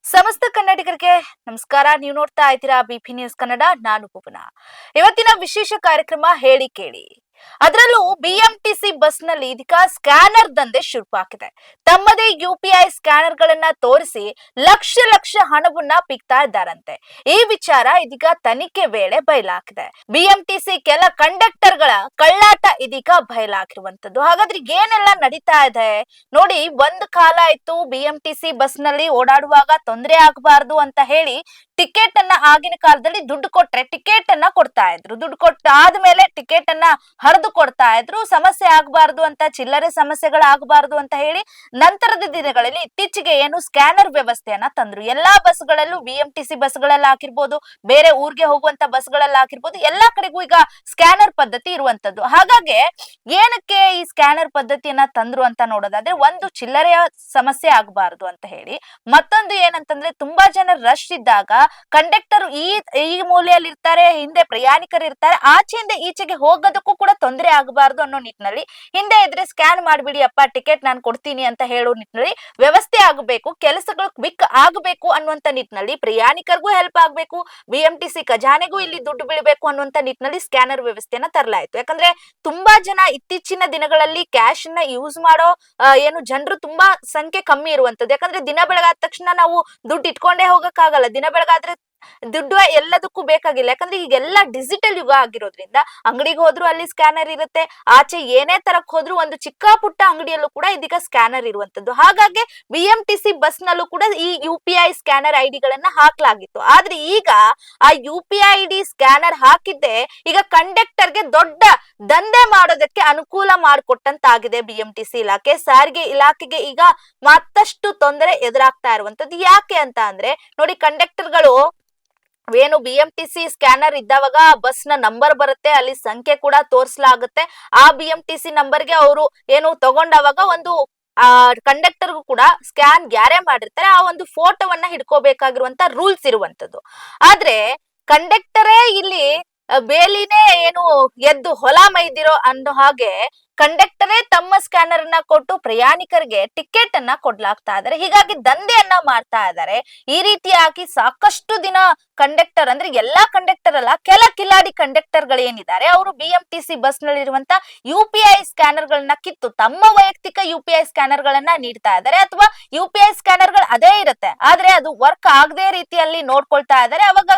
ಸಮಸ್ತ ಕನ್ನಡಿಗರಿಗೆ ನಮಸ್ಕಾರ. ನೀವು ನೋಡ್ತಾ ಇದ್ದೀರಾ ಬಿಪಿ ನ್ಯೂಸ್ ಕನ್ನಡ. ನಾನು ಭುವನ. ಇವತ್ತಿನ ವಿಶೇಷ ಕಾರ್ಯಕ್ರಮ ಹೇಳಿ ಕೇಳಿ. ಅದರಲ್ಲೂ ಬಿಎಂಟಿಸಿ ಬಸ್ ನಲ್ಲಿ ಇದೀಗ ಸ್ಕ್ಯಾನರ್ ದಂಧೆ ಶುರುವಾಗಿದೆ. ತಮ್ಮದೇ ಯುಪಿಐ ಸ್ಕ್ಯಾನರ್ ಗಳನ್ನ ತೋರಿಸಿ ಲಕ್ಷ ಲಕ್ಷ ಹಣವನ್ನ ಪಿಕ್ತಾ ಇದ್ದಾರಂತೆ. ಈ ವಿಚಾರ ಇದೀಗ ತನಿಖೆ ವೇಳೆ ಬಯಲಾಗಿದೆ. ಬಿಎಂಟಿಸಿ ಕೆಲ ಕಂಡಕ್ಟರ್ ಗಳ ಕಳ್ಳಾಟ ಇದೀಗ ಬಯಲಾಗಿರುವಂತದ್ದು. ಹಾಗಾದ್ರೆ ಏನೆಲ್ಲ ನಡೀತಾ ಇದೆ ನೋಡಿ. ಒಂದು ಕಾಲ ಇತ್ತು ಬಿಎಂಟಿಸಿ ಬಸ್ ನಲ್ಲಿ ಓಡಾಡುವಾಗ ತೊಂದರೆ ಆಗಬಾರ್ದು ಅಂತ ಹೇಳಿ ಟಿಕೆಟ್ ಅನ್ನ ಆಗಿನ ಕಾಲದಲ್ಲಿ ದುಡ್ಡು ಕೊಟ್ರೆ ಟಿಕೆಟ್ ಅನ್ನ ಕೊಡ್ತಾ ಇದ್ರು. ದುಡ್ಡು ಕೊಟ್ಟ ಆದ್ಮೇಲೆ ಟಿಕೆಟ್ ಅನ್ನ ಹರಿದು ಕೊಡ್ತಾ ಇದ್ರು. ಸಮಸ್ಯೆ ಆಗಬಾರ್ದು ಅಂತ, ಚಿಲ್ಲರೆ ಸಮಸ್ಯೆಗಳಾಗಬಾರ್ದು ಅಂತ ಹೇಳಿ ನಂತರದ ದಿನಗಳಲ್ಲಿ ಇತ್ತೀಚೆಗೆ ಏನು ಸ್ಕ್ಯಾನರ್ ವ್ಯವಸ್ಥೆಯನ್ನ ತಂದ್ರು. ಎಲ್ಲಾ ಬಸ್ಗಳಲ್ಲೂ ಬಿಎಂಟಿಸಿ ಬಸ್ಗಳಲ್ಲಿ ಹಾಕಿರ್ಬೋದು, ಬೇರೆ ಊರಿಗೆ ಹೋಗುವಂತ ಬಸ್ಗಳಲ್ಲಿ ಹಾಕಿರ್ಬೋದು, ಎಲ್ಲಾ ಕಡೆಗೂ ಈಗ ಸ್ಕ್ಯಾನರ್ ಪದ್ಧತಿ ಇರುವಂತದ್ದು. ಹಾಗಾಗಿ ಏನಕ್ಕೆ ಈ ಸ್ಕ್ಯಾನರ್ ಪದ್ಧತಿಯನ್ನ ತಂದ್ರು ಅಂತ ನೋಡೋದಾದ್ರೆ, ಒಂದು ಚಿಲ್ಲರೆಯ ಸಮಸ್ಯೆ ಆಗಬಾರ್ದು ಅಂತ ಹೇಳಿ, ಮತ್ತೊಂದು ಏನಂತಂದ್ರೆ ತುಂಬಾ ಜನ ರಶ್ ಇದ್ದಾಗ ಕಂಡಕ್ಟರ್ ಈ ಮೂಲೆಯಲ್ಲಿ ಇರ್ತಾರೆ, ಹಿಂದೆ ಪ್ರಯಾಣಿಕರು ಇರ್ತಾರೆ, ಆಚೆಯಿಂದ ಈಚೆಗೆ ಹೋಗೋದಕ್ಕೂ ಕೂಡ ತೊಂದರೆ ಆಗಬಾರ್ದು ಅನ್ನೋ ನಿಟ್ಟಿನಲ್ಲಿ ಹಿಂದೆ ಇದ್ರೆ ಸ್ಕ್ಯಾನ್ ಮಾಡ್ಬಿಡಿ ಅಪ್ಪ, ಟಿಕೆಟ್ ನಾನು ಕೊಡ್ತೀನಿ ಅಂತ ಹೇಳೋ ನಿಟ್ಟಿನಲ್ಲಿ ವ್ಯವಸ್ಥೆ ಆಗಬೇಕು, ಕೆಲಸಗಳು ಕ್ವಿಕ್ ಆಗಬೇಕು ಅನ್ನುವಂತ ನಿಟ್ಟಿನಲ್ಲಿ, ಪ್ರಯಾಣಿಕರಿಗೂ ಹೆಲ್ಪ್ ಆಗ್ಬೇಕು, ಬಿಎಂಟಿಸಿ ಖಜಾನೆಗೂ ಇಲ್ಲಿ ದುಡ್ಡು ಬೀಳಬೇಕು ಅನ್ನುವಂತ ನಿಟ್ಟಿನಲ್ಲಿ ಸ್ಕ್ಯಾನರ್ ವ್ಯವಸ್ಥೆಯನ್ನ ತರಲಾಯಿತು. ಯಾಕಂದ್ರೆ ತುಂಬಾ ಜನ ಇತ್ತೀಚಿನ ದಿನಗಳಲ್ಲಿ ಕ್ಯಾಶ್ ಅನ್ನ ಯೂಸ್ ಮಾಡೋ ಏನು ಜನರು ತುಂಬಾ ಸಂಖ್ಯೆ ಕಮ್ಮಿ ಇರುವಂತದ್ದು. ಯಾಕಂದ್ರೆ ದಿನ ಬೆಳಗಾದ ತಕ್ಷಣ ನಾವು ದುಡ್ಡು ಇಟ್ಕೊಂಡೇ ಹೋಗಕ್ಕಾಗಲ್ಲ. ದಿನ ಬೆಳಗಾದ್ರೆ ದುಡ್ಡು ಎಲ್ಲದಕ್ಕೂ ಬೇಕಾಗಿಲ್ಲ. ಯಾಕಂದ್ರೆ ಈಗೆಲ್ಲ ಡಿಜಿಟಲ್ ಯುಗ ಆಗಿರೋದ್ರಿಂದ ಅಂಗಡಿಗೆ ಹೋದ್ರು ಅಲ್ಲಿ ಸ್ಕ್ಯಾನರ್ ಇರುತ್ತೆ, ಆಚೆ ಏನೇ ತರಕ್ ಹೋದ್ರು ಒಂದು ಚಿಕ್ಕ ಪುಟ್ಟ ಅಂಗಡಿಯಲ್ಲೂ ಕೂಡ ಇದೀಗ ಸ್ಕ್ಯಾನರ್ ಇರುವಂತದ್ದು. ಹಾಗಾಗಿ ಬಿಎಂಟಿಸಿ ಬಸ್ ನಲ್ಲೂ ಕೂಡ ಈ ಯುಪಿಐ ಸ್ಕ್ಯಾನರ್ ಐಡಿಗಳನ್ನ ಹಾಕ್ಲಾಗಿತ್ತು. ಆದ್ರೆ ಈಗ ಆ ಯುಪಿಐ ಐಡಿ ಸ್ಕ್ಯಾನರ್ ಹಾಕಿದ್ದೆ ಈಗ ಕಂಡಕ್ಟರ್ಗೆ ದೊಡ್ಡ ದಂಧೆ ಮಾಡೋದಕ್ಕೆ ಅನುಕೂಲ ಮಾಡಿಕೊಟ್ಟಂತಾಗಿದೆ. ಬಿಎಂಟಿಸಿ ಇಲಾಖೆ, ಸಾರಿಗೆ ಇಲಾಖೆಗೆ ಈಗ ಮತ್ತಷ್ಟು ತೊಂದರೆ ಎದುರಾಗ್ತಾ ಇರುವಂತದ್ದು. ಯಾಕೆ ಅಂತ ಅಂದ್ರೆ ನೋಡಿ, ಕಂಡಕ್ಟರ್ಗಳು ಏನು ಬಿಎಂಟಿಸಿ ಸ್ಕ್ಯಾನರ್ ಇದ್ದಾವಾಗ ಬಸ್ ನ ನಂಬರ್ ಬರುತ್ತೆ, ಅಲ್ಲಿ ಸಂಖ್ಯೆ ಕೂಡ ತೋರಿಸಲಾಗುತ್ತೆ. ಆ ಬಿಎಂಟಿಸಿ ನಂಬರ್ಗೆ ಅವರು ಏನು ತಗೊಂಡವಾಗ ಒಂದು ಕಂಡಕ್ಟರ್ಗೂ ಕೂಡ ಸ್ಕ್ಯಾನ್ ಯಾರೇ ಮಾಡಿರ್ತಾರೆ ಆ ಒಂದು ಫೋಟೋವನ್ನ ಹಿಡ್ಕೋಬೇಕಾಗಿರುವಂತ ರೂಲ್ಸ್ ಇರುವಂತದ್ದು. ಆದ್ರೆ ಕಂಡಕ್ಟರೇ ಇಲ್ಲಿ ಬೇಲಿನೇ ಏನು ಎದ್ದು ಹೊಲ ಮೈದಿರೋ ಅನ್ನೋ ಹಾಗೆ ಕಂಡಕ್ಟರೇ ತಮ್ಮ ಸ್ಕ್ಯಾನರ್ ಅನ್ನ ಕೊಟ್ಟು ಪ್ರಯಾಣಿಕರಿಗೆ ಟಿಕೆಟ್ ಅನ್ನ ಕೊಡ್ಲಾಗ್ತಾ ಇದಾರೆ. ಹೀಗಾಗಿ ದಂಧೆಯನ್ನ ಮಾಡ್ತಾ ಇದ್ದಾರೆ. ಈ ರೀತಿಯಾಗಿ ಸಾಕಷ್ಟು ದಿನ ಕಂಡಕ್ಟರ್ ಅಂದ್ರೆ ಎಲ್ಲಾ ಕಂಡಕ್ಟರ್ ಅಲ್ಲ, ಕೆಲ ಕಿಲಾಡಿ ಕಂಡಕ್ಟರ್ ಗಳು ಏನಿದ್ದಾರೆ ಅವರು ಬಿಎಂಟಿಸಿ ಬಸ್ ನಲ್ಲಿರುವಂತ ಯುಪಿಐ ಸ್ಕ್ಯಾನರ್ ಗಳನ್ನ ಕಿತ್ತು ತಮ್ಮ ವೈಯಕ್ತಿಕ ಯುಪಿಐ ಸ್ಕ್ಯಾನರ್ ಗಳನ್ನ ನೀಡ್ತಾ ಇದ್ದಾರೆ. ಅಥವಾ ಯುಪಿಐ ಸ್ಕ್ಯಾನರ್ ಗಳು ಅದೇ ಇರುತ್ತೆ, ಆದ್ರೆ ಅದು ವರ್ಕ್ ಆಗದೆ ರೀತಿಯಲ್ಲಿ ನೋಡ್ಕೊಳ್ತಾ ಇದ್ದಾರೆ. ಅವಾಗ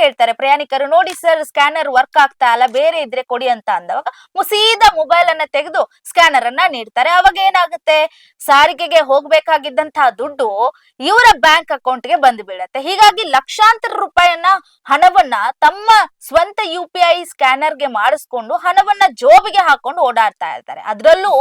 ಕೇಳ್ತಾರೆ ಪ್ರಯಾಣಿಕರು, ನೋಡಿ ಸರ್ ಸ್ಕ್ಯಾನರ್ ವರ್ಕ್ ಆಗ್ತಾ ಇಲ್ಲ, ಬೇರೆ ಇದ್ರೆ ಕೊಡಿ ಅಂತ ಅಂದವಾಗ ಸೀದಾ ಮೊಬೈಲ್ ಅನ್ನ ತೆಗೆದು ಸ್ಕ್ಯಾನರ್ ಅನ್ನ ನೀಡ್ತಾರೆ. ಅವಾಗ ಏನಾಗುತ್ತೆ, ಸಾರಿಗೆಗೆ ಹೋಗ್ಬೇಕಾಗಿದ್ದಂತಹ ದುಡ್ಡು ಇವರ ಬ್ಯಾಂಕ್ ಅಕೌಂಟ್ಗೆ ಬಂದು ಬೀಳತ್ತೆ. ಹೀಗಾಗಿ ಲಕ್ಷಾಂತರ ರೂಪಾಯಿಯನ್ನ ಹಣವನ್ನ ತಮ್ಮ ಸ್ವಂತ ಯುಪಿಐ ಸ್ಕ್ಯಾನರ್ಗೆ ಮಾಡಿಸ್ಕೊಂಡು ಹಣವನ್ನ ಜೋಬಿಗೆ ಹಾಕೊಂಡು ಓಡಾಡ್ತಾ ಇರ್ತಾರೆ. ಅದ್ರಲ್ಲೂ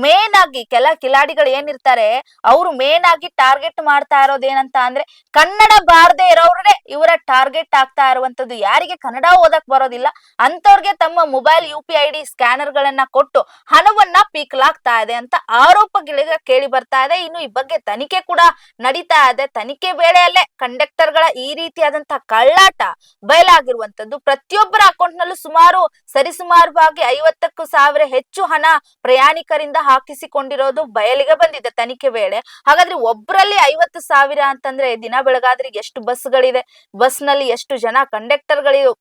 ಮೇನ್ ಆಗಿ ಕೆಲ ಕಿಲಾಡಿಗಳು ಏನಿರ್ತಾರೆ ಅವರು ಮೇನ್ ಆಗಿ ಟಾರ್ಗೆಟ್ ಮಾಡ್ತಾ ಇರೋದೇನಂತ ಅಂದ್ರೆ ಕನ್ನಡ ಬಾರದೆ ಇರೋವ್ರೆ ಇವರ ಟಾರ್ಗೆಟ್ ಆಗ್ತಾ ಇರುವಂತದ್ದು. ಯಾರಿಗೆ ಕನ್ನಡ ಓದಕ್ ಬರೋದಿಲ್ಲ ಅಂತವ್ರಿಗೆ ತಮ್ಮ ಮೊಬೈಲ್ ಯುಪಿಐ ಐಡಿ ಸ್ಕ್ಯಾನರ್ ಗಳನ್ನ ಕೊಟ್ಟು ಹಣವನ್ನ ಪೀಕಲಾಗ್ತಾ ಇದೆ ಅಂತ ಆರೋಪಗಳಿಗೆ ಕೇಳಿ ಬರ್ತಾ ಇದೆ. ಇನ್ನು ಈ ಬಗ್ಗೆ ತನಿಖೆ ಕೂಡ ನಡೀತಾ ಇದೆ. ತನಿಖೆ ವೇಳೆಯಲ್ಲೇ ಕಂಡಕ್ಟರ್ ಗಳ ಈ ರೀತಿಯಾದಂತಹ ಕಳ್ಳಾಟ ಬಯಲಾಗಿರುವಂತದ್ದು. ಪ್ರತಿಯೊಬ್ಬರ ಅಕೌಂಟ್ ನಲ್ಲೂ ಸರಿಸುಮಾರವಾಗಿ 50,000 ಹೆಚ್ಚು ಹಣ ಪ್ರಯಾಣಿಕರಿಂದ ಹಾಕಿಸಿಕೊಂಡಿರೋದು ಬಯಲಿಗೆ ಬಂದಿದೆ ತನಿಖೆ ವೇಳೆ. ಹಾಗಾದ್ರೆ ಒಬ್ಬರಲ್ಲಿ 50,000 ಅಂತಂದ್ರೆ ದಿನ ಬೆಳಗಾದ್ರೆ ಎಷ್ಟು ಬಸ್ಗಳಿದೆ, ಬಸ್ ನಲ್ಲಿ ಎಷ್ಟು ಜನ ಕಂಡಕ್ಟರ್ ಗಳು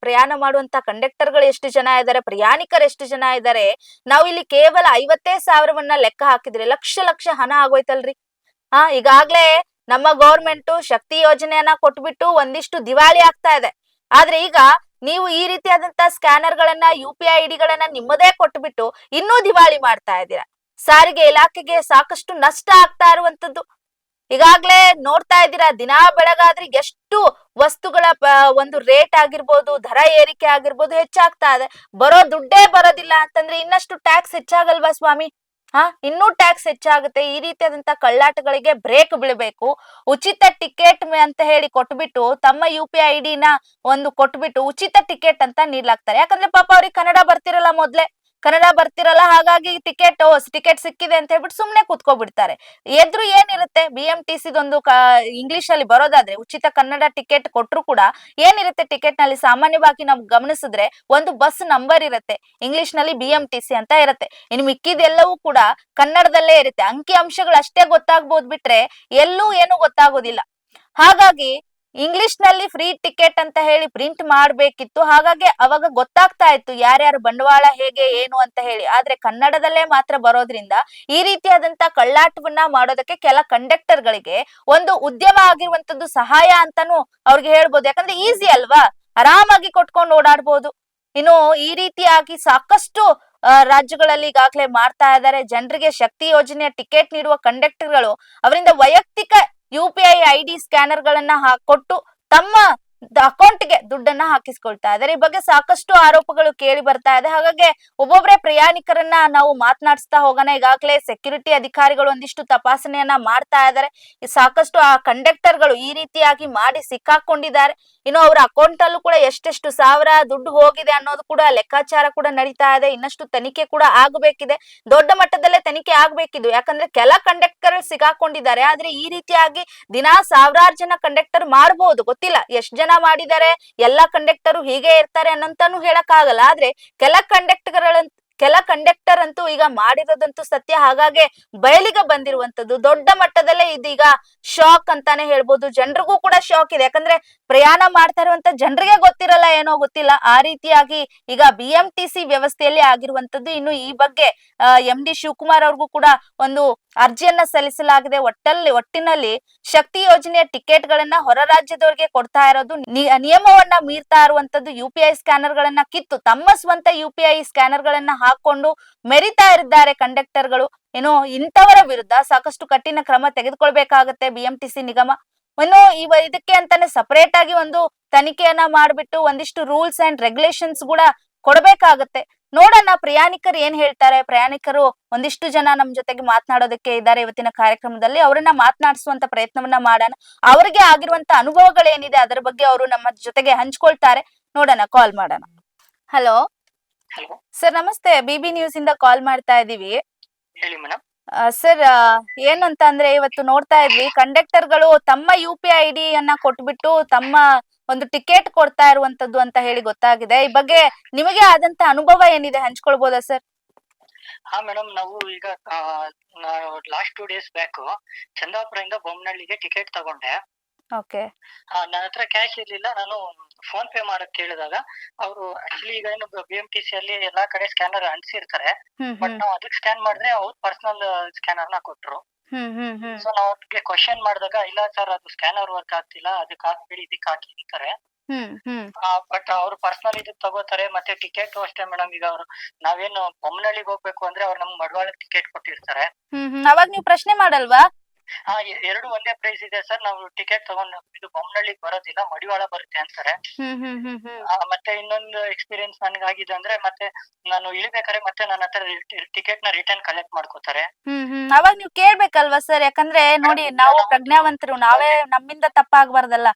ಪ್ರಯಾಣ ಮಾಡುವಂತ ಕಂಡಕ್ಟರ್ ಗಳು ಎಷ್ಟು ಜನ ಇದ್ದಾರೆ, ಪ್ರಯಾಣಿಕರು ಎಷ್ಟು ಜನ ಇದ್ದಾರೆ. ನಾವು ಇಲ್ಲಿ ಕೇವಲ 50,000 ಲೆಕ್ಕ ಹಾಕಿದ್ರೆ ಲಕ್ಷ ಲಕ್ಷ ಹಣ ಆಗೋಯ್ತಲ್ರಿ. ಈಗಾಗ್ಲೇ ನಮ್ಮ ಗೌರ್ಮೆಂಟ್ ಶಕ್ತಿ ಯೋಜನೆಯನ್ನ ಕೊಟ್ಬಿಟ್ಟು ಒಂದಿಷ್ಟು ದಿವಾಳಿ ಆಗ್ತಾ ಇದೆ. ಆದ್ರೆ ಈಗ ನೀವು ಈ ರೀತಿಯಾದಂತಹ ಸ್ಕ್ಯಾನರ್ ಗಳನ್ನ ಯುಪಿಐ ಐಡಿಗಳನ್ನ ನಿಮ್ಮದೇ ಕೊಟ್ಬಿಟ್ಟು ಇನ್ನೂ ದಿವಾಳಿ ಮಾಡ್ತಾ ಇದ್ದೀರಾ. ಸಾರಿಗೆ ಇಲಾಖೆಗೆ ಸಾಕಷ್ಟು ನಷ್ಟ ಆಗ್ತಾ ಇರುವಂತದ್ದು. ಈಗಾಗ್ಲೇ ನೋಡ್ತಾ ಇದ್ದೀರಾ, ದಿನಾ ಬೆಳಗಾದ್ರೆ ಎಷ್ಟು ವಸ್ತುಗಳ ಒಂದು ರೇಟ್ ಆಗಿರ್ಬೋದು, ದರ ಏರಿಕೆ ಆಗಿರ್ಬೋದು ಹೆಚ್ಚಾಗ್ತಾ ಇದೆ. ಬರೋ ದುಡ್ಡೇ ಬರೋದಿಲ್ಲ ಅಂತಂದ್ರೆ ಇನ್ನಷ್ಟು ಟ್ಯಾಕ್ಸ್ ಹೆಚ್ಚಾಗಲ್ವಾ ಸ್ವಾಮಿ? ಇನ್ನೂ ಟ್ಯಾಕ್ಸ್ ಹೆಚ್ಚಾಗುತ್ತೆ. ಈ ರೀತಿಯಾದಂತ ಕಳ್ಳಾಟಗಳಿಗೆ ಬ್ರೇಕ್ ಬೀಳಬೇಕು. ಉಚಿತ ಟಿಕೆಟ್ ಅಂತ ಹೇಳಿ ಕೊಟ್ಬಿಟ್ಟು ತಮ್ಮ ಯುಪಿಐ ಐಡಿನ ಒಂದು ಕೊಟ್ಬಿಟ್ಟು ಉಚಿತ ಟಿಕೆಟ್ ಅಂತ ನೀಡ್ಲಾಗ್ತಾರೆ. ಯಾಕಂದ್ರೆ ಪಾಪ ಅವ್ರಿಗೆ ಕನ್ನಡ ಬರ್ತಿರಲ್ಲ ಮೊದ್ಲೇ. ಕನ್ನಡ ಬರ್ತಿರಲ್ಲ ಹಾಗಾಗಿ ಟಿಕೆಟ್ ಸಿಕ್ಕಿದೆ ಅಂತ ಹೇಳ್ಬಿಟ್ಟು ಸುಮ್ನೆ ಕೂತ್ಕೊಬಿಡ್ತಾರೆ. ಎದ್ರು ಏನಿರುತ್ತೆ BMTC ದೊಂದು ಇಂಗ್ಲಿಷ್ ಅಲ್ಲಿ ಬರೋದಾದ್ರೆ ಉಚಿತ ಕನ್ನಡ ಟಿಕೆಟ್ ಕೊಟ್ರು ಕೂಡ ಏನಿರುತ್ತೆ ಟಿಕೆಟ್ ನಲ್ಲಿ ಸಾಮಾನ್ಯವಾಗಿ ನಾವು ಗಮನಿಸಿದ್ರೆ ಒಂದು ಬಸ್ ನಂಬರ್ ಇರುತ್ತೆ, ಇಂಗ್ಲಿಷ್ ನಲ್ಲಿ BMTC ಅಂತ ಇರುತ್ತೆ. ಇನ್ನು ಮಿಕ್ಕಿದೆಲ್ಲವೂ ಕೂಡ ಕನ್ನಡದಲ್ಲೇ ಇರುತ್ತೆ. ಅಂಕಿ ಅಂಶಗಳು ಅಷ್ಟೇ ಗೊತ್ತಾಗ್ಬೋದು ಬಿಟ್ರೆ ಎಲ್ಲೂ ಏನು ಗೊತ್ತಾಗೋದಿಲ್ಲ. ಹಾಗಾಗಿ ಇಂಗ್ಲಿಷ್ ನಲ್ಲಿ ಫ್ರೀ ಟಿಕೆಟ್ ಅಂತ ಹೇಳಿ ಪ್ರಿಂಟ್ ಮಾಡ್ಬೇಕಿತ್ತು. ಹಾಗಾಗಿ ಅವಾಗ ಗೊತ್ತಾಗ್ತಾ ಇತ್ತು ಯಾರ್ಯಾರು ಬಂಡವಾಳ ಹೇಗೆ ಏನು ಅಂತ ಹೇಳಿ. ಆದ್ರೆ ಕನ್ನಡದಲ್ಲೇ ಮಾತ್ರ ಬರೋದ್ರಿಂದ ಈ ರೀತಿಯಾದಂತ ಕಳ್ಳಾಟವನ್ನ ಮಾಡೋದಕ್ಕೆ ಕೆಲ ಕಂಡಕ್ಟರ್ ಗಳಿಗೆ ಒಂದು ಉದ್ಯಮ ಆಗಿರುವಂತದ್ದು ಸಹಾಯ ಅಂತಾನು ಅವ್ರಿಗೆ ಹೇಳ್ಬೋದು. ಯಾಕಂದ್ರೆ ಈಸಿ ಅಲ್ವಾ, ಆರಾಮಾಗಿ ಕೊಟ್ಕೊಂಡು ಓಡಾಡ್ಬೋದು. ಇನ್ನು ಈ ರೀತಿಯಾಗಿ ಸಾಕಷ್ಟು ರಾಜ್ಯಗಳಲ್ಲಿ ಈಗಾಗಲೇ ಮಾಡ್ತಾ ಇದ್ದಾರೆ. ಜನರಿಗೆ ಶಕ್ತಿ ಯೋಜನೆಯ ಟಿಕೆಟ್ ನೀಡುವ ಕಂಡಕ್ಟರ್ಗಳು ಅವರಿಂದ ವೈಯಕ್ತಿಕ UPI ID ಸ್ಕ್ಯಾನರ್ ಗಳನ್ನ ಕೊಟ್ಟು ತಮ್ಮ ಅಕೌಂಟ್ಗೆ ದುಡ್ಡನ್ನ ಹಾಕಿಸ್ಕೊಳ್ತಾ ಇದ್ದಾರೆ. ಈ ಬಗ್ಗೆ ಸಾಕಷ್ಟು ಆರೋಪಗಳು ಕೇಳಿ ಬರ್ತಾ ಇದೆ. ಹಾಗಾಗಿ ಒಬ್ಬೊಬ್ಬರೇ ಪ್ರಯಾಣಿಕರನ್ನ ನಾವು ಮಾತನಾಡಿಸ್ತಾ ಹೋಗೋಣ. ಈಗಾಗಲೇ ಸೆಕ್ಯೂರಿಟಿ ಅಧಿಕಾರಿಗಳು ಒಂದಿಷ್ಟು ತಪಾಸಣೆಯನ್ನ ಮಾಡ್ತಾ ಇದ್ದಾರೆ. ಸಾಕಷ್ಟು ಆ ಕಂಡಕ್ಟರ್ಗಳು ಈ ರೀತಿಯಾಗಿ ಮಾಡಿ ಸಿಕ್ಕಾಕೊಂಡಿದ್ದಾರೆ. ಇನ್ನು ಅವರ ಅಕೌಂಟ್ ಅಲ್ಲೂ ಕೂಡ ಎಷ್ಟೆಷ್ಟು ಸಾವಿರ ದುಡ್ಡು ಹೋಗಿದೆ ಅನ್ನೋದು ಕೂಡ ಲೆಕ್ಕಾಚಾರ ಕೂಡ ನಡೀತಾ ಇದೆ. ಇನ್ನಷ್ಟು ತನಿಖೆ ಕೂಡ ಆಗಬೇಕಿದೆ, ದೊಡ್ಡ ಮಟ್ಟದಲ್ಲೇ ತನಿಖೆ ಆಗ್ಬೇಕಿದ್ದು. ಯಾಕಂದ್ರೆ ಕೆಲ ಕಂಡಕ್ಟರ್ ಸಿಗಾಕೊಂಡಿದ್ದಾರೆ. ಆದ್ರೆ ಈ ರೀತಿಯಾಗಿ ದಿನಾ ಸಾವಿರಾರು ಜನ ಕಂಡಕ್ಟರ್ ಮಾಡಬಹುದು, ಗೊತ್ತಿಲ್ಲ ಎಷ್ಟು ಜನ ಮಾಡಿದ್ದಾರೆ, ಎಲ್ಲಾ ಕಂಡಕ್ಟರ್ ಹೀಗೆ ಇರ್ತಾರೆ ಅನ್ನಂತಾನು ಹೇಳಕ್ ಆಗಲ್ಲ. ಆದ್ರೆ ಕೆಲ ಕಂಡಕ್ಟರ್ ಅಂತೂ ಈಗ ಮಾಡಿರೋದಂತೂ ಸತ್ಯ. ಹಾಗಾಗಿ ಬಯಲಿಗೆ ಬಂದಿರುವಂತದ್ದು ದೊಡ್ಡ ಮಟ್ಟದಲ್ಲೇ ಇದೀಗ ಶಾಕ್ ಅಂತಾನೆ ಹೇಳ್ಬೋದು. ಜನರಿಗೂ ಕೂಡ ಶಾಕ್ ಇದೆ. ಯಾಕಂದ್ರೆ ಪ್ರಯಾಣ ಮಾಡ್ತಾ ಇರುವಂತ ಜನರಿಗೆ ಗೊತ್ತಿರಲ್ಲ, ಏನೋ ಗೊತ್ತಿಲ್ಲ. ಆ ರೀತಿಯಾಗಿ ಈಗ BMTC ವ್ಯವಸ್ಥೆಯಲ್ಲಿ ಆಗಿರುವಂತದ್ದು. ಇನ್ನು ಈ ಬಗ್ಗೆ MD ಶಿವಕುಮಾರ್ ಅವ್ರಿಗೂ ಕೂಡ ಒಂದು ಅರ್ಜಿಯನ್ನ ಸಲ್ಲಿಸಲಾಗಿದೆ. ಒಟ್ಟಿನಲ್ಲಿ ಶಕ್ತಿ ಯೋಜನೆಯ ಟಿಕೆಟ್ ಗಳನ್ನ ಹೊರ ರಾಜ್ಯದವರಿಗೆ ಕೊಡ್ತಾ ಇರೋದು ನಿಯಮವನ್ನ ಮೀರ್ತಾ ಇರುವಂತದ್ದು. UPI ಸ್ಕ್ಯಾನರ್ ಗಳನ್ನ ಕಿತ್ತು ತಮ್ಮ ಸ್ವಂತ UPI ಸ್ಕ್ಯಾನರ್ ಗಳನ್ನ ಹಾಕೊಂಡು ಮೆರಿತಾ ಇದ್ದಾರೆ ಕಂಡಕ್ಟರ್ಗಳು. ಏನು ಇಂಥವರ ವಿರುದ್ಧ ಸಾಕಷ್ಟು ಕಠಿಣ ಕ್ರಮ ತೆಗೆದುಕೊಳ್ಬೇಕಾಗತ್ತೆ BMTC ನಿಗಮ. ಇನ್ನು ಇದಕ್ಕೆ ಅಂತಾನೆ ಸಪರೇಟ್ ಆಗಿ ಒಂದು ತನಿಖೆಯನ್ನ ಮಾಡ್ಬಿಟ್ಟು ಒಂದಿಷ್ಟು ರೂಲ್ಸ್ ಅಂಡ್ ರೆಗ್ಯುಲೇಷನ್ಸ್ ಕೂಡ ಕೊಡ್ಬೇಕಾಗತ್ತೆ. ನೋಡೋಣ ಪ್ರಯಾಣಿಕರು ಏನ್ ಹೇಳ್ತಾರೆ. ಪ್ರಯಾಣಿಕರು ಒಂದಿಷ್ಟು ಜನ ನಮ್ ಜೊತೆಗೆ ಮಾತನಾಡೋದಕ್ಕೆ ಇದ್ದಾರೆ ಇವತ್ತಿನ ಕಾರ್ಯಕ್ರಮದಲ್ಲಿ. ಅವರನ್ನ ಮಾತನಾಡಿಸುವಂತ ಪ್ರಯತ್ನವನ್ನ ಮಾಡೋಣ. ಅವರಿಗೆ ಆಗಿರುವಂತ ಅನುಭವಗಳೇನಿದೆ ಅದರ ಬಗ್ಗೆ ಅವರು ನಮ್ಮ ಜೊತೆಗೆ ಹಂಚ್ಕೊಳ್ತಾರೆ. ನೋಡೋಣ, ಕಾಲ್ ಮಾಡೋಣ. ಹಲೋ ಸರ್, ನಮಸ್ತೆ. BB ನ್ಯೂಸ್ ಇಂದ ಕಾಲ್ ಮಾಡ್ತಾ ಇದೀವಿ. ಹೇಳಿ ಮೇಡಮ್. ಸರ್, ಏನು ಅಂತ ಅಂದ್ರೆ ಇವತ್ತು ನೋಡ್ತಾ ಇದ್ವಿ ಕಂಡಕ್ಟರ್ಗಳು ತಮ್ಮ UPI ID ಅನ್ನ ಕೊಟ್ಬಿಟ್ಟು ತಮ್ಮ ಒಂದು ಟಿಕೆಟ್ ಕೊಡ್ತಾ ಇರುವಂತದ್ದು ಅಂತ ಹೇಳಿ ಗೊತ್ತಾಗಿದೆ. ಈ ಬಗ್ಗೆ ನಿಮಗೆ ಆದಂತ ಅನುಭವ ಏನಿದೆ ಹಂಚ್ಕೊಳ್ಬೋದಾ ಸರ್? ಹಾ ಮೇಡಮ್, ನಾವು ಈಗ ಲಾಸ್ಟ್ 2 days ಬ್ಯಾಕ್ ಚಂದಾಪುರದಿಂದ ಬೊಮ್ಮನಹಳ್ಳಿಗೆ ಟಿಕೆಟ್ ತಗೊಂಡೆ. ಓಕೆ. ನನ್ನ ಹತ್ರ ಕ್ಯಾಶ್ ಇರ್ಲಿಲ್ಲ. ನಾನು ಫೋನ್ ಪೇ ಮಾಡಕ್ ಕೇಳಿದಾಗ ಅವರು ಆಕ್ಚುಲಿ ಈಗ ಏನು BMTC ಅಲ್ಲಿ ಎಲ್ಲಾ ಕಡೆ ಸ್ಕ್ಯಾನರ್ ಅಂಟಿಸಿರ್ತಾರೆ, ಬಟ್ ನಾವು ಅದಕ್ಕೆ ಸ್ಕ್ಯಾನ್ ಮಾಡಿದ್ರೆ ಅವ್ರ ಪರ್ಸನಲ್ ಸ್ಕ್ಯಾನರ್ ನ ಕೊಟ್ರು. ಸೊ ನಾವು ಅವ್ರಿಗೆ ಕ್ವಶನ್ ಮಾಡಿದಾಗ ಇಲ್ಲ ಸರ್ ಅದು ಸ್ಕ್ಯಾನರ್ ವರ್ಕ್ ಆಗ್ತಿಲ್ಲ, ಅದಕ್ಕೆ ಹಾಕ್ಬಿಡಿ ಇದಕ್ಕೆ ಹಾಕಿ ಅಂತಾರೆ. ಬಟ್ ಅವ್ರು ಪರ್ಸನಲ್ ಇದಕ್ ತಗೋತಾರೆ. ಮತ್ತೆ ಟಿಕೆಟ್ ಅಷ್ಟೇ ಮೇಡಮ್. ಈಗ ಅವ್ರು ನಾವೇನು ಬೊಮ್ಮನಹಳ್ಳಿಗೆ ಹೋಗ್ಬೇಕು ಅಂದ್ರೆ ಅವ್ರು ನಮ್ಗೆ ಮಡವಾಳಕ್ಕೆ ಟಿಕೆಟ್ ಕೊಟ್ಟಿರ್ತಾರೆ. ಅವಾಗ ನೀವು ಪ್ರಶ್ನೆ ಮಾಡಲ್ವಾ? ಎರಡು ಒಂದೇ ಪ್ರೈಸ್ ಇದೆ ಸರ್, ನಾವು ಟಿಕೆಟ್ ತಗೊಂಡ್ ಇದು ಬೊಮ್ಮನಹಳ್ಳಿಗೆ ಬರೋದಿಲ್ಲ, ಮಡಿವಾಳ ಬರುತ್ತೆ ಅಂತಾರೆ. ಮತ್ತೆ ಇನ್ನೊಂದು ಎಕ್ಸ್ಪೀರಿಯನ್ಸ್ ನನ್ಗಾಗಿದೆ ಅಂದ್ರೆ, ಮತ್ತೆ ನಾನು ಇಳಿಬೇಕಾದ್ರೆ ಮತ್ತೆ ನನ್ನ ಹತ್ರ ಟಿಕೆಟ್ ನ ರಿಟರ್ನ್ ಕಲೆಕ್ಟ್ ಮಾಡ್ಕೋತಾರೆ. ಅವಾಗ ನೀವು ಕೇಳ್ಬೇಕಲ್ವಾ ಸರ್? ಯಾಕಂದ್ರೆ ನೋಡಿ, ನಾವು ಪ್ರಜ್ಞಾವಂತರು, ನಾವೇ ನಮ್ಮಿಂದ ತಪ್ಪಾಗ್ಬಾರ್ದಲ್ಲ.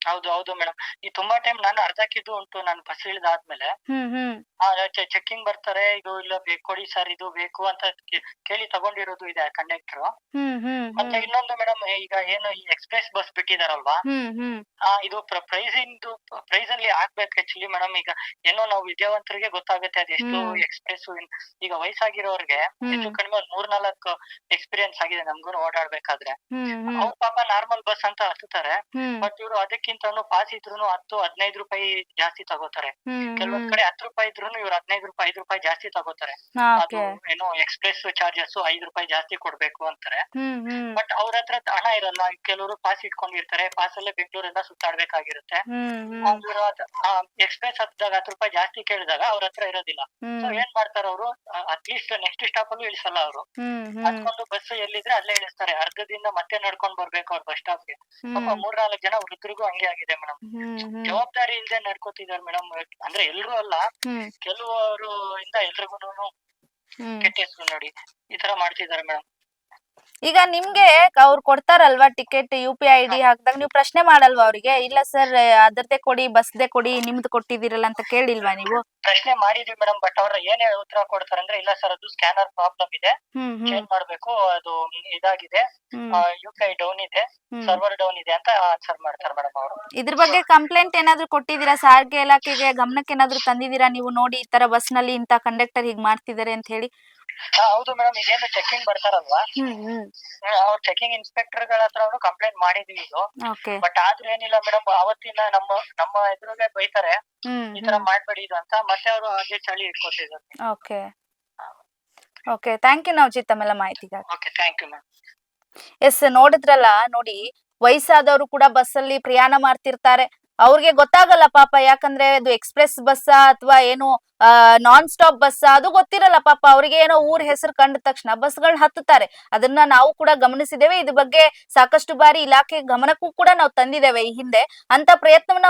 ಹೌದು ಮೇಡಮ್. ಈ ತುಂಬಾ ಟೈಮ್ ನಾನು ಅರ್ಧಕ್ಕಿದ್ದು ಉಂಟು. ನಾನು ಬಸ್ ಇಳಿದಾದ್ಮೇಲೆ ಚೆಕಿಂಗ್ ಬರ್ತಾರೆ, ಇದು ಇಲ್ಲ ಬೇಕು ಕೊಡಿ ಸರ್, ಇದು ಬೇಕು ಅಂತ ಕೇಳಿ ತಗೊಂಡಿರೋದು ಇದೆ ಕಂಡಕ್ಟರ್. ಮತ್ತೆ ಇನ್ನೊಂದು ಮೇಡಮ್, ಈಗ ಏನು ಈ ಎಕ್ಸ್ಪ್ರೆಸ್ ಬಸ್ ಬಿಟ್ಟಿದಾರಲ್ವಾ, ಇದು ಪ್ರೈಸ್ ಅಲ್ಲಿ ಆಗ್ಬೇಕು ಆಕ್ಚುಲಿ ಮೇಡಮ್. ಈಗ ಏನೋ ನಾವು ವಿದ್ಯಾವಂತರಿಗೆ ಗೊತ್ತಾಗುತ್ತೆ ಅದೆಷ್ಟು ಎಕ್ಸ್ಪ್ರೆಸ್. ಈಗ ವಯಸ್ಸಾಗಿರೋರ್ಗೆ ಹೆಚ್ಚು ಕಡಿಮೆ 3-4 ಎಕ್ಸ್ಪೀರಿಯನ್ಸ್ ಆಗಿದೆ ನಮ್ಗೂ ಓಡಾಡ್ಬೇಕಾದ್ರೆ. ಅವ್ರ ಪಾಪ ನಾರ್ಮಲ್ ಬಸ್ ಅಂತ ಹತ್ತುತ್ತಾರೆ, ಬಟ್ ಇವ್ರು ಅದಕ್ಕಿಂತ ಪಾಸ್ ಇದ್ರು 10-15 ರೂಪಾಯಿ ಜಾಸ್ತಿ ತಗೋತಾರೆ. ಕೆಲವೊಂದ್ ಕಡೆ 10 ರೂಪಾಯಿ ಇದ್ರು ಇವ್ರು 15 ರೂಪಾಯಿ 5 ರೂಪಾಯಿ ಜಾಸ್ತಿ ತಗೋತಾರೆ. ಅದು ಏನೋ ಎಕ್ಸ್ಪ್ರೆಸ್ ಚಾರ್ಜಸ್ 5 ರೂಪಾಯಿ ಜಾಸ್ತಿ ಕೊಡ್ಬೇಕು ಅಂತಾರೆ. ಬಟ್ ಅವ್ರ ಹತ್ರ ಹಣ ಇರಲ್ಲ. ಕೆಲವರು ಪಾಸ್ ಇಟ್ಕೊಂಡಿರ್ತಾರೆ, ಪಾಸ್ ಅಲ್ಲೇ ಬೆಂಗಳೂರೆಲ್ಲ ಸುತ್ತಾಡ್ಬೇಕಾಗಿರುತ್ತೆ. ಎಕ್ಸ್ಪ್ರೆಸ್ ಹತ್ತಿದಾಗ 10 ರೂಪಾಯಿ ಜಾಸ್ತಿ ಕೇಳಿದಾಗ ಅವ್ರ ಹತ್ರ ಇರೋದಿಲ್ಲ. ಸೊ ಏನ್ ಮಾಡ್ತಾರೆ ಅವರು, ಅಟ್ಲೀಸ್ಟ್ ನೆಕ್ಸ್ಟ್ ಸ್ಟಾಪ್ ಅಲ್ಲೂ ಇಳಿಸಲ್ಲ. ಅವರು ಹತ್ಕೊಂಡು ಬಸ್ ಎಲ್ಲಿದ್ರೆ ಅಲ್ಲೇ ಇಳಿಸ್ತಾರೆ. ಅರ್ಧದಿಂದ ಮತ್ತೆ ನಡ್ಕೊಂಡ್ ಬರ್ಬೇಕು ಅವ್ರ ಬಸ್ ಸ್ಟಾಪ್ಗೆ. ಪಾಪ 3-4 ಜನ ವೃದ್ಧರಿಗೂ ಹಂಗೆ ಆಗಿದೆ ಮೇಡಮ್. ಜವಾಬ್ದಾರಿ ಇಲ್ದೆ ನಡ್ಕೋತಿದಾರೆ ಮೇಡಮ್. ಅಂದ್ರೆ ಎಲ್ರು ಅಲ್ಲ, ಕೆಲವರು ಇಂದ ಎಲ್ರಿಗೂನು ಕೆಟ್ಟ ಹೆಸರು ನೋಡಿ ಈ ತರ ಮಾಡ್ತಿದಾರೆ ಮೇಡಮ್. ಈಗ ನಿಮ್ಗೆ ಅವ್ರು ಕೊಡ್ತಾರಲ್ವಾ ಟಿಕೆಟ್ UPI ID ಹಾಕ್ದಾಗ ನೀವು ಪ್ರಶ್ನೆ ಮಾಡಲ್ವಾ ಅವ್ರಿಗೆ, ಇಲ್ಲ ಸರ್ ಅದರದ್ದೇ ಕೊಡಿ ಬಸ್ದೇ ಕೊಡಿ ನಿಮ್ದು ಕೊಟ್ಟಿದ್ದೀರಲ್ಲ ಅಂತ ಕೇಳಿಲ್ವಾ ನೀವು? ಪ್ರಶ್ನೆ ಮಾಡಿದ್ವಿ ಮೇಡಮ್, ಬಟ್ ಅವ್ರ ಏನೇ ಉತ್ತರ ಕೊಡ್ತಾರೆ ಅಂದ್ರೆ, ಇಲ್ಲ ಸರ್ ಅದು ಸ್ಕ್ಯಾನರ್ ಪ್ರಾಬ್ಲಮ್ ಇದೆ, ಚೇಂಜ್ ಮಾಡ್ಬೇಕು, ಅದು ಇದಾಗಿದೆ, UPI ಡೌನ್ ಇದೆ, ಸರ್ವರ್ ಡೌನ್ ಇದೆ ಅಂತ ಆನ್ಸರ್ ಮಾಡ್ತಾರೆ ಮೇಡಮ್ ಅವರು. ಇದ್ರ ಬಗ್ಗೆ ಕಂಪ್ಲೇಂಟ್ ಏನಾದ್ರು ಕೊಟ್ಟಿದ್ದೀರಾ? ಸಾರಿಗೆ ಇಲಾಖೆಗೆ ಗಮನಕ್ಕೆ ಏನಾದ್ರು ತಂದಿದ್ದೀರಾ ನೀವು? ನೋಡಿ ಈ ತರ ಬಸ್ ನಲ್ಲಿ ಇಂತ ಕಂಡಕ್ಟರ್ ಹೀಗ್ ಮಾಡ್ತಿದ್ದಾರೆ ಅಂತ ಹೇಳಿ. ಹೌದು ಮೇಡಮ್, ಇದೇನು ಚೆಕಿಂಗ್ ಬರ್ತಾರಲ್ವಾ, ಅವ್ರ ಚೆಕಿಂಗ್ ಇನ್ಸ್ಪೆಕ್ಟರ್ ಗಳ ಹತ್ರ ಕಂಪ್ಲೇಂಟ್ ಮಾಡಿದ್ವಿ ಇದು. ಬಟ್ ಆದ್ರೂ ಏನಿಲ್ಲ ಮೇಡಮ್, ಅವತ್ತಿನ ನಮ್ಮ ಎದುರುಗೆ ಬೈತಾರೆ, ಈ ತರ ಮಾಡ್ಬೇಡಿ ಇದು ಅಂತ, ಮತ್ತೆ ಅವರು ಅದೇ ಚಳಿ ಇಟ್ಕೊತಿದ್ದಾರೆ. ಓಕೆ, ಥ್ಯಾಂಕ್ ಯು ನವಜಿತ್ ತಮ್ಮೆಲ್ಲ ಮಾಹಿತಿಗಾಗಿ. Okay, thank you ma'am. Yes, ನೋಡಿದ್ರಲ್ಲ, ನೋಡಿ ವಯಸ್ಸಾದವರು ಕೂಡ ಬಸ್ಸಲ್ಲಿ ಪ್ರಯಾಣ ಮಾಡ್ತಿರ್ತಾರೆ. ಅವ್ರಿಗೆ ಗೊತ್ತಾಗಲ್ಲ ಪಾಪ, ಯಾಕಂದ್ರೆ ಅದು ಎಕ್ಸ್ಪ್ರೆಸ್ ಬಸ್ ಅಥವಾ ಏನು ನಾನ್ ಸ್ಟಾಪ್ ಬಸ್ ಅದು ಗೊತ್ತಿರಲ್ಲ ಪಾಪ. ಅವ್ರಿಗೆ ಏನೋ ಊರ್ ಹೆಸರು ಕಂಡ ತಕ್ಷಣ ಬಸ್ಗಳನ್ನ ಹತ್ತುತ್ತಾರೆ. ಅದನ್ನ ನಾವು ಕೂಡ ಗಮನಿಸಿದ್ದೇವೆ. ಇದ್ರ ಬಗ್ಗೆ ಸಾಕಷ್ಟು ಬಾರಿ ಇಲಾಖೆ ಗಮನಕ್ಕೂ ಕೂಡ ನಾವು ತಂದಿದ್ದೇವೆ ಈ ಹಿಂದೆ. ಅಂತ ಪ್ರಯತ್ನವನ್ನ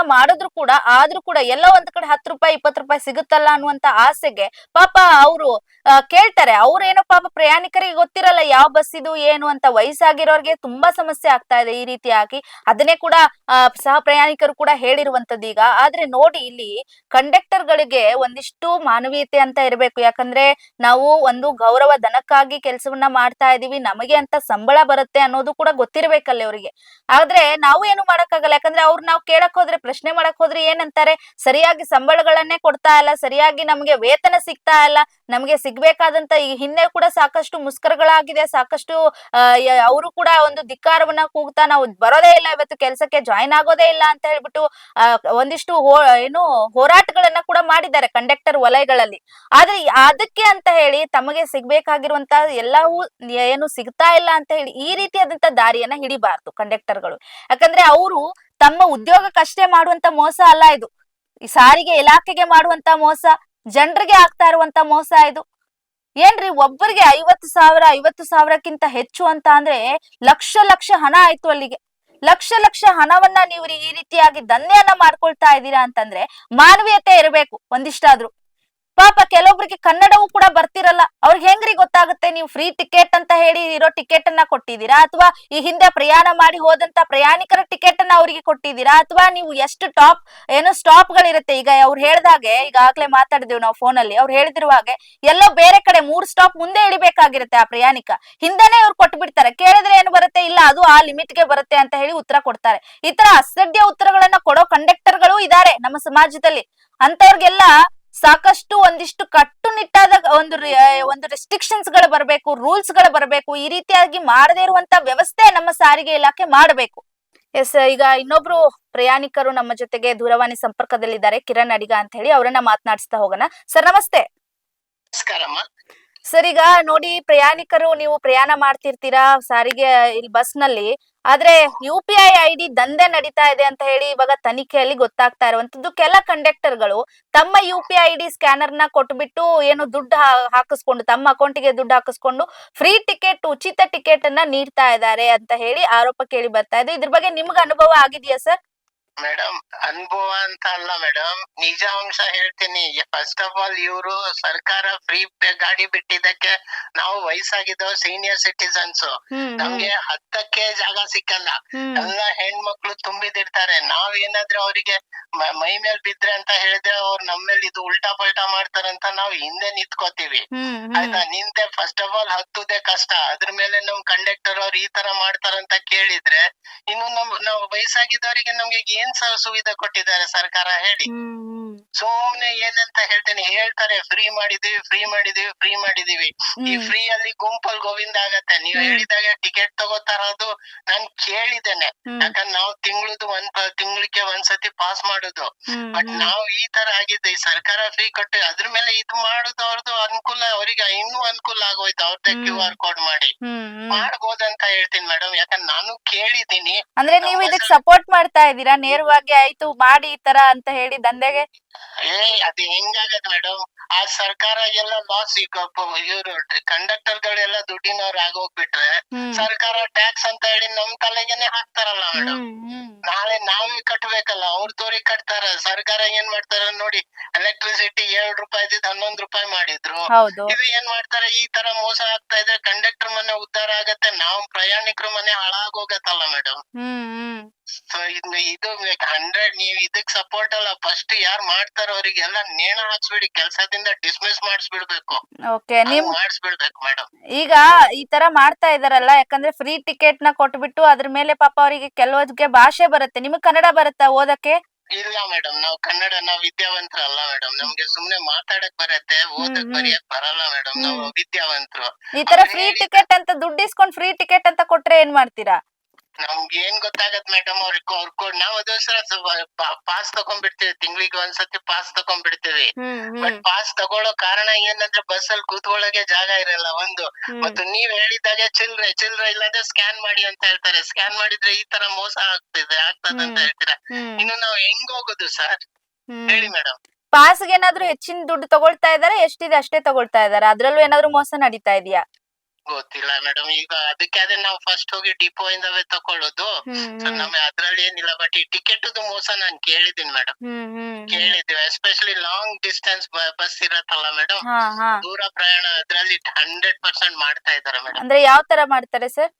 ಆದ್ರೂ ಕೂಡ ಎಲ್ಲೋ ಒಂದ್ ಕಡೆ 10 ರೂಪಾಯಿ 20 ರೂಪಾಯಿ ಸಿಗುತ್ತಲ್ಲ ಅನ್ನುವಂತ ಆಸೆಗೆ ಪಾಪ ಅವರು ಕೇಳ್ತಾರೆ. ಅವ್ರೇನೋ ಪಾಪ ಪ್ರಯಾಣಿಕರಿಗೆ ಗೊತ್ತಿರಲ್ಲ ಯಾವ ಬಸ್ ಇದು ಏನು ಅಂತ. ವಯಸ್ಸಾಗಿರೋರ್ಗೆ ತುಂಬಾ ಸಮಸ್ಯೆ ಆಗ್ತಾ ಇದೆ ಈ ರೀತಿಯಾಗಿ. ಅದನ್ನೇ ಕೂಡ ಸಹ ಪ್ರಯಾಣಿಕರು ಕೂಡ ಹೇಳಿರುವಂತದ್ದು ಈಗ. ಆದ್ರೆ ನೋಡಿ, ಇಲ್ಲಿ ಕಂಡಕ್ಟರ್ ಗಳಿಗೆ ಒಂದಿಷ್ಟು ಮಾನವೀಯತೆ ಅಂತ ಇರಬೇಕು. ಯಾಕಂದ್ರೆ ನಾವು ಒಂದು ಗೌರವ ಧನಕ್ಕಾಗಿ ಕೆಲಸವನ್ನ ಮಾಡ್ತಾ ಇದೀವಿ, ನಮಗೆ ಅಂತ ಸಂಬಳ ಬರುತ್ತೆ ಅನ್ನೋದು ಕೂಡ ಗೊತ್ತಿರ್ಬೇಕಲ್ಲ ಅವರಿಗೆ. ಆದ್ರೆ ನಾವು ಏನು ಮಾಡಕ್ಕಾಗಲ್ಲ, ಯಾಕಂದ್ರೆ ಅವ್ರು ನಾವು ಕೇಳಕ್ ಹೋದ್ರೆ, ಪ್ರಶ್ನೆ ಮಾಡಕ್ ಹೋದ್ರೆ ಏನಂತಾರೆ, ಸರಿಯಾಗಿ ಸಂಬಳಗಳನ್ನೇ ಕೊಡ್ತಾ ಇಲ್ಲ, ಸರಿಯಾಗಿ ನಮ್ಗೆ ವೇತನ ಸಿಗ್ತಾ ಇಲ್ಲ, ನಮ್ಗೆ ಸಿಗ್ಬೇಕಾದಂತ ಈ ಹಿಂದೆ ಕೂಡ ಸಾಕಷ್ಟು ಮುಷ್ಕರಗಳಾಗಿದೆ, ಸಾಕಷ್ಟು ಅವರು ಕೂಡ ಒಂದು ಧಿಕ್ಕಾರವನ್ನ ಕೂಗ್ತಾ ನಾವು ಬರೋದೇ ಇಲ್ಲ, ಇವತ್ತು ಕೆಲಸಕ್ಕೆ ಜಾಯಿನ್ ಆಗೋದೇ ಇಲ್ಲ ಅಂತ ಹೇಳ್ಬಿಟ್ಟು ಒಂದಿಷ್ಟು ಹೋರಾಟಗಳನ್ನ ಕೂಡ ಮಾಡಿದ್ದಾರೆ ಕಂಡಕ್ಟರ್ ವಲಯಗಳಲ್ಲಿ. ಆದ್ರೆ ಅದಕ್ಕೆ ಅಂತ ಹೇಳಿ ತಮಗೆ ಸಿಗ್ಬೇಕಾಗಿರುವಂತ ಎಲ್ಲವೂ ಏನು ಸಿಗ್ತಾ ಇಲ್ಲ ಅಂತ ಹೇಳಿ ಈ ರೀತಿಯಾದಂತ ದಾರಿಯನ್ನ ಹಿಡಿಬಾರ್ದು ಕಂಡಕ್ಟರ್ಗಳು. ಯಾಕಂದ್ರೆ ಅವರು ತಮ್ಮ ಉದ್ಯೋಗಕ್ಕಷ್ಟೇ ಮಾಡುವಂತ ಮೋಸ ಅಲ್ಲ ಇದು. ಈ ಸಾರಿಗೆ ಇಲಾಖೆಗೆ ಮಾಡುವಂತ ಮೋಸ, ಜನರಿಗೆ ಆಗ್ತಾ ಇರುವಂತ ಮೋಸ ಇದು. ಏನ್ರಿ, ಒಬ್ಬರಿಗೆ 50,000 ಹೆಚ್ಚು ಅಂತ ಅಂದ್ರೆ ಲಕ್ಷ ಹಣ ಆಯ್ತು ಅಲ್ಲಿಗೆ. ಲಕ್ಷ ಹಣವನ್ನ ನೀವು ಈ ರೀತಿಯಾಗಿ ದಂಧೆಯನ್ನ ಮಾಡ್ಕೊಳ್ತಾ ಇದ್ದೀರಾ ಅಂತಂದ್ರೆ ಮಾನವೀಯತೆ ಇರಬೇಕು ಒಂದಿಷ್ಟಾದ್ರೂ. ಪಾಪ ಕೆಲವೊಬ್ರಿಗೆ ಕನ್ನಡವೂ ಕೂಡ ಬರ್ತಿರಲ್ಲ, ಅವ್ರಿಗೆ ಹೆಂಗ್ರಿ ಗೊತ್ತಾಗುತ್ತೆ? ನೀವು ಫ್ರೀ ಟಿಕೆಟ್ ಅಂತ ಹೇಳಿ ಇರೋ ಟಿಕೆಟ್ ಅನ್ನ ಕೊಟ್ಟಿದ್ದೀರಾ, ಅಥವಾ ಈ ಹಿಂದೆ ಪ್ರಯಾಣ ಮಾಡಿ ಹೋದಂತ ಪ್ರಯಾಣಿಕರ ಟಿಕೆಟ್ ಅನ್ನ ಅವರಿಗೆ ಕೊಟ್ಟಿದ್ದೀರಾ, ಅಥವಾ ನೀವು ಎಷ್ಟು ಸ್ಟಾಪ್ ಗಳಿರುತ್ತೆ? ಈಗ ಅವ್ರು ಹೇಳ್ದಾಗೆ, ಈಗಾಗ್ಲೇ ಮಾತಾಡಿದೇವು ನಾವು ಫೋನ್ ಅಲ್ಲಿ, ಅವ್ರು ಹೇಳಿದಿರುವ ಹಾಗೆ ಎಲ್ಲೋ ಬೇರೆ ಕಡೆ 3 ಸ್ಟಾಪ್ ಮುಂದೆ ಇಳಿಬೇಕಾಗಿರುತ್ತೆ ಆ ಪ್ರಯಾಣಿಕ, ಹಿಂದೆನೆ ಅವ್ರು ಕೊಟ್ಟು ಬಿಡ್ತಾರೆ. ಕೇಳಿದ್ರೆ ಏನು ಬರುತ್ತೆ? ಇಲ್ಲ, ಅದು ಆ ಲಿಮಿಟ್ ಗೆ ಬರುತ್ತೆ ಅಂತ ಹೇಳಿ ಉತ್ತರ ಕೊಡ್ತಾರೆ. ಈ ತರ ಅಸಡ್ಯ ಉತ್ತರಗಳನ್ನ ಕೊಡೋ ಕಂಡಕ್ಟರ್ಗಳು ಇದ್ದಾರೆ ನಮ್ಮ ಸಮಾಜದಲ್ಲಿ. ಅಂತವ್ರಿಗೆಲ್ಲ ಸಾಕಷ್ಟು ಒಂದಿಷ್ಟು ಕಟ್ಟುನಿಟ್ಟಾದ ಒಂದು ರೆಸ್ಟ್ರಿಕ್ಷನ್ಸ್ ಗಳು ಬರಬೇಕು, ರೂಲ್ಸ್ ಗಳು ಬರಬೇಕು. ಈ ರೀತಿಯಾಗಿ ಮಾಡದೇ ಇರುವಂತ ವ್ಯವಸ್ಥೆ ನಮ್ಮ ಸಾರಿಗೆ ಇಲಾಖೆ ಮಾಡಬೇಕು. ಎಸ್, ಈಗ ಇನ್ನೊಬ್ರು ಪ್ರಯಾಣಿಕರು ನಮ್ಮ ಜೊತೆಗೆ ದೂರವಾಣಿ ಸಂಪರ್ಕದಲ್ಲಿದ್ದಾರೆ, ಕಿರಣ್ ಅಡಿಗ ಅಂತ ಹೇಳಿ. ಅವರನ್ನ ಮಾತನಾಡಿಸ್ತಾ ಹೋಗೋಣ. ಸರ್ ನಮಸ್ತೆ. ನಮಸ್ಕಾರಮ್ಮ. ಸರ್, ಈಗ ನೋಡಿ, ಪ್ರಯಾಣಿಕರು ನೀವು ಪ್ರಯಾಣ ಮಾಡ್ತಿರ್ತೀರಾ ಸಾರಿಗೆ ಇಲ್ಲಿ ಬಸ್ ನಲ್ಲಿ, ಆದ್ರೆ UPI ID ದಂಧೆ ನಡೀತಾ ಇದೆ ಅಂತ ಹೇಳಿ ಇವಾಗ ತನಿಖೆಯಲ್ಲಿ ಗೊತ್ತಾಗ್ತಾ ಇರುವಂತದ್ದು. ಕೆಲ ಕಂಡಕ್ಟರ್ಗಳು ತಮ್ಮ UPI ID ಸ್ಕ್ಯಾನರ್ ನ ಕೊಟ್ಬಿಟ್ಟು ಏನು ದುಡ್ಡು ಹಾಕಿಸ್ಕೊಂಡು, ತಮ್ಮ ಅಕೌಂಟಿಗೆ ದುಡ್ಡು ಹಾಕಿಸ್ಕೊಂಡು ಫ್ರೀ ಟಿಕೆಟ್, ಉಚಿತ ಟಿಕೆಟ್ ಅನ್ನ ನೀಡ್ತಾ ಇದ್ದಾರೆ ಅಂತ ಹೇಳಿ ಆರೋಪ ಕೇಳಿ ಬರ್ತಾ ಇದೆ. ಇದ್ರ ಬಗ್ಗೆ ನಿಮ್ಗೆ ಅನುಭವ ಆಗಿದೆಯಾ ಸರ್? ಮೇಡಮ್, ಅನುಭವ ಅಂತ ಅಲ್ಲ ಮೇಡಮ್, ನಿಜಾಂಶ ಹೇಳ್ತೀನಿ. ಫಸ್ಟ್ ಆಫ್ ಆಲ್ ಇವರು ಸರ್ಕಾರ ಫ್ರೀ ಗಾಡಿ ಬಿಟ್ಟಿದ್ದಕ್ಕೆ ನಾವು ವಯಸ್ಸಾಗಿದ್ದವ್ ಸೀನಿಯರ್ ಸಿಟಿಸನ್ಸ್, ನಮ್ಗೆ ಹತ್ತಕ್ಕೆ ಜಾಗ ಸಿಕ್ಕಲ್ಲ. ಎಲ್ಲ ಹೆಣ್ಮಕ್ಳು ತುಂಬಿದಿರ್ತಾರೆ. ನಾವೇನಾದ್ರೂ ಅವರಿಗೆ ಮೈ ಮೇಲ್ ಬಿದ್ರೆ ಅಂತ ಹೇಳಿದ್ರೆ ಅವ್ರು ನಮ್ಮೇಲೆ ಇದು ಉಲ್ಟಾ ಪಲ್ಟಾ ಮಾಡ್ತಾರಂತ ನಾವು ಹಿಂದೆ ನಿಂತ್ಕೋತೀವಿ. ಆಯ್ತಾ? ನಿಂತೆ ಫಸ್ಟ್ ಆಫ್ ಆಲ್ ಹತ್ತುದೇ ಕಷ್ಟ, ಅದ್ರ ಮೇಲೆ ನಮ್ ಕಂಡಕ್ಟರ್ ಅವ್ರು ಈ ತರ ಮಾಡ್ತಾರಂತ ಕೇಳಿದ್ರೆ ಇನ್ನು ನಾವು ವಯಸ್ಸಾಗಿದ್ದವರಿಗೆ ನಮ್ಗೆ ಏನ್ ಸುವಿಧೆ ಕೊಟ್ಟಿದ್ದಾರೆ ಸರ್ಕಾರ ಹೇಳಿ? ಸುಮ್ನೆ ಏನಂತ ಹೇಳ್ತಾರೆ, ಫ್ರೀ ಮಾಡಿದೀವಿ. ಈ ಫ್ರೀ ಅಲ್ಲಿ ಗುಂಪಲ್ ಗೋವಿಂದ ಆಗತ್ತೆ. ನೀವ್ ಹೇಳಿದಾಗ ಟಿಕೆಟ್ ತಗೋತಾರದು ನಾನ್ ಕೇಳಿದ್ದೇನೆ, ಯಾಕಂದ್ರೆ ನಾವು ತಿಂಗಳಿಗೆ ಒಂದ್ಸತಿ ಪಾಸ್ ಮಾಡುದು. ಬಟ್ ನಾವು ಈ ತರ ಆಗಿದ್ದೆ, ಈ ಸರ್ಕಾರ ಫ್ರೀ ಕೊಟ್ಟು ಅದ್ರ ಮೇಲೆ ಇದು ಮಾಡುದು ಅವ್ರದ್ದು ಅನುಕೂಲ, ಅವರಿಗೆ ಇನ್ನೂ ಅನುಕೂಲ ಆಗೋಯ್ತು. ಅವ್ರದ್ದೇ QR ಕೋಡ್ ಮಾಡಿ ಮಾಡ್ಬೋದಂತ ಹೇಳ್ತೀನಿ ಮೇಡಮ್, ಯಾಕಂದ್ರೆ ನಾನು ಕೇಳಿದೀನಿ. ಅಂದ್ರೆ ನೀವು ಇದಕ್ಕೆ ಸಪೋರ್ಟ್ ಮಾಡ್ತಾ ಇದ್ದೀರಾ ನೇರವಾಗಿ? ಆಯ್ತು ಮಾಡಿ ಈ ತರ ಅಂತ ಹೇಳಿ ದಂಧೆಗೆ? ಅದು ಹೆಂಗಾಗತ್ ಮೇಡಮ್, ಆ ಸರ್ಕಾರ ಎಲ್ಲ ಲಾಸ್, ಈಗ ಇವ್ರು ಕಂಡಕ್ಟರ್ ಗಳೆಲ್ಲ ದುಡ್ಡಿನವ್ರು ಆಗೋಗ್ಬಿಟ್ರೆ ಸರ್ಕಾರ ಟ್ಯಾಕ್ಸ್ ಅಂತ ಹೇಳಿ ನಮ್ ತಲೆಗೆನೆ ಹಾಕ್ತಾರಲ್ಲ ಮೇಡಮ್. ನಾಳೆ ನಾವೇ ಕಟ್ಬೇಕಲ್ಲ, ಅವ್ರ ತೋರಿ ಕಟ್ತಾರ. ಸರ್ಕಾರ ಏನ್ ಮಾಡ್ತಾರ ನೋಡಿ, ಎಲೆಕ್ಟ್ರಿಸಿಟಿ 7 ರೂಪಾಯಿ ಇದ್ದಿದ್ 11 ರೂಪಾಯಿ ಮಾಡಿದ್ರು. ಇದು ಏನ್ ಮಾಡ್ತಾರೆ, ಈ ತರ ಮೋಸ ಆಗ್ತಾ ಇದ್ರೆ ಕಂಡಕ್ಟರ್ ಮನೆ ಉದ್ಧಾರ ಆಗತ್ತೆ, ನಾವು ಪ್ರಯಾಣಿಕರ ಮನೆ ಹಾಳಾಗೋಗತ್ತಲ್ಲ ಮೇಡಮ್. ಸೊ ಇದು 100 ನೀವ್ ಇದಕ್ ಸಪೋರ್ಟ್ ಅಲ್ಲ. ಫಸ್ಟ್ ಯಾರ್ ಮಾಡ್ತಾರೋ ಅವ್ರಿಗೆಲ್ಲ ನೇಣ ಹಾಕ್ಸ್ಬಿಡಿ, ಕೆಲ್ಸದಿಂದ ಡಿಸ್ಮಿಸ್ ಮಾಡಿಸ್ಬಿಡ್ಬೇಕು. ಮಾಡಿಸ್ಬಿಡ್ಬೇಕು ಮೇಡಮ್. ಈಗ ಈ ತರ ಮಾಡ್ತಾ ಇದಾರಲ್ಲ, ಯಾಕಂದ್ರೆ ಫ್ರೀ ಟಿಕೆಟ್ ನ ಕೊಟ್ಬಿಟ್ಟು ಅದ್ರ ಮೇಲೆ ಪಾಪ ಅವರಿಗೆ ಕೆಲವೊಂದಿಗೆ ಭಾಷೆ ಬರುತ್ತೆ. ನಿಮಗ್ ಕನ್ನಡ ಬರುತ್ತಾ ಓದಕ್ಕೆ? ಇಲ್ಲ ಮೇಡಮ್, ನಾವು ವಿದ್ಯಾವಂತರಲ್ಲ ಮೇಡಮ್. ನಮ್ಗೆ ಸುಮ್ನೆ ಮಾತಾಡಕ್ ಬರತ್ತೆ, ಓದಕ್ ಬರೆಯಕ್ ಬರಲ್ಲ ಮೇಡಮ್. ನಾವು ವಿದ್ಯಾವಂತರು. ಈ ತರ ಫ್ರೀ ಟಿಕೆಟ್ ಅಂತ ದುಡ್ಡು ಇಸ್ಕೊಂಡ್ ಫ್ರೀ ಟಿಕೆಟ್ ಅಂತ ಕೊಟ್ರೆ ಏನ್ ಮಾಡ್ತೀರಾ? ನಮ್ಗೆ ಏನ್ ಗೊತ್ತಾಗತ್ ಮೇಡಮ್, ನಾವ್ ಅದೋಸ್ಕರ ಪಾಸ್ ತಗೊಂಡ್ಬಿಡ್ತೀವಿ, ತಿಂಗಳಿಗೆ ಒಂದ್ಸತಿ ಪಾಸ್ ತಗೊಂಡ್ಬಿಡ್ತೀವಿ. ಬಟ್ ಪಾಸ್ ತಗೊಳ್ಳೋ ಕಾರಣ ಏನಂದ್ರೆ ಬಸ್ ಅಲ್ಲಿ ಕೂತ್ಕೊಳ್ಳೋಕೆ ಜಾಗ ಇರಲ್ಲ ಒಂದು, ಮತ್ತು ನೀವ್ ಹೇಳಿದಾಗೆ ಚಿಲ್ರೆ ಇಲ್ಲದೆ ಸ್ಕ್ಯಾನ್ ಮಾಡಿ ಅಂತ ಹೇಳ್ತಾರೆ. ಸ್ಕ್ಯಾನ್ ಮಾಡಿದ್ರೆ ಈ ತರ ಮೋಸ ಆಗ್ತದಂತ ಹೇಳ್ತೀರಾ. ಇನ್ನು ನಾವ್ ಹೆಂಗ್ ಹೋಗುದು ಸರ್, ಹೇಳಿ ಮೇಡಮ್? ಪಾಸ್ಗೆ ಏನಾದ್ರು ಹೆಚ್ಚಿನ ದುಡ್ಡು ತಗೊಳ್ತಾ ಇದಾರೆ? ಎಷ್ಟಿದೆ ಅಷ್ಟೇ ತಗೊಳ್ತಾ ಇದಾರೆ? ಅದ್ರಲ್ಲೂ ಏನಾದ್ರು ಮೋಸ ನಡೀತಾ ಇದೆಯಾ? ಗೊತ್ತಿಲ್ಲ ಮೇಡಮ್. ಈಗ ಅದಕ್ಕೆ ಅದೇ ನಾವು ಫಸ್ಟ್ ಹೋಗಿ ಡಿಪೋ ಇಂದವೇ ತಕೊಳ್ಳೋದು. ನಮ್ಗೆ ಅದ್ರಲ್ಲಿ ಏನಿಲ್ಲ. ಬಟ್ ಈ ಟಿಕೆಟ್ ಮೋಸ ನಾನ್ ಕೇಳಿದೀನಿ ಮೇಡಮ್, ಕೇಳಿದ್ವಿ. ಎಸ್ಪೆಷಲಿ ಲಾಂಗ್ ಡಿಸ್ಟೆನ್ಸ್ ಬಸ್ ಇರತ್ತಲ್ಲ ಮೇಡಮ್, ದೂರ ಪ್ರಯಾಣ, ಅದ್ರಲ್ಲಿ 100% ಮಾಡ್ತಾ ಇದಾರೆ ಮೇಡಮ್. ಅಂದ್ರೆ ಯಾವ ತರ ಮಾಡ್ತಾರೆ ಸರ್?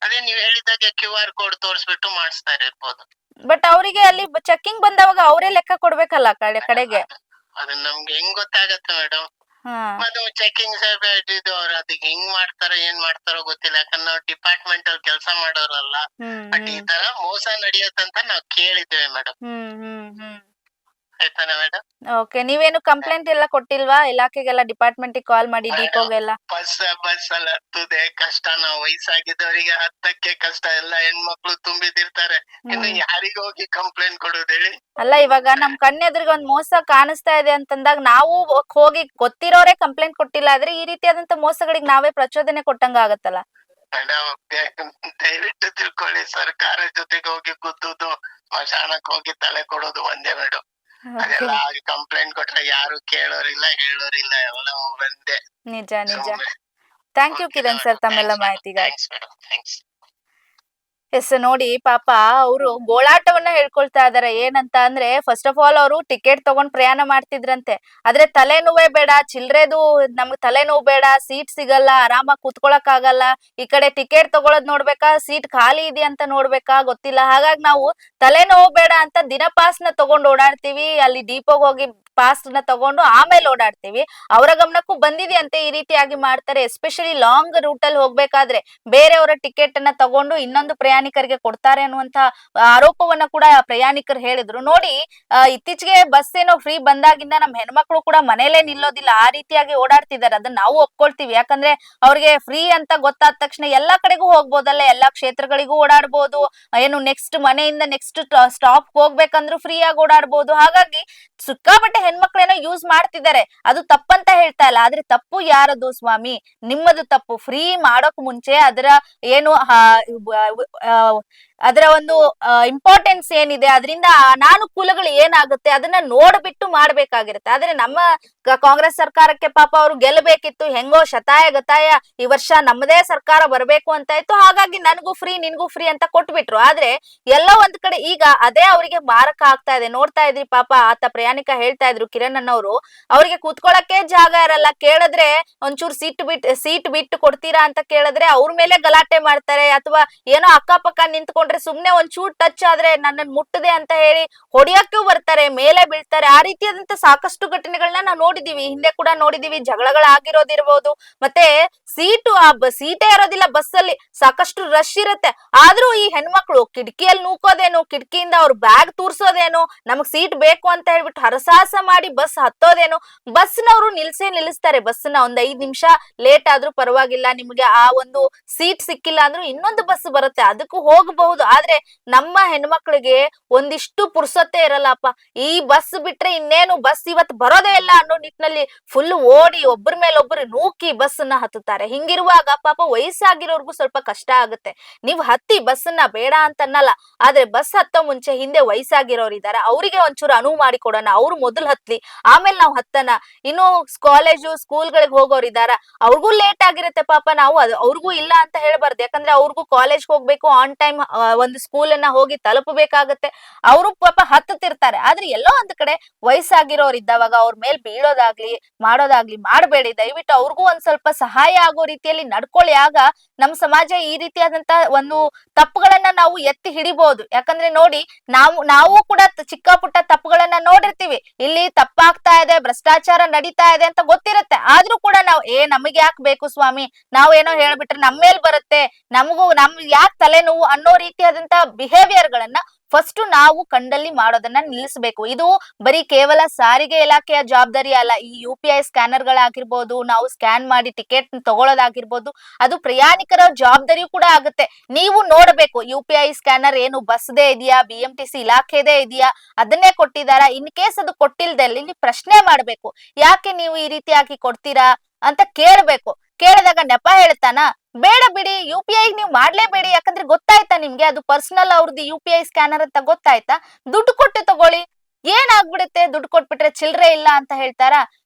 ಅದೇ ನೀವ್ ಹೇಳಿದಾಗೆ QR ಕೋಡ್ ತೋರಿಸ್ಬಿಟ್ಟು ಮಾಡಿಸ್ತಾ ಇರ್ಬೋದು. ಬಟ್ ಅವರಿಗೆ ಅಲ್ಲಿ ಚೆಕಿಂಗ್ ಬಂದವಾಗ ಅವರೇ ಲೆಕ್ಕ ಕೊಡ್ಬೇಕಲ್ಲ ಕಡೆಗೆ. ಅದು ನಮ್ಗೆ ಹೆಂಗ್ ಗೊತ್ತಾಗತ್ತೆ ಮೇಡಮ್? ಅದು ಚೆಕಿಂಗ್ ಇದು ಅವ್ರು ಅದಕ್ಕೆ ಹೆಂಗ್ ಮಾಡ್ತಾರೋ ಏನ್ ಮಾಡ್ತಾರೋ ಗೊತ್ತಿಲ್ಲ. ಯಾಕಂದ್ರೆ ನಾವು ಡಿಪಾರ್ಟ್ಮೆಂಟ್ ಅಲ್ಲಿ ಕೆಲಸ ಮಾಡೋರಲ್ಲ. ಬಟ್ ಈ ತರ ಮೋಸ ನಡೆಯತ್ತಂತ ನಾವ್ ಕೇಳಿದ್ದೇವೆ ಮೇಡಮ್. ಆಯ್ತಾನ ಮೇಡಮ್? ಓಕೆ, ನೀವೇನು ಕಂಪ್ಲೇಂಟ್ ಎಲ್ಲ ಕೊಟ್ಟಿಲ್ವಾ ಇಲಾಖೆಗೆಲ್ಲ, ಡಿಪಾರ್ಟ್ಮೆಂಟ್ ಕಾಲ್ ಮಾಡಿ, ಡಿಪೋಗೆಲ್ಲ? ಬಸ್ ಅಲ್ಲಿ ಹತ್ತುದೇ ಕಷ್ಟ. ನಾವು ವಯಸ್ಸಾಗಿದ್ದವರಿಗೆ ಹತ್ತಕ್ಕೆ ಕಷ್ಟ. ಎಲ್ಲ ಹೆಣ್ಮಕ್ಳು ತುಂಬಿದಿರ್ತಾರೆ, ಇನ್ನು ಯಾರಿಗ ಹೋಗಿ ಕಂಪ್ಲೇಂಟ್ ಕೊಡೋದು ಹೇಳಿ? ಅಲ್ಲ, ಇವಾಗ ನಮ್ ಕಣ್ಣೆದ್ರಿಗೆ ಒಂದ್ ಮೋಸ ಕಾಣಿಸ್ತಾ ಇದೆ ಅಂತಂದಾಗ ನಾವು ಹೋಗಿ ಗೊತ್ತಿರೋರೇ ಕಂಪ್ಲೇಂಟ್ ಕೊಟ್ಟಿಲ್ಲ ಆದ್ರೆ ಈ ರೀತಿಯಾದಂತ ಮೋಸಗಳಿಗೆ ನಾವೇ ಪ್ರಚೋದನೆ ಕೊಟ್ಟಂಗ ಆಗತ್ತಲ್ಲ ಮೇಡಮ್. ದಯವಿಟ್ಟು ತಿಳ್ಕೊಳ್ಳಿ, ಸರ್ಕಾರ ಜೊತೆಗೆ ಹೋಗಿ ಗುದ್ದುದು, ಸ್ಮಶಾನಕ್ಕೆ ಹೋಗಿ ತಲೆ ಕೊಡೋದು ಒಂದೇ ಮೇಡಮ್. ಅದೆಲ್ಲ ಕಂಪ್ಲೇಂಟ್ ಕೊಟ್ರೆ ಯಾರು ಕೇಳೋರಿಲ್ಲ, ಹೇಳೋರಿಲ್ಲ, ಎಲ್ಲ ಒಂದೇ. ನಿಜ. ಥ್ಯಾಂಕ್ ಯು ಕಿರಣ್ ಸರ್ ತಮ್ಮೆಲ್ಲ ಮಾಹಿತಿಗಾಗಿ. ಎಸ್, ನೋಡಿ ಪಾಪ ಅವರು ಗೋಳಾಟವನ್ನ ಹೇಳ್ಕೊಳ್ತಾ ಇದಾರೆ. ಏನಂತ ಅಂದ್ರೆ, ಫಸ್ಟ್ ಆಫ್ ಆಲ್ ಅವರು ಟಿಕೆಟ್ ತಗೊಂಡ್ ಪ್ರಯಾಣ ಮಾಡ್ತಿದ್ರಂತೆ. ಆದ್ರೆ ತಲೆನೋವೇ ಬೇಡ, ಚಿಲ್ರೆದು ನಮ್ಗೆ ತಲೆನೋವು ಬೇಡ, ಸೀಟ್ ಸಿಗಲ್ಲ, ಆರಾಮಾಗಿ ಕೂತ್ಕೊಳಕ್ ಆಗಲ್ಲ, ಈ ಕಡೆ ಟಿಕೆಟ್ ತಗೊಳದ್ ನೋಡ್ಬೇಕಾ, ಸೀಟ್ ಖಾಲಿ ಇದೆ ಅಂತ ನೋಡ್ಬೇಕಾ ಗೊತ್ತಿಲ್ಲ. ಹಾಗಾಗಿ ನಾವು ತಲೆನೋವು ಬೇಡ ಅಂತ ದಿನ ಪಾಸ್ ನ ತಗೊಂಡು ಓಡಾಡ್ತೀವಿ. ಅಲ್ಲಿ ಡಿಪೋಗ್ ಹೋಗಿ ಪಾಸ್ ನ ತಗೊಂಡು ಆಮೇಲೆ ಓಡಾಡ್ತೀವಿ. ಅವರ ಗಮನಕ್ಕೂ ಬಂದಿದೆ ಅಂತೆ ಈ ರೀತಿಯಾಗಿ ಮಾಡ್ತಾರೆ. ಎಸ್ಪೆಷಲಿ ಲಾಂಗ್ ರೂಟ್ ಅಲ್ಲಿ ಹೋಗ್ಬೇಕಾದ್ರೆ ಬೇರೆಯವರ ಟಿಕೆಟ್ ಅನ್ನ ತಗೊಂಡು ಇನ್ನೊಂದು ಪ್ರಯಾಣಿಕರಿಗೆ ಕೊಡ್ತಾರೆ ಅನ್ನುವಂತ ಆರೋಪವನ್ನ ಕೂಡ ಪ್ರಯಾಣಿಕರು ಹೇಳಿದ್ರು. ನೋಡಿ, ಇತ್ತೀಚೆಗೆ ಬಸ್ ಏನೋ ಫ್ರೀ ಬಂದಾಗಿಂದ ನಮ್ ಹೆಣ್ಮಕ್ಳು ಕೂಡ ಮನೇಲೆ ನಿಲ್ಲೋದಿಲ್ಲ, ಆ ರೀತಿಯಾಗಿ ಓಡಾಡ್ತಿದ್ದಾರೆ. ಅದನ್ನ ನಾವು ಒಪ್ಕೊಳ್ತೀವಿ. ಯಾಕಂದ್ರೆ ಅವ್ರಿಗೆ ಫ್ರೀ ಅಂತ ಗೊತ್ತಾದ ತಕ್ಷಣ ಎಲ್ಲಾ ಕಡೆಗೂ ಹೋಗ್ಬೋದಲ್ಲ, ಎಲ್ಲಾ ಕ್ಷೇತ್ರಗಳಿಗೂ ಓಡಾಡ್ಬೋದು. ಏನು ನೆಕ್ಸ್ಟ್ ಮನೆಯಿಂದ ನೆಕ್ಸ್ಟ್ ಸ್ಟಾಪ್ ಹೋಗ್ಬೇಕಂದ್ರೂ ಫ್ರೀ ಆಗಿ ಓಡಾಡ್ಬೋದು. ಹಾಗಾಗಿ ಸಿಕ್ಕಾಪಟ್ಟೆ ಹೆಣ್ಮಕ್ಳೇನೋ ಯೂಸ್ ಮಾಡ್ತಿದ್ದಾರೆ. ಅದು ತಪ್ಪಂತ ಹೇಳ್ತಾ ಇಲ್ಲ, ಆದ್ರೆ ತಪ್ಪು ಯಾರದು ಸ್ವಾಮಿ? ನಿಮ್ಮದು ತಪ್ಪು. ಫ್ರೀ ಮಾಡೋಕ್ ಮುಂಚೆ ಅದರ ಏನು ಅದರ ಒಂದು ಇಂಪಾರ್ಟೆನ್ಸ್ ಏನಿದೆ, ಅದರಿಂದ ಅನಾನುಕೂಲಗಳು ಏನಾಗುತ್ತೆ ಅದನ್ನ ನೋಡ್ಬಿಟ್ಟು ಮಾಡ್ಬೇಕಾಗಿರುತ್ತೆ. ಆದ್ರೆ ನಮ್ಮ ಕಾಂಗ್ರೆಸ್ ಸರ್ಕಾರಕ್ಕೆ ಪಾಪ ಅವ್ರು ಗೆಲ್ಲಬೇಕಿತ್ತು, ಹೆಂಗೋ ಶತಾಯ ಗತಾಯ ಈ ವರ್ಷ ನಮ್ಮದೇ ಸರ್ಕಾರ ಬರ್ಬೇಕು ಅಂತ ಇತ್ತು. ಹಾಗಾಗಿ ನನಗೂ ಫ್ರೀ ನಿನ್ಗೂ ಫ್ರೀ ಅಂತ ಕೊಟ್ಬಿಟ್ರು. ಆದ್ರೆ ಎಲ್ಲೋ ಒಂದ್ ಕಡೆ ಈಗ ಅದೇ ಅವರಿಗೆ ಮಾರಕ ಆಗ್ತಾ ಇದೆ. ನೋಡ್ತಾ ಇದ್ರಿ ಪಾಪ ಆತ ಪ್ರಯಾಣಿಕ ಹೇಳ್ತಾ ಇದ್ರು, ಕಿರಣ್ ಅನ್ನೋರು, ಅವ್ರಿಗೆ ಕೂತ್ಕೊಳ್ಳಕ್ಕೆ ಜಾಗ ಇರಲ್ಲ. ಕೇಳಿದ್ರೆ ಒಂಚೂರು ಸೀಟ್ ಬಿಟ್ಟು ಕೊಡ್ತೀರಾ ಅಂತ ಕೇಳಿದ್ರೆ ಅವ್ರ ಮೇಲೆ ಗಲಾಟೆ ಮಾಡ್ತಾರೆ. ಅಥವಾ ಏನೋ ಅಕ್ಕಪಕ್ಕ ನಿಂತ್ಕೊಂಡ್ರೆ ಸುಮ್ನೆ ಒಂಚೂರು ಟಚ್ ಆದ್ರೆ ನನ್ನನ್ನು ಮುಟ್ಟದೆ ಅಂತ ಹೇಳಿ ಹೊಡಿಯಕ್ಕೂ ಬರ್ತಾರೆ, ಮೇಲೆ ಬೀಳ್ತಾರೆ. ಆ ರೀತಿಯಾದಂತ ಸಾಕಷ್ಟು ಘಟನೆಗಳನ್ನ ನಾವು ನೋಡಿದೀವಿ, ಹಿಂದೆ ಕೂಡ ನೋಡಿದೀವಿ. ಜಗಳಗಳಾಗಿರೋದಿರ್ಬೋದು. ಮತ್ತೆ ಸೀಟೇ ಇರೋದಿಲ್ಲ ಬಸ್ ಅಲ್ಲಿ, ಸಾಕಷ್ಟು ರಶ್ ಇರುತ್ತೆ. ಆದ್ರೂ ಈ ಹೆಣ್ಮಕ್ಳು ಕಿಟಕಿಯಲ್ಲಿ ನೂಕೋದೇನು, ಕಿಟಕಿಯಿಂದ ಅವ್ರ ಬ್ಯಾಗ್ ತೂರ್ಸೋದೇನು, ನಮಗ್ ಸೀಟ್ ಬೇಕು ಅಂತ ಹೇಳ್ಬಿಟ್ಟು ಹರಸಾಹಸ ಮಾಡಿ ಬಸ್ ಹತ್ತೋದೇನು. ಬಸ್ನವರು ನಿಲ್ಲಿಸ್ತಾರೆ. ಬಸ್ನ ಒಂದ್ 5 ನಿಮಿಷ ಲೇಟ್ ಆದ್ರೂ ಪರವಾಗಿಲ್ಲ, ನಿಮ್ಗೆ ಆ ಒಂದು ಸೀಟ್ ಸಿಕ್ಕಿಲ್ಲ ಅಂದ್ರೂ ಇನ್ನೊಂದು ಬಸ್ ಬರುತ್ತೆ, ಅದಕ್ಕೂ ಹೋಗಬಹುದು ಹೌದು. ಆದ್ರೆ ನಮ್ಮ ಹೆಣ್ಮಕ್ಳಿಗೆ ಒಂದಿಷ್ಟು ಪುರ್ಸೊತ್ತೆ ಇರಲ್ಲಪ್ಪ. ಈ ಬಸ್ ಬಿಟ್ರೆ ಇನ್ನೇನು ಬಸ್ ಇವತ್ತು ಬರೋದೇ ಇಲ್ಲ ಅನ್ನೋ ನಿಟ್ಟಿನಲ್ಲಿ ಫುಲ್ ಓಡಿ ಒಬ್ಬರ ಮೇಲೆ ಒಬ್ಬರು ನೂಕಿ ಬಸ್ಸನ್ನ ಹತ್ತುತ್ತಾರೆ. ಹಿಂಗಿರುವಾಗ ಪಾಪ ವಯಸ್ಸಾಗಿರೋರ್ಗೂ ಸ್ವಲ್ಪ ಕಷ್ಟ ಆಗುತ್ತೆ. ನೀವು ಹತ್ತಿ ಬಸ್ಸನ್ನ ಬೇಡ ಅಂತ ಅನ್ನಲ್ಲ. ಆದ್ರೆ ಬಸ್ ಹತ್ತೋ ಮುಂಚೆ ಹಿಂದೆ ವಯಸ್ಸಾಗಿರೋರು ಇದಾರೆ, ಅವರಿಗೆ ಒಂಚೂರು ಅನುವು ಮಾಡಿ ಕೊಡೋಣ, ಅವ್ರು ಮೊದಲು ಹತ್ಲಿ, ಆಮೇಲೆ ನಾವು ಹತ್ತನ. ಇನ್ನು ಕಾಲೇಜು ಸ್ಕೂಲ್ಗಳಿಗೆ ಹೋಗೋರು ಇದಾರ, ಅವ್ರಿಗೂ ಲೇಟ್ ಆಗಿರುತ್ತೆ ಪಾಪ. ನಾವು ಅವ್ರಿಗೂ ಇಲ್ಲ ಅಂತ ಹೇಳ್ಬಾರ್ದು, ಯಾಕಂದ್ರೆ ಅವ್ರಿಗೂ ಕಾಲೇಜ್ ಹೋಗ್ಬೇಕು, ಆನ್ ಟೈಮ್ ಒಂದು ಸ್ಕೂಲನ್ನ ಹೋಗಿ ತಲುಪಬೇಕಾಗತ್ತೆ. ಅವರು ಪಾಪ ಹತ್ತುತ್ತಿರ್ತಾರೆ. ಆದ್ರೆ ಎಲ್ಲೋ ಒಂದ್ ಕಡೆ ವಯಸ್ಸಾಗಿರೋರು ಇದ್ದಾವಾಗ ಅವ್ರ ಮೇಲ್ ಬೀಳೋದಾಗ್ಲಿ ಮಾಡೋದಾಗ್ಲಿ ಮಾಡಬೇಡಿ. ದಯವಿಟ್ಟು ಅವ್ರಿಗೂ ಒಂದ್ ಸ್ವಲ್ಪ ಸಹಾಯ ಆಗೋ ರೀತಿಯಲ್ಲಿ ನಡ್ಕೊಳ್ಳಿ. ಆಗ ನಮ್ ಸಮಾಜ ಈ ರೀತಿಯಾದಂತ ಒಂದು ತಪ್ಪುಗಳನ್ನ ನಾವು ಎತ್ತಿ ಹಿಡಿಬಹುದು. ಯಾಕಂದ್ರೆ ನೋಡಿ, ನಾವು ಕೂಡ ಚಿಕ್ಕ ಪುಟ್ಟ ತಪ್ಪುಗಳನ್ನ ನೋಡಿರ್ತೀವಿ. ಇಲ್ಲಿ ತಪ್ಪಾಗ್ತಾ ಇದೆ, ಭ್ರಷ್ಟಾಚಾರ ನಡೀತಾ ಇದೆ ಅಂತ ಗೊತ್ತಿರುತ್ತೆ. ಆದ್ರೂ ಕೂಡ ನಾವು ನಮಗೆ ಯಾಕೆ ಬೇಕು ಸ್ವಾಮಿ, ನಾವೇನೋ ಹೇಳ್ಬಿಟ್ರೆ ನಮ್ಮ ಮೇಲ್ ಬರುತ್ತೆ, ನಮ್ಗೆ ಯಾಕೆ ತಲೆನೋವು ಅನ್ನೋ ರೀತಿಯಾದಂತ ಬಿಹೇವಿಯರ್ ಗಳನ್ನ ಫಸ್ಟ್ ನಾವು ಕಂಡಲ್ಲಿ ಮಾಡೋದನ್ನ ನಿಲ್ಲಿಸಬೇಕು. ಇದು ಬರೀ ಕೇವಲ ಸಾರಿಗೆ ಇಲಾಖೆಯ ಜವಾಬ್ದಾರಿ ಅಲ್ಲ. ಈ UPI ಸ್ಕ್ಯಾನರ್ ಗಳಾಗಿರ್ಬೋದು, ನಾವು ಸ್ಕ್ಯಾನ್ ಮಾಡಿ ಟಿಕೆಟ್ ತಗೊಳ್ಳೋದಾಗಿರ್ಬೋದು, ಅದು ಪ್ರಯಾಣಿಕರ ಜವಾಬ್ದಾರಿಯೂ ಕೂಡ ಆಗುತ್ತೆ. ನೀವು ನೋಡ್ಬೇಕು, UPI ಸ್ಕ್ಯಾನರ್ ಏನು ಬಸ್ದೇ ಇದೆಯಾ, BMTC ಇಲಾಖೆದೇ ಇದೆಯಾ, ಅದನ್ನೇ ಕೊಟ್ಟಿದಾರಾ? ಇನ್ ಕೇಸ್ ಅದು ಕೊಟ್ಟಿಲ್ದೆ ಇಲ್ಲಿ ಪ್ರಶ್ನೆ ಮಾಡ್ಬೇಕು, ಯಾಕೆ ನೀವು ಈ ರೀತಿಯಾಗಿ ಕೊಡ್ತೀರಾ ಅಂತ ಕೇಳ್ಬೇಕು. ಕೇಳಿದಾಗ ನೆಪ ಹೇಳ್ತಾನ? ಬೇಡ ಬಿಡಿ, UPI ನೀವು ಮಾಡ್ಲೇಬೇಡಿ. ಯಾಕಂದ್ರೆ ಗೊತ್ತಾಯ್ತಾ ನಿಮ್ಗೆ ಅದು ಪರ್ಸನಲ್ ಅವ್ರದ್ದು UPI ಸ್ಕ್ಯಾನರ್ ಅಂತ ಗೊತ್ತಾಯ್ತಾ? ದುಡ್ಡು ಕೊಟ್ಟು ತಗೊಳ್ಳಿ, ಏನಾಗ್ಬಿಡುತ್ತೆ? ದುಡ್ಡು ಕೊಟ್ಬಿಟ್ರೆ ಚಿಲ್ರೆ ಇಲ್ಲ ಅಂತ ಹೇಳ್ತಾರ?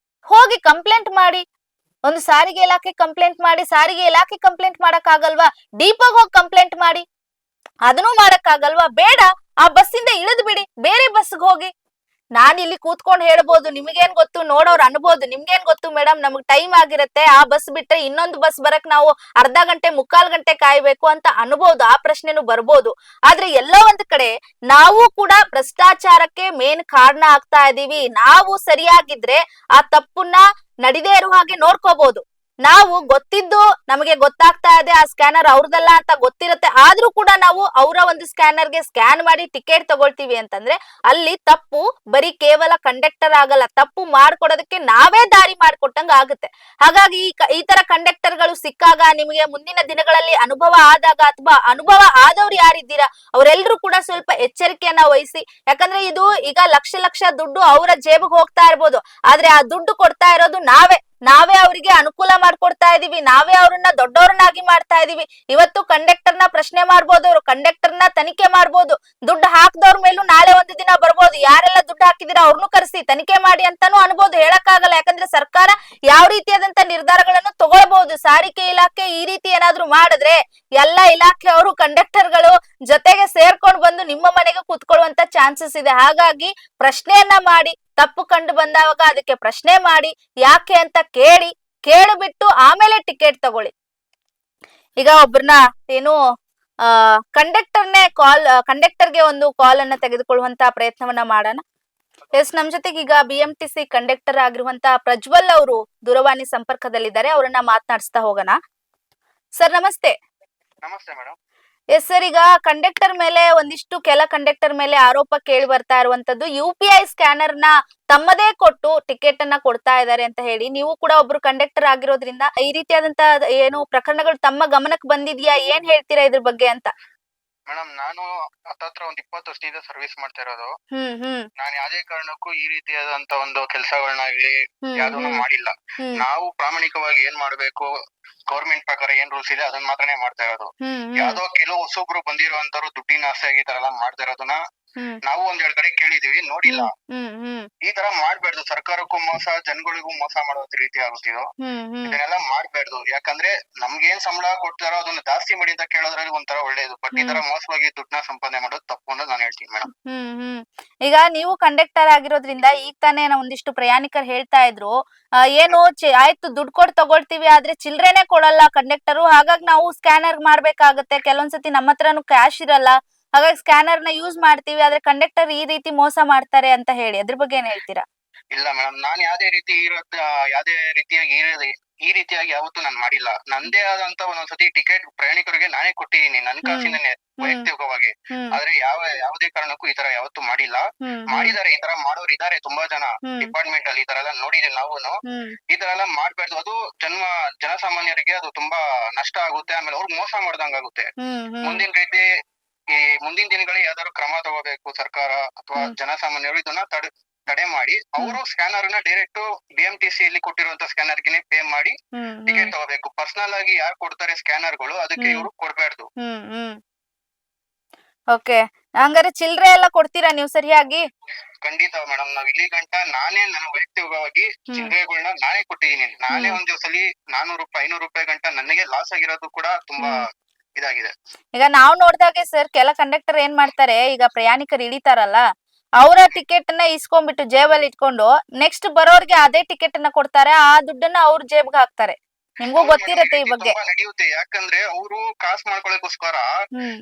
ಹೋಗಿ ಕಂಪ್ಲೇಂಟ್ ಮಾಡಿ, ಒಂದು ಸಾರಿಗೆ ಇಲಾಖೆ ಕಂಪ್ಲೇಂಟ್ ಮಾಡಿ. ಸಾರಿಗೆ ಇಲಾಖೆ ಕಂಪ್ಲೇಂಟ್ ಮಾಡಕ್ ಆಗಲ್ವಾ? ಡಿಪೋಗೆ ಹೋಗಿ ಕಂಪ್ಲೇಂಟ್ ಮಾಡಿ. ಅದನ್ನೂ ಮಾಡಕ್ ಆಗಲ್ವಾ? ಬೇಡ, ಆ ಬಸ್ಸಿಂದ ಇಳಿದ್ ಬಿಡಿ, ಬೇರೆ ಬಸ್ಗೆ ಹೋಗಿ. ನಾನ್ ಇಲ್ಲಿ ಕೂತ್ಕೊಂಡು ಹೇಳ್ಬೋದು, ನಿಮ್ಗೇನ್ ಗೊತ್ತು, ನೋಡೋರು ಅನ್ಬೋದು, ನಿಮ್ಗೇನ್ ಗೊತ್ತು ಮೇಡಮ್, ನಮಗ್ ಟೈಮ್ ಆಗಿರುತ್ತೆ, ಆ ಬಸ್ ಬಿಟ್ರೆ ಇನ್ನೊಂದು ಬಸ್ ಬರಕ್ ನಾವು ಅರ್ಧ ಗಂಟೆ ಮುಕ್ಕಾಲ್ ಗಂಟೆ ಕಾಯ್ಬೇಕು ಅಂತ ಅನ್ಬೋದು. ಆ ಪ್ರಶ್ನೆನೂ ಬರ್ಬೋದು. ಆದ್ರೆ ಎಲ್ಲೋ ಒಂದ್ ಕಡೆ ನಾವು ಕೂಡ ಭ್ರಷ್ಟಾಚಾರಕ್ಕೆ ಮೇನ್ ಕಾರಣ ಆಗ್ತಾ ಇದೀವಿ. ನಾವು ಸರಿಯಾಗಿದ್ರೆ ಆ ತಪ್ಪನ್ನ ನಡಿದೇ ಇರೋ ಹಾಗೆ ನೋಡ್ಕೋಬಹುದು. ನಾವು ಗೊತ್ತಿದ್ದು ನಮಗೆ ಗೊತ್ತಾಗ್ತಾ ಇದೆ ಆ ಸ್ಕ್ಯಾನರ್ ಅವ್ರದಲ್ಲ ಅಂತ ಗೊತ್ತಿರುತ್ತೆ, ಆದ್ರೂ ಕೂಡ ನಾವು ಅವರ ಒಂದು ಸ್ಕ್ಯಾನರ್ಗೆ ಸ್ಕ್ಯಾನ್ ಮಾಡಿ ಟಿಕೆಟ್ ತಗೊಳ್ತೀವಿ ಅಂತಂದ್ರೆ ಅಲ್ಲಿ ತಪ್ಪು ಬರೀ ಕೇವಲ ಕಂಡಕ್ಟರ್ ಆಗಲ್ಲ, ತಪ್ಪು ಮಾಡ್ಕೊಡೋದಕ್ಕೆ ನಾವೇ ದಾರಿ ಮಾಡ್ಕೊಟ್ಟಂಗ ಆಗುತ್ತೆ. ಹಾಗಾಗಿ ಈ ತರ ಕಂಡಕ್ಟರ್ಗಳು ಸಿಕ್ಕಾಗ, ನಿಮಗೆ ಮುಂದಿನ ದಿನಗಳಲ್ಲಿ ಅನುಭವ ಆದಾಗ ಅಥವಾ ಅನುಭವ ಆದವ್ರು ಯಾರಿದ್ದೀರಾ ಅವರೆಲ್ಲರೂ ಕೂಡ ಸ್ವಲ್ಪ ಎಚ್ಚರಿಕೆಯನ್ನ ವಹಿಸಿ. ಯಾಕಂದ್ರೆ ಇದು ಈಗ ಲಕ್ಷ ಲಕ್ಷ ದುಡ್ಡು ಅವರ ಜೇಬಿಗೆ ಹೋಗ್ತಾ ಇರ್ಬೋದು, ಆದ್ರೆ ಆ ದುಡ್ಡು ಕೊಡ್ತಾ ಇರೋದು ನಾವೇ ಅವರಿಗೆ ಅನುಕೂಲ ಮಾಡ್ಕೊಡ್ತಾ ಇದೀವಿ, ನಾವೇ ಅವ್ರನ್ನ ದೊಡ್ಡವ್ರನ್ನಾಗಿ ಮಾಡ್ತಾ ಇದೀವಿ. ಇವತ್ತು ಕಂಡಕ್ಟರ್ನ ಪ್ರಶ್ನೆ ಮಾಡ್ಬೋದು, ಅವ್ರು ಕಂಡಕ್ಟರ್ನ ತನಿಖೆ ಮಾಡ್ಬೋದು, ದುಡ್ಡು ಹಾಕ್ದವ್ರ ಮೇಲೂ ನಾಳೆ ಒಂದು ದಿನ ಬರ್ಬೋದು, ಯಾರೆಲ್ಲ ದುಡ್ಡು ಹಾಕಿದಿರ ಅವ್ರನ್ನು ಕರೆಸಿ ತನಿಖೆ ಮಾಡಿ ಅಂತಾನು ಅನ್ಬೋದು. ಹೇಳಕ್ಕಾಗಲ್ಲ, ಯಾಕಂದ್ರೆ ಸರ್ಕಾರ ಯಾವ ರೀತಿಯಾದಂತ ನಿರ್ಧಾರಗಳನ್ನು ತಗೊಳ್ಬಹುದು. ಸಾರಿಗೆ ಇಲಾಖೆ ಈ ರೀತಿ ಏನಾದ್ರು ಮಾಡಿದ್ರೆ ಎಲ್ಲಾ ಇಲಾಖೆ ಅವರು ಕಂಡಕ್ಟರ್ಗಳು ಜೊತೆಗೆ ಸೇರ್ಕೊಂಡು ಬಂದು ನಿಮ್ಮ ಮನೆಗೆ ಕೂತ್ಕೊಳ್ಳುವಂತ ಚಾನ್ಸಸ್ ಇದೆ. ಹಾಗಾಗಿ ಪ್ರಶ್ನೆಯನ್ನ ಮಾಡಿ, ತಪ್ಪು ಕಂಡು ಬಂದಾಗ ಅದಕ್ಕೆ ಪ್ರಶ್ನೆ ಮಾಡಿ, ಯಾಕೆ ಅಂತ ಕೇಳಿಬಿಟ್ಟು ಆಮೇಲೆ ಟಿಕೆಟ್ ತಗೊಳ್ಳಿ. ಈಗ ಒಬ್ರನ್ನ ಏನು ಕಂಡಕ್ಟರ್ಗೆ ಒಂದು ಕಾಲ್ ಅನ್ನ ತೆಗೆದುಕೊಳ್ಳುವಂತ ಪ್ರಯತ್ನವನ್ನ ಮಾಡೋಣ. ಎಸ್, ನಮ್ ಜೊತೆಗೆ ಈಗ BMTC ಕಂಡಕ್ಟರ್ ಆಗಿರುವಂತ ಪ್ರಜ್ವಲ್ ಅವರು ದೂರವಾಣಿ ಸಂಪರ್ಕದಲ್ಲಿದ್ದಾರೆ. ಅವರನ್ನ ಮಾತನಾಡಿಸ್ತಾ ಹೋಗೋಣ. ಸರ್ ನಮಸ್ತೆ. ನಮಸ್ತೆ ಮೇಡಮ್. ಎಸ್ ಸರ್, ಈಗ ಕೆಲ ಕಂಡಕ್ಟರ್ ಮೇಲೆ ಆರೋಪ ಕೇಳಿ ಬರ್ತಾ ಇರುವಂತದ್ದು UPI ಸ್ಕ್ಯಾನರ್ ನ ತಮ್ಮದೇ ಕೊಟ್ಟು ಟಿಕೆಟ್ ಅನ್ನ ಕೊಡ್ತಾ ಇದ್ದಾರೆ ಅಂತ ಹೇಳಿ. ನೀವು ಕೂಡ ಒಬ್ರು ಕಂಡಕ್ಟರ್ ಆಗಿರೋದ್ರಿಂದ ಈ ರೀತಿಯಾದಂತ ಏನು ಪ್ರಕರಣಗಳು ತಮ್ಮ ಗಮನಕ್ಕೆ ಬಂದಿದ್ಯಾ? ಏನ್ ಹೇಳ್ತೀರಾ ಇದ್ರ ಬಗ್ಗೆ ಅಂತ? ಮೇಡಮ್, ನಾನು ಹತ್ತತ್ರ ಒಂದ್ 20 ವರ್ಷದಿಂದ ಸರ್ವಿಸ್ ಮಾಡ್ತಾ ಇರೋದು. ನಾನು ಯಾವ್ದೇ ಕಾರಣಕ್ಕೂ ಈ ರೀತಿಯಾದಂತ ಒಂದು ಕೆಲಸಗಳನ್ನಾಗ್ಲಿ ಯಾವ್ದನ್ನು ಮಾಡಿಲ್ಲ. ನಾವು ಪ್ರಾಮಾಣಿಕವಾಗಿ ಏನ್ ಮಾಡ್ಬೇಕು, ಗೌರ್ಮೆಂಟ್ ಪ್ರಕಾರ ಏನ್ ರೂಲ್ಸ್ ಇದೆ ಅದನ್ನ ಮಾತ್ರನೇ ಮಾಡ್ತಾ ಇರೋದು. ಯಾವ್ದೋ ಕೆಲವು ಹೊಸೊಬ್ರು ಬಂದಿರುವಂತವ್ರು ದುಡ್ಡಿನ ಆಸೆಯಾಗಿ ಈ ತರ ಎಲ್ಲ ಮಾಡ್ತಾ ಇರೋದನ್ನ ನಾವು ಒಂದೆರಡು ಕಡೆ ಕೇಳಿದೀವಿ, ನೋಡಿಲ್ಲ. ಈ ತರ ಮಾಡ್ಬಾರ್ದು. ಸರ್ಕಾರಕ್ಕೂ ಮೋಸ, ಜನಗಳಿಗೂ ಮೋಸ ಮಾಡೋ ರೀತಿ ಆಗುತ್ತಿದ್ದು. ಇದನ್ನೆಲ್ಲ ಮಾಡ್ಬಾರ್ದು. ಯಾಕಂದ್ರೆ ನಮ್ಗೇನ್ ಸಂಬಳ ಕೊಡ್ತಾರೋ ಅದನ್ನ ಜಾಸ್ತಿ ಮಾಡಿ ಅಂತ ಕೇಳೋದ್ರಲ್ಲಿ ಒಂಥರ ಒಳ್ಳೇದು. ಬಟ್ ಈ ತರ ಮೋಸವಾಗಿ ದುಡ್ಡನ್ನ ಸಂಪಾದನೆ ಮಾಡೋದು ತಪ್ಪು ಅಂತ ನಾನು ಹೇಳ್ತೀನಿ ಮೇಡಮ್. ಈಗ ನೀವು ಕಂಡಕ್ಟರ್ ಆಗಿರೋದ್ರಿಂದ ಈಗ ತಾನೇ ಒಂದಿಷ್ಟು ಪ್ರಯಾಣಿಕರು ಹೇಳ್ತಾ ಇದ್ರು, ಏನು ಆಯ್ತು ದುಡ್ಡು ಕೊಟ್ಟು ತಗೊಳ್ತೀವಿ, ಆದ್ರೆ ಚಿಲ್ರೆನೆ ಕೊಡಲ್ಲ ಕಂಡಕ್ಟರು, ಹಾಗಾಗಿ ನಾವು ಸ್ಕ್ಯಾನರ್ ಮಾಡ್ಬೇಕಾಗತ್ತೆ. ಕೆಲವೊಂದ್ಸತಿ ನಮ್ಮ ಹತ್ರನು ಕ್ಯಾಶ್ ಇರಲ್ಲ, ಹಾಗಾಗಿ ಸ್ಕ್ಯಾನರ್ ನ ಯೂಸ್ ಮಾಡ್ತೀವಿ, ಆದ್ರೆ ಕಂಡಕ್ಟರ್ ಈ ರೀತಿ ಮೋಸ ಮಾಡ್ತಾರೆ ಅಂತ ಹೇಳಿ. ಅದ್ರ ಬಗ್ಗೆ ಏನ್ ಹೇಳ್ತೀರಾ? ಇಲ್ಲ ಮೇಡಮ್, ನಾನ್ ಯಾವ್ದೇ ರೀತಿಯಾಗಿ ಈ ರೀತಿಯಾಗಿ ಯಾವತ್ತೂ ನಾನು ಮಾಡಿಲ್ಲ. ನಂದೇ ಆದಂತ ಒಂದೊಂದ್ಸತಿ ಟಿಕೆಟ್ ಪ್ರಯಾಣಿಕರಿಗೆ ನಾನೇ ಕೊಟ್ಟಿದ್ದೀನಿ, ನನ್ ಕಾಸಿಂದನೇ ವೈಯಕ್ತಿಕವಾಗಿ. ಆದ್ರೆ ಯಾವುದೇ ಕಾರಣಕ್ಕೂ ಈ ತರ ಯಾವತ್ತೂ ಮಾಡಿಲ್ಲ. ಮಾಡಿದಾರೆ, ಈ ತರ ಮಾಡೋರು ಇದಾರೆ ತುಂಬಾ ಜನ ಡಿಪಾರ್ಟ್ಮೆಂಟ್ ಅಲ್ಲಿ. ಈ ತರ ಎಲ್ಲ ನೋಡಿದ್ರೆ ನಾವುನು ಈ ತರ ಎಲ್ಲ ಮಾಡ್ಬಾರ್ದು. ಅದು ಜನಸಾಮಾನ್ಯರಿಗೆ ಅದು ತುಂಬಾ ನಷ್ಟ ಆಗುತ್ತೆ. ಆಮೇಲೆ ಅವ್ರಿಗೆ ಮೋಸ ಮಾಡ್ದಂಗಾಗುತ್ತೆ. ಮುಂದಿನ ರೀತಿ ಈ ಮುಂದಿನ ದಿನಗಳಲ್ಲಿ ಯಾವ್ದಾದ್ರು ಕ್ರಮ ತಗೋಬೇಕು ಸರ್ಕಾರ ಅಥವಾ ಜನಸಾಮಾನ್ಯರು ಇದನ್ನ ತಡೆ ಮಾಡಿ ಅವರು ಸ್ಕ್ಯಾನರ್ ನ ಡೈರೆಕ್ಟ್ BMTC ಅಲ್ಲಿ ಕೊಟ್ಟಿರುವಂತ ಸ್ಕ್ಯಾನರ್ ಗೆ ಪೇ ಮಾಡಿ ಟಿಕೆಟ್ ತಗೋಬೇಕು. ಪರ್ಸನಲ್ ಆಗಿ ಯಾರು ಕೊಡ್ತಾರೆ ಸ್ಕ್ಯಾನರ್ ಗಳು ಅದಕ್ಕೆ ಇವರು ಕೊಡ್ಬಾರ್ದು. ಓಕೆ, ಹಂಗಾರೆ ಚಿಲ್ರೆ ಎಲ್ಲ ಕೊಡ್ತೀರಾ ನೀವು ಸರಿಯಾಗಿ? ಖಂಡಿತ ಮೇಡಮ್, ನಾವ್ ಇಲ್ಲಿ ಗಂಟ ನಾನೇ ನನ್ನ ವೈಯಕ್ತಿಕವಾಗಿ ಚಿಲ್ರೆಗಳನ್ನ ನಾನೇ ಕೊಟ್ಟಿದ್ದೀನಿ. ನಾನೇ ಒಂದ್ ದಿವಸಲಿ 400 ರೂಪಾಯಿ 500 ರೂಪಾಯಿ ಗಂಟ ನನಗೆ ಲಾಸ್ ಆಗಿರೋದು ಕೂಡ ತುಂಬಾ ಇದಾಗಿದೆ. ಈಗ ನಾವ್ ನೋಡ್ದಾಗೆ ಸರ್, ಕೆಲ ಕಂಡಕ್ಟರ್ ಏನ್ ಮಾಡ್ತಾರೆ, ಈಗ ಪ್ರಯಾಣಿಕರು ಇಳಿತಾರಲ್ಲ ಅವರ ಟಿಕೆಟ್ ನ ಇಸ್ಕೊಂಡ್ಬಿಟ್ಟು ಜೇಬಲ್ಲಿ ಇಟ್ಕೊಂಡು ನೆಕ್ಸ್ಟ್ ಬರೋರ್ಗೆ ಅದೇ ಟಿಕೆಟ್ ನ ಕೊಡ್ತಾರೆ, ಆ ದುಡ್ಡನ್ನ ಅವ್ರ ಜೇಬ್ಗೆ ಹಾಕ್ತಾರೆ. ನಿಮ್ಗೂ ಗೊತ್ತಿರತ್ತೆ ಈ ಬಗ್ಗೆ. ನಡೆಯುತ್ತೆ, ಯಾಕಂದ್ರೆ ಅವರು ಕಾಸು ಮಾಡ್ಕೊಳಕೋಸ್ಕರ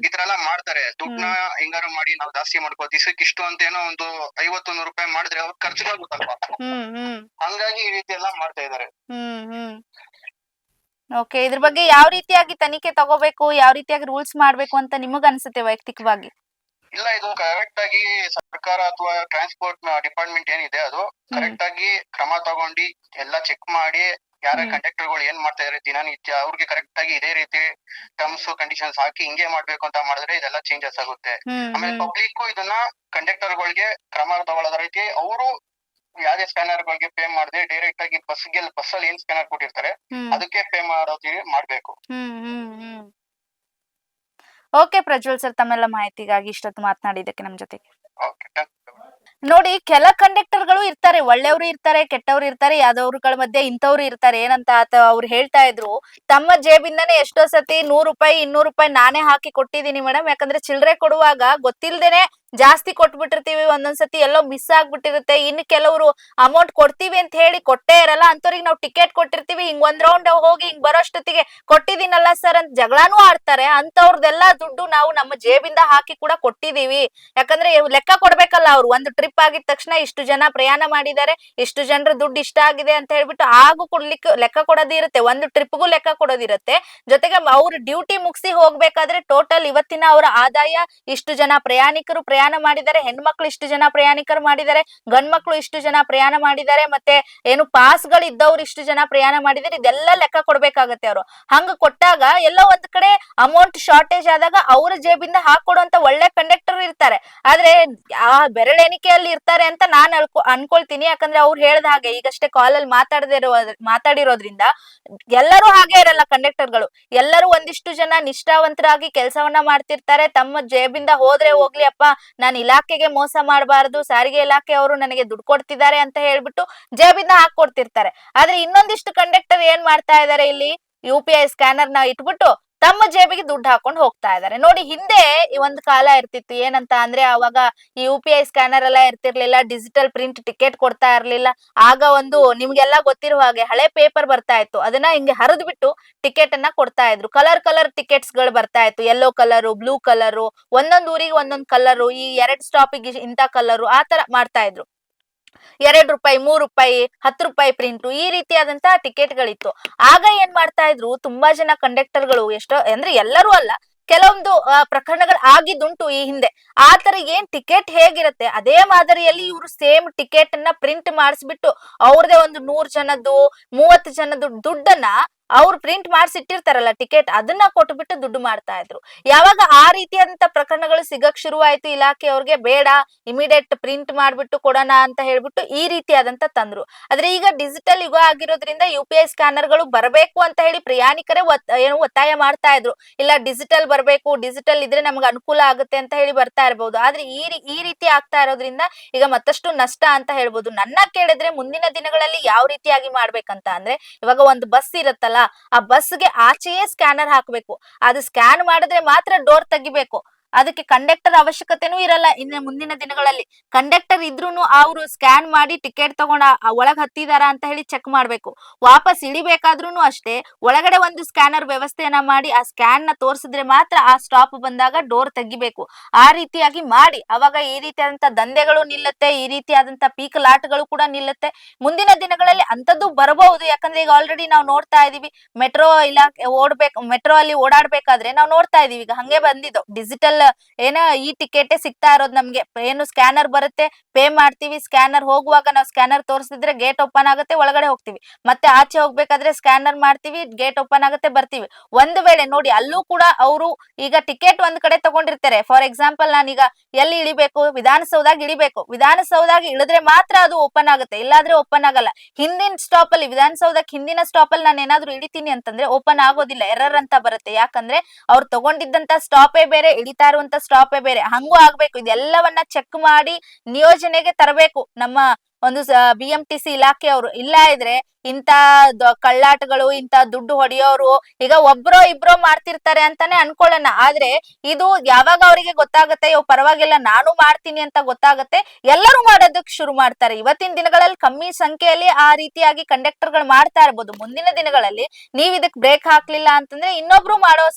ಈ ತರ ಎಲ್ಲ ಮಾಡ್ತಾರೆ. ದುಡ್ಡನ್ನ ಹೆಂಗಾರು ಮಾಡಿ ನಾವು ಜಾಸ್ತಿ ಮಾಡ್ಕೋ, ದಿವಸಕ್ಕೆ ಇಷ್ಟು ಅಂತ ಏನೋ ಒಂದು 50-100 ರೂಪಾಯಿ ಮಾಡಿದ್ರೆ ಅವ್ರ ಖರ್ಚಿಗಾಗುತ್ತಲ್ವಾ, ಹಂಗಾಗಿ ಈ ರೀತಿ ಎಲ್ಲಾ ಮಾಡ್ತಾ ಇದಾರೆ. ಓಕೆ, ಇದ್ರ ಬಗ್ಗೆ ಯಾವ ರೀತಿಯಾಗಿ ತನಿಖೆ ತಗೋಬೇಕು, ಯಾವ ರೀತಿಯಾಗಿ ರೂಲ್ಸ್ ಮಾಡ್ಬೇಕು ಅಂತ ನಿಮಗ್ ಅನ್ಸುತ್ತೆ ವೈಯಕ್ತಿಕವಾಗಿ? ಇಲ್ಲ, ಇದು ಕರೆಕ್ಟ್ ಆಗಿ ಸರ್ಕಾರ ಅಥವಾ ಟ್ರಾನ್ಸ್ಪೋರ್ಟ್ ಡಿಪಾರ್ಟ್ಮೆಂಟ್ ಏನಿದೆ ಅದು ಕರೆಕ್ಟ್ ಆಗಿ ಕ್ರಮ ತಗೊಂಡು ಎಲ್ಲಾ ಚೆಕ್ ಮಾಡಿ ಯಾರ ಕಂಡಕ್ಟರ್ ಗಳು ಏನ್ ಮಾಡ್ತಾ ಇದಾರೆ ದಿನನಿತ್ಯ ಅವ್ರಿಗೆ ಕರೆಕ್ಟ್ ಆಗಿ ಇದೇ ರೀತಿ ಟರ್ಮ್ಸ್ ಕಂಡೀಷನ್ಸ್ ಹಾಕಿ ಹಿಂಗೆ ಮಾಡ್ಬೇಕು ಅಂತ ಮಾಡಿದ್ರೆ ಇದೆಲ್ಲ ಚೇಂಜಸ್ ಆಗುತ್ತೆ. ಆಮೇಲೆ ಪಬ್ಲಿಕ್ ಇದನ್ನ ಕಂಡಕ್ಟರ್ ಗಳಿಗೆ ಕ್ರಮ ತಗೊಳ್ಳೋದ ರೀತಿ ಅವರು ಯಾವ್ದೇ ಸ್ಕ್ಯಾನರ್ ಗಳಿಗೆ ಪೇ ಮಾಡದೆ ಡೈರೆಕ್ಟ್ ಆಗಿ ಬಸ್ಸಲ್ಲಿ ಏನ್ ಸ್ಕ್ಯಾನರ್ ಕೊಟ್ಟಿರ್ತಾರೆ ಅದಕ್ಕೆ ಪೇ ಮಾಡೋದಿಗೆ ಮಾಡ್ಬೇಕು. ಓಕೆ ಪ್ರಜ್ವಲ್ ಸರ್, ತಮ್ಮೆಲ್ಲ ಮಾಹಿತಿಗಾಗಿ ಇಷ್ಟೊತ್ತು ಮಾತನಾಡಿದ್ದಕ್ಕೆ ನಮ್ ಜೊತೆಗೆ. ಓಕೆ, ನೋಡಿ, ಕೆಲ ಕಂಡಕ್ಟರ್ಗಳು ಇರ್ತಾರೆ, ಒಳ್ಳೆಯವರು ಇರ್ತಾರೆ, ಕೆಟ್ಟವ್ರು ಇರ್ತಾರೆ, ಯಾವ್ದವ್ರುಗಳ ಮಧ್ಯೆ ಇಂಥವ್ರು ಇರ್ತಾರೆ. ಏನಂತ ಅವ್ರು ಹೇಳ್ತಾ ಇದ್ರು, ತಮ್ಮ ಜೇಬಿಂದಾನೆ ಎಷ್ಟೋ ಸತಿ 100 ರೂಪಾಯಿ 200 ರೂಪಾಯಿ ನಾನೇ ಹಾಕಿ ಕೊಟ್ಟಿದ್ದೀನಿ ಮೇಡಮ್. ಯಾಕಂದ್ರೆ ಚಿಲ್ಲರೆ ಕೊಡುವಾಗ ಗೊತ್ತಿಲ್ದೇನೆ ಜಾಸ್ತಿ ಕೊಟ್ಬಿಟ್ಟಿರ್ತೀವಿ, ಒಂದೊಂದ್ಸತಿ ಎಲ್ಲೋ ಮಿಸ್ ಆಗ್ಬಿಟ್ಟಿರುತ್ತೆ. ಇನ್ನು ಕೆಲವರು ಅಮೌಂಟ್ ಕೊಡ್ತೀವಿ ಅಂತ ಹೇಳಿ ಕೊಟ್ಟೇ ಇರಲ್ಲ, ಅಂತವ್ರಿಗೆ ನಾವು ಟಿಕೆಟ್ ಕೊಟ್ಟಿರ್ತೀವಿ, ಹಿಂಗ್ ಒಂದ್ ರೌಂಡ್ ಹೋಗಿ ಹಿಂಗ್ ಬರೋಷ್ಟೊತ್ತಿಗೆ ಕೊಟ್ಟಿದ್ದೀನಲ್ಲ ಸರ್ ಅಂತ ಜಗಳಾನು ಆಡ್ತಾರೆ. ಅಂತವ್ರದೆಲ್ಲಾ ದುಡ್ಡು ನಾವು ನಮ್ಮ ಜೇಬಿಂದ ಹಾಕಿ ಕೂಡ ಕೊಟ್ಟಿದೀವಿ. ಯಾಕಂದ್ರೆ ಲೆಕ್ಕ ಕೊಡ್ಬೇಕಲ್ಲ, ಅವ್ರು ಒಂದು ಟ್ರಿಪ್ ಆಗಿದ ತಕ್ಷಣ ಇಷ್ಟು ಜನ ಪ್ರಯಾಣ ಮಾಡಿದ್ದಾರೆ, ಇಷ್ಟು ಜನರ ದುಡ್ಡು ಇಷ್ಟ ಆಗಿದೆ ಅಂತ ಹೇಳ್ಬಿಟ್ಟು ಆಗು ಕೊಡ್ಲಿಕ್ಕೆ ಲೆಕ್ಕ ಕೊಡೋದಿರುತ್ತೆ, ಒಂದು ಟ್ರಿಪ್ಗೂ ಲೆಕ್ಕ ಕೊಡೋದಿರುತ್ತೆ. ಜೊತೆಗೆ ಅವ್ರ ಡ್ಯೂಟಿ ಮುಗಿಸಿ ಹೋಗ್ಬೇಕಾದ್ರೆ ಟೋಟಲ್ ಇವತ್ತಿನ ಅವರ ಆದಾಯ ಇಷ್ಟು ಜನ ಪ್ರಯಾಣಿಕರು ಪ್ರಯಾಣ ಮಾಡಿದ್ದಾರೆ, ಹೆಣ್ಮಕ್ಳು ಇಷ್ಟು ಜನ ಪ್ರಯಾಣಿಕರು ಮಾಡಿದ್ದಾರೆ, ಗಂಡ್ಮಕ್ಳು ಇಷ್ಟು ಜನ ಪ್ರಯಾಣ ಮಾಡಿದ್ದಾರೆ, ಮತ್ತೆ ಏನು ಪಾಸ್ ಗಳು ಇದ್ದವ್ರು ಇಷ್ಟು ಜನ ಪ್ರಯಾಣ ಮಾಡಿದ್ದಾರೆ, ಇದೆಲ್ಲ ಲೆಕ್ಕ ಕೊಡ್ಬೇಕಾಗತ್ತೆ ಅವರು. ಹಂಗ ಕೊಟ್ಟಾಗ ಎಲ್ಲೋ ಒಂದ್ ಕಡೆ ಅಮೌಂಟ್ ಶಾರ್ಟೇಜ್ ಆದಾಗ ಅವ್ರ ಜೇಬಿಂದ ಹಾಕೊಡುವಂತ ಒಳ್ಳೆ ಕಂಡಕ್ಟರ್ ಇರ್ತಾರೆ. ಆದ್ರೆ ಆ ಬೆರಳೆಣಿಕೆಯಲ್ಲಿ ಇರ್ತಾರೆ ಅಂತ ನಾನ್ ಅನ್ಕೊಳ್ತೀನಿ. ಯಾಕಂದ್ರೆ ಅವ್ರು ಹೇಳ್ದ ಹಾಗೆ ಈಗಷ್ಟೇ ಕಾಲಲ್ಲಿ ಮಾತಾಡಿರೋದ್ರಿಂದ ಎಲ್ಲರೂ ಹಾಗೆ ಇರಲ್ಲ ಕಂಡಕ್ಟರ್ಗಳು. ಎಲ್ಲರೂ ಒಂದಿಷ್ಟು ಜನ ನಿಷ್ಠಾವಂತರಾಗಿ ಕೆಲಸವನ್ನ ಮಾಡ್ತಿರ್ತಾರೆ. ತಮ್ಮ ಜೇಬಿಂದ ಹೋದ್ರೆ ಹೋಗ್ಲಿ ಅಪ್ಪ, ನಾನು ಇಲಾಖೆಗೆ ಮೋಸ ಮಾಡಬಾರದು, ಸಾರಿಗೆ ಇಲಾಖೆ ಅವರು ನನಗೆ ದುಡ್ಡು ಕೊಡ್ತಿದ್ದಾರೆ ಅಂತ ಹೇಳ್ಬಿಟ್ಟು ಜೇಬಿಂದ ಹಾಕೊಡ್ತಿರ್ತಾರೆ. ಆದ್ರೆ ಇನ್ನೊಂದಿಷ್ಟು ಕಂಡಕ್ಟರ್ ಏನ್ ಮಾಡ್ತಾ ಇದಾರೆ, ಇಲ್ಲಿ UPI ಸ್ಕ್ಯಾನರ್ ನ ಇಟ್ಬಿಟ್ಟು ತಮ್ಮ ಜೇಬಿಗೆ ದುಡ್ಡು ಹಾಕೊಂಡು ಹೋಗ್ತಾ ಇದಾರೆ. ನೋಡಿ, ಹಿಂದೆ ಒಂದು ಕಾಲ ಇರ್ತಿತ್ತು, ಏನಂತ ಅಂದ್ರೆ ಅವಾಗ ಈ UPI ಸ್ಕ್ಯಾನರ್ ಎಲ್ಲ ಇರ್ತಿರ್ಲಿಲ್ಲ, ಡಿಜಿಟಲ್ ಪ್ರಿಂಟ್ ಟಿಕೆಟ್ ಕೊಡ್ತಾ ಇರ್ಲಿಲ್ಲ. ಆಗ ಒಂದು ನಿಮ್ಗೆಲ್ಲಾ ಗೊತ್ತಿರುವ ಹಾಗೆ ಹಳೆ ಪೇಪರ್ ಬರ್ತಾ ಇತ್ತು, ಅದನ್ನ ಹಿಂಗೆ ಹರಿದ್ ಬಿಟ್ಟು ಟಿಕೆಟ್ ಅನ್ನ ಕೊಡ್ತಾ ಇದ್ರು. ಕಲರ್ ಟಿಕೆಟ್ಸ್ ಗಳು ಬರ್ತಾ ಇತ್ತು, ಯೆಲ್ಲೋ ಕಲರು, ಬ್ಲೂ ಕಲರು, ಒಂದೊಂದ್ ಊರಿಗೆ ಒಂದೊಂದ್ ಕಲರು, ಈ 2 ಸ್ಟಾಪಿಗೆ ಇಂತ ಕಲರು, ಆ ತರ ಮಾಡ್ತಾ ಇದ್ರು. 2 ರೂಪಾಯಿ 3 ರೂಪಾಯಿ 10 ರೂಪಾಯಿ ಪ್ರಿಂಟು, ಈ ರೀತಿಯಾದಂತಹ ಟಿಕೆಟ್ ಗಳಿತ್ತು. ಆಗ ಏನ್ ಮಾಡ್ತಾ ಇದ್ರು, ತುಂಬಾ ಜನ ಕಂಡಕ್ಟರ್ಗಳು, ಎಷ್ಟೋ ಅಂದ್ರೆ ಎಲ್ಲರೂ ಅಲ್ಲ, ಕೆಲವೊಂದು ಪ್ರಕರಣಗಳು ಆಗಿದ್ದುಂಟು ಈ ಹಿಂದೆ. ಆ ತರ ಏನ್ ಟಿಕೆಟ್ ಹೇಗಿರುತ್ತೆ ಅದೇ ಮಾದರಿಯಲ್ಲಿ ಇವರು ಸೇಮ್ ಟಿಕೆಟ್ ಅನ್ನ ಪ್ರಿಂಟ್ ಮಾಡಿಸ್ಬಿಟ್ಟು ಅವ್ರದೇ ಒಂದು 100 ಜನದ್ದು 30 ಜನದ್ದು ದುಡ್ಡನ್ನ ಅವ್ರು ಪ್ರಿಂಟ್ ಮಾಡಿಸಿಟ್ಟಿರ್ತಾರಲ್ಲ ಟಿಕೆಟ್, ಅದನ್ನ ಕೊಟ್ಬಿಟ್ಟು ದುಡ್ಡು ಮಾಡ್ತಾ ಇದ್ರು. ಯಾವಾಗ ಆ ರೀತಿಯಾದಂತ ಪ್ರಕರಣಗಳು ಸಿಗಕ್ ಶುರುವಾಯ್ತು, ಇಲಾಖೆಯವ್ರಿಗೆ ಬೇಡ, ಇಮಿಡಿಯೇಟ್ ಪ್ರಿಂಟ್ ಮಾಡ್ಬಿಟ್ಟು ಕೊಡೋಣ ಅಂತ ಹೇಳ್ಬಿಟ್ಟು ಈ ರೀತಿಯಾದಂತ ತಂದ್ರು. ಆದ್ರೆ ಈಗ ಡಿಜಿಟಲ್ ಯುಗ ಆಗಿರೋದ್ರಿಂದ UPI ಸ್ಕ್ಯಾನರ್ ಗಳು ಬರಬೇಕು ಅಂತ ಹೇಳಿ ಪ್ರಯಾಣಿಕರೇ ಒತ್ತಾಯ ಮಾಡ್ತಾ ಇದ್ರು. ಇಲ್ಲ, ಡಿಜಿಟಲ್ ಬರ್ಬೇಕು, ಡಿಜಿಟಲ್ ಇದ್ರೆ ನಮ್ಗೆ ಅನುಕೂಲ ಆಗುತ್ತೆ ಅಂತ ಹೇಳಿ ಬರ್ತಾ ಇರ್ಬೋದು. ಆದ್ರೆ ಈ ರೀತಿ ಆಗ್ತಾ ಇರೋದ್ರಿಂದ ಈಗ ಮತ್ತಷ್ಟು ನಷ್ಟ ಅಂತ ಹೇಳ್ಬೋದು. ನನ್ನ ಕೇಳಿದ್ರೆ ಮುಂದಿನ ದಿನಗಳಲ್ಲಿ ಯಾವ ರೀತಿಯಾಗಿ ಮಾಡ್ಬೇಕಂತ ಅಂದ್ರೆ, ಇವಾಗ ಒಂದು ಬಸ್ ಇರುತ್ತಲ್ಲ, ಆ ಬಸ್ಗೆ ಆಚೆಯೇ ಸ್ಕ್ಯಾನರ್ ಹಾಕ್ಬೇಕು. ಅದು ಸ್ಕ್ಯಾನ್ ಮಾಡಿದ್ರೆ ಮಾತ್ರ ಡೋರ್ ತೆಗಿಬೇಕು. ಅದಕ್ಕೆ ಕಂಡಕ್ಟರ್ ಅವಶ್ಯಕತೆನೂ ಇರಲ್ಲ. ಇನ್ನು ಮುಂದಿನ ದಿನಗಳಲ್ಲಿ ಕಂಡಕ್ಟರ್ ಇದ್ರೂನು ಅವ್ರು ಸ್ಕ್ಯಾನ್ ಮಾಡಿ ಟಿಕೆಟ್ ತಗೊಂಡ ಒಳಗ್ ಹತ್ತಿದಾರ ಅಂತ ಹೇಳಿ ಚೆಕ್ ಮಾಡ್ಬೇಕು. ವಾಪಸ್ ಇಳಿಬೇಕಾದ್ರೂನು ಅಷ್ಟೇ, ಒಳಗಡೆ ಒಂದು ಸ್ಕ್ಯಾನರ್ ವ್ಯವಸ್ಥೆಯನ್ನ ಮಾಡಿ ಆ ಸ್ಕ್ಯಾನ್ ನ ತೋರಿಸಿದ್ರೆ ಮಾತ್ರ ಆ ಸ್ಟಾಪ್ ಬಂದಾಗ ಡೋರ್ ತೆಗಿಬೇಕು. ಆ ರೀತಿಯಾಗಿ ಮಾಡಿ ಅವಾಗ ಈ ರೀತಿಯಾದಂತ ದಂಧೆಗಳು ನಿಲ್ಲುತ್ತೆ, ಈ ರೀತಿಯಾದಂತ ಪೀಕ್ ಲಾಟ್ಗಳು ಕೂಡ ನಿಲ್ಲುತ್ತೆ. ಮುಂದಿನ ದಿನಗಳಲ್ಲಿ ಅಂತದ್ದು ಬರಬಹುದು. ಯಾಕಂದ್ರೆ ಈಗ ಆಲ್ರೆಡಿ ನಾವು ನೋಡ್ತಾ ಇದೀವಿ, ಮೆಟ್ರೋ ಇಲಾಖೆ ಮೆಟ್ರೋ ಅಲ್ಲಿ ಓಡಾಡ್ಬೇಕಾದ್ರೆ ನಾವು ನೋಡ್ತಾ ಇದೀವಿ, ಈಗ ಹಂಗೆ ಬಂದಿದ್ದು ಡಿಜಿಟಲ್ ಸಿಂಪಲ್ ಏನೋ ಈ ಟಿಕೆಟ್ ಸಿಗ್ತಾ ಇರೋದು ನಮ್ಗೆ. ಏನು ಸ್ಕ್ಯಾನರ್ ಬರುತ್ತೆ, ಪೇ ಮಾಡ್ತೀವಿ, ಸ್ಕ್ಯಾನರ್ ಹೋಗುವಾಗ ನಾವು ಸ್ಕ್ಯಾನರ್ ತೋರಿಸಿದ್ರೆ ಗೇಟ್ ಓಪನ್ ಆಗುತ್ತೆ, ಒಳಗಡೆ ಹೋಗ್ತೀವಿ. ಮತ್ತೆ ಆಚೆ ಹೋಗ್ಬೇಕಾದ್ರೆ ಸ್ಕ್ಯಾನರ್ ಮಾಡ್ತೀವಿ, ಗೇಟ್ ಓಪನ್ ಆಗುತ್ತೆ, ಬರ್ತೀವಿ. ಒಂದು ವೇಳೆ ನೋಡಿ ಅಲ್ಲೂ ಕೂಡ ಅವರು ಈಗ ಟಿಕೆಟ್ ಒಂದ್ ಕಡೆ ತಗೊಂಡಿರ್ತಾರೆ. ಫಾರ್ ಎಕ್ಸಾಂಪಲ್ ನಾನೀಗ ಎಲ್ಲಿ ಇಳಿಬೇಕು, ವಿಧಾನಸೌಧಾಗ ಇಳಿಬೇಕು. ವಿಧಾನಸೌಧಾಗ ಇಳಿದ್ರೆ ಮಾತ್ರ ಅದು ಓಪನ್ ಆಗುತ್ತೆ, ಇಲ್ಲಾದ್ರೆ ಓಪನ್ ಆಗಲ್ಲ. ಹಿಂದಿನ ಸ್ಟಾಪ್ ಅಲ್ಲಿ, ವಿಧಾನಸೌಧಕ್ಕೆ ಹಿಂದಿನ ಸ್ಟಾಪ್ ಅಲ್ಲಿ ನಾನು ಏನಾದ್ರು ಇಳಿತೀನಿ ಅಂತಂದ್ರೆ ಓಪನ್ ಆಗೋದಿಲ್ಲ, ಎರರ್ ಅಂತ ಬರುತ್ತೆ. ಯಾಕಂದ್ರೆ ಅವ್ರು ತಗೊಂಡಿದ್ದಂತ ಸ್ಟಾಪೇ ಬೇರೆ, ಇಳಿತಾ ಇರುವಂತ ಸ್ಟಾಪೇ ಬೇರೆ. ಹಂಗೂ ಆಗ್ಬೇಕು. ಇದೆಲ್ಲವನ್ನ ಚೆಕ್ ಮಾಡಿ ನಿಯೋಜನೆಗೆ ತರಬೇಕು ನಮ್ಮ ಒಂದು BMTC ಇಲಾಖೆಯವರು. ಇಲ್ಲ ಇದ್ರೆ ಇಂತ ಕಳ್ಳಾಟಗಳು, ಇಂತ ದುಡ್ಡು ಹೊಡೆಯೋರು ಈಗ ಒಬ್ರೋ ಇಬ್ರೋ ಮಾಡ್ತಿರ್ತಾರೆ ಅಂತಾನೆ ಅನ್ಕೊಳ್ಳೋಣ. ಆದ್ರೆ ಇದು ಯಾವಾಗ ಅವರಿಗೆ ಗೊತ್ತಾಗುತ್ತೆ, ಇವ್ ಪರವಾಗಿಲ್ಲ ನಾನು ಮಾಡ್ತೀನಿ ಅಂತ ಗೊತ್ತಾಗುತ್ತೆ, ಎಲ್ಲರೂ ಮಾಡೋದಕ್ಕೆ ಶುರು ಮಾಡ್ತಾರೆ. ಇವತ್ತಿನ ದಿನಗಳಲ್ಲಿ ಕಮ್ಮಿ ಸಂಖ್ಯೆಯಲ್ಲಿ ಆ ರೀತಿಯಾಗಿ ಕಂಡಕ್ಟರ್ ಗಳು ಮಾಡ್ತಾ ಇರ್ಬೋದು. ಮುಂದಿನ ದಿನಗಳಲ್ಲಿ ನೀವ್ ಇದಕ್ ಬ್ರೇಕ್ ಹಾಕ್ಲಿಲ್ಲ ಅಂತಂದ್ರೆ ಇನ್ನೊಬ್ರು ಮಾಡೋ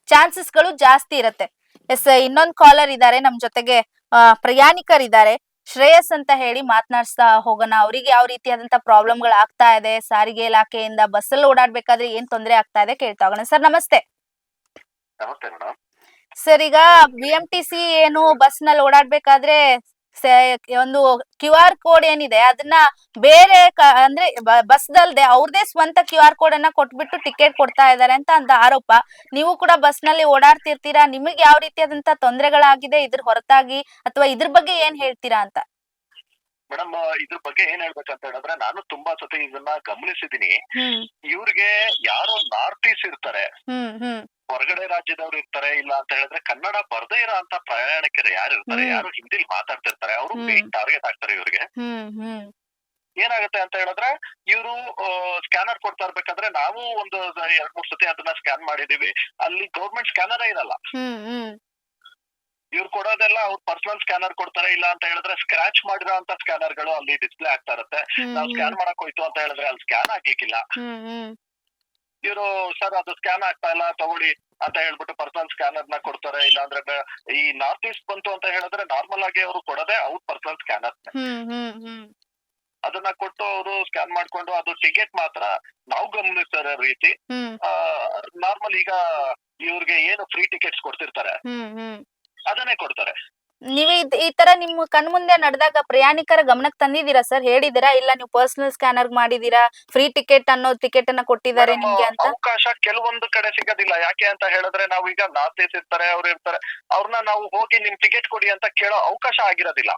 ಚಾನ್ಸಸ್ ಗಳು ಜಾಸ್ತಿ ಇರತ್ತೆ. ಎಸ್, ಇನ್ನೊಂದು ಕಾಲರ್ ಇದ್ದಾರೆ ನಮ್ ಜೊತೆಗೆ, ಪ್ರಯಾಣಿಕರಿದ್ದಾರೆ. ಶ್ರೇಯಸ್ ಅಂತ ಹೇಳಿ ಮಾತನಾಡಿಸ್ತಾ ಹೋಗೋಣ. ಅವರಿಗೆ ಯಾವ ರೀತಿಯಾದಂತ ಪ್ರಾಬ್ಲಮ್ಗಳು ಆಗ್ತಾ ಇದೆ, ಸಾರಿಗೆ ಇಲಾಖೆಯಿಂದ ಬಸ್ಸಲ್ಲಿ ಓಡಾಡ್ಬೇಕಾದ್ರೆ ಏನ್ ತೊಂದರೆ ಆಗ್ತಾ ಇದೆ ಕೇಳ್ತಾ ಹೋಗೋಣ. ಸರ್ ನಮಸ್ತೆ. ನಮಸ್ತೆ ಮೇಡಮ್. ಸರ್, ಈಗ BMTC ಏನು ಬಸ್ ನಲ್ಲಿ ಓಡಾಡ್ಬೇಕಾದ್ರೆ ಒಂದು QR ಕೋಡ್ ಏನಿದೆ ಅದನ್ನ ಬೇರೆ ಅಂದ್ರೆ ಬಸ್ ದಲ್ದೆ ಅವ್ರದೇ ಸ್ವಂತ QR ಕೋಡ್ ಅನ್ನ ಕೊಟ್ಬಿಟ್ಟು ಟಿಕೆಟ್ ಕೊಡ್ತಾ ಇದಾರೆ ಅಂತ ಆರೋಪ. ನೀವು ಕೂಡ ಬಸ್ ನಲ್ಲಿ ಓಡಾಡ್ತಿರ್ತೀರಾ, ನಿಮಗೆ ಯಾವ ರೀತಿಯಾದಂತ ತೊಂದರೆಗಳಾಗಿದೆ ಇದ್ರ ಹೊರತಾಗಿ, ಅಥವಾ ಇದ್ರ ಬಗ್ಗೆ ಏನ್ ಹೇಳ್ತೀರಾ ಅಂತ? ಮೇಡಮ್, ಇದ್ರ ಬಗ್ಗೆ ಏನ್ ಹೇಳ್ಬೇಕಂತ ಹೇಳಿದ್ರೆ, ನಾನು ತುಂಬಾ ಸತಿ ಇದನ್ನ ಗಮನಿಸಿದೀನಿ. ಇವ್ರಿಗೆ ಯಾರೋ ನಾರ್ತ್ ಈಸ್ಟ್ ಇರ್ತಾರೆ, ಹೊರಗಡೆ ರಾಜ್ಯದವ್ರು ಇರ್ತಾರೆ, ಇಲ್ಲ ಅಂತ ಹೇಳಿದ್ರೆ ಕನ್ನಡ ಬರ್ದೇ ಇರೋ ಅಂತ ಪ್ರಯಾಣಿಕರು ಯಾರು ಇರ್ತಾರೆ, ಯಾರು ಹಿಂದಿಲಿ ಮಾತಾಡ್ತಿರ್ತಾರೆ, ಅವರು ಮೇನ್ ಟಾರ್ಗೆಟ್ ಆಗ್ತಾರೆ ಇವ್ರಿಗೆ. ಏನಾಗುತ್ತೆ ಅಂತ ಹೇಳಿದ್ರೆ, ಇವರು ಸ್ಕ್ಯಾನರ್ ಕೊಡ್ತಾ ಇರ್ಬೇಕಾದ್ರೆ ನಾವು ಒಂದು 2-3 ಸತಿ ಅದನ್ನ ಸ್ಕ್ಯಾನ್ ಮಾಡಿದೀವಿ. ಅಲ್ಲಿ ಗೌರ್ಮೆಂಟ್ ಸ್ಕ್ಯಾನರೇ ಇರಲ್ಲ. ಇವ್ರು ಕೊಡೋದೆಲ್ಲ ಅವ್ರ ಪರ್ಸನಲ್ ಸ್ಕ್ಯಾನರ್ ಕೊಡ್ತಾರೆ. ಇಲ್ಲ ಅಂತ ಹೇಳಿದ್ರೆ ಸ್ಕ್ರಾಚ್ ಮಾಡಿರೋ ಅಂತ ಸ್ಕ್ಯಾನರ್ ಗಳು ಅಲ್ಲಿ ಡಿಸ್ಪ್ಲೇ ಆಗ್ತಾ ಇರುತ್ತೆ. ನಾವು ಸ್ಕ್ಯಾನ್ ಮಾಡಕ್ ಹೋಯ್ತು ಅಂತ ಹೇಳಿದ್ರೆ ಅಲ್ಲಿ ಸ್ಕ್ಯಾನ್ ಆಗ್ಲಿಕ್ಕಿಲ್ಲ. ಇವರು ಸರ್ ಅದು ಸ್ಕ್ಯಾನ್ ಆಗ್ತಾ ಇಲ್ಲ ತಗೊಳ್ಳಿ ಅಂತ ಹೇಳ್ಬಿಟ್ಟು ಪರ್ಸನಲ್ ಸ್ಕ್ಯಾನರ್ ನ ಕೊಡ್ತಾರೆ. ಇಲ್ಲಾಂದ್ರೆ ಈ ನಾರ್ತ್ ಈಸ್ಟ್ ಬಂತು ಅಂತ ಹೇಳಿದ್ರೆ ನಾರ್ಮಲ್ ಆಗಿ ಅವರು ಕೊಡೋದೇ ಅವ್ರ ಪರ್ಸನಲ್ ಸ್ಕ್ಯಾನರ್. ಅದನ್ನ ಕೊಟ್ಟು ಅವರು ಸ್ಕ್ಯಾನ್ ಮಾಡ್ಕೊಂಡು ಅದು ಟಿಕೆಟ್ ಮಾತ್ರ ನಾವು ಗಮನಿಸ್ತಾರೆ ರೀತಿ. ನಾರ್ಮಲ್ ಈಗ ಇವ್ರಿಗೆ ಏನು ಫ್ರೀ ಟಿಕೆಟ್ಸ್ ಕೊಡ್ತಿರ್ತಾರೆ ಅದನ್ನೇ ಕೊಡ್ತಾರೆ. ನೀವೇ ಈ ತರ ನಿಮ್ ಕಣ್ ಮುಂದೆ ನಡೆದಾಗ ಪ್ರಯಾಣಿಕರ ಗಮನಕ್ಕೆ ತಂದಿದ್ದೀರಾ ಸರ್? ಹೇಳಿದಿರಾ ಇಲ್ಲ ನೀವು ಪರ್ಸನಲ್ ಸ್ಕ್ಯಾನರ್ ಮಾಡಿದೀರಾ, ಫ್ರೀ ಟಿಕೆಟ್ ಅನ್ನೋ ಟಿಕೆಟ್ ಅನ್ನ ಕೊಟ್ಟಿದ್ದಾರೆ ನಿಮ್ಗೆ ಅಂತ? ಅವಕಾಶ ಕೆಲವೊಂದು ಕಡೆ ಸಿಗೋದಿಲ್ಲ. ಯಾಕೆ ಅಂತ ಹೇಳಿದ್ರೆ ನಾವು ಈಗ ನಾರ್ತ್ ಈಸ್ಟ್ ಇರ್ತಾರೆ, ಅವ್ರು ಇರ್ತಾರೆ, ಅವ್ರನ್ನ ನಾವು ಹೋಗಿ ನಿಮ್ ಟಿಕೆಟ್ ಕೊಡಿ ಅಂತ ಕೇಳೋ ಅವಕಾಶ ಆಗಿರೋದಿಲ್ಲ.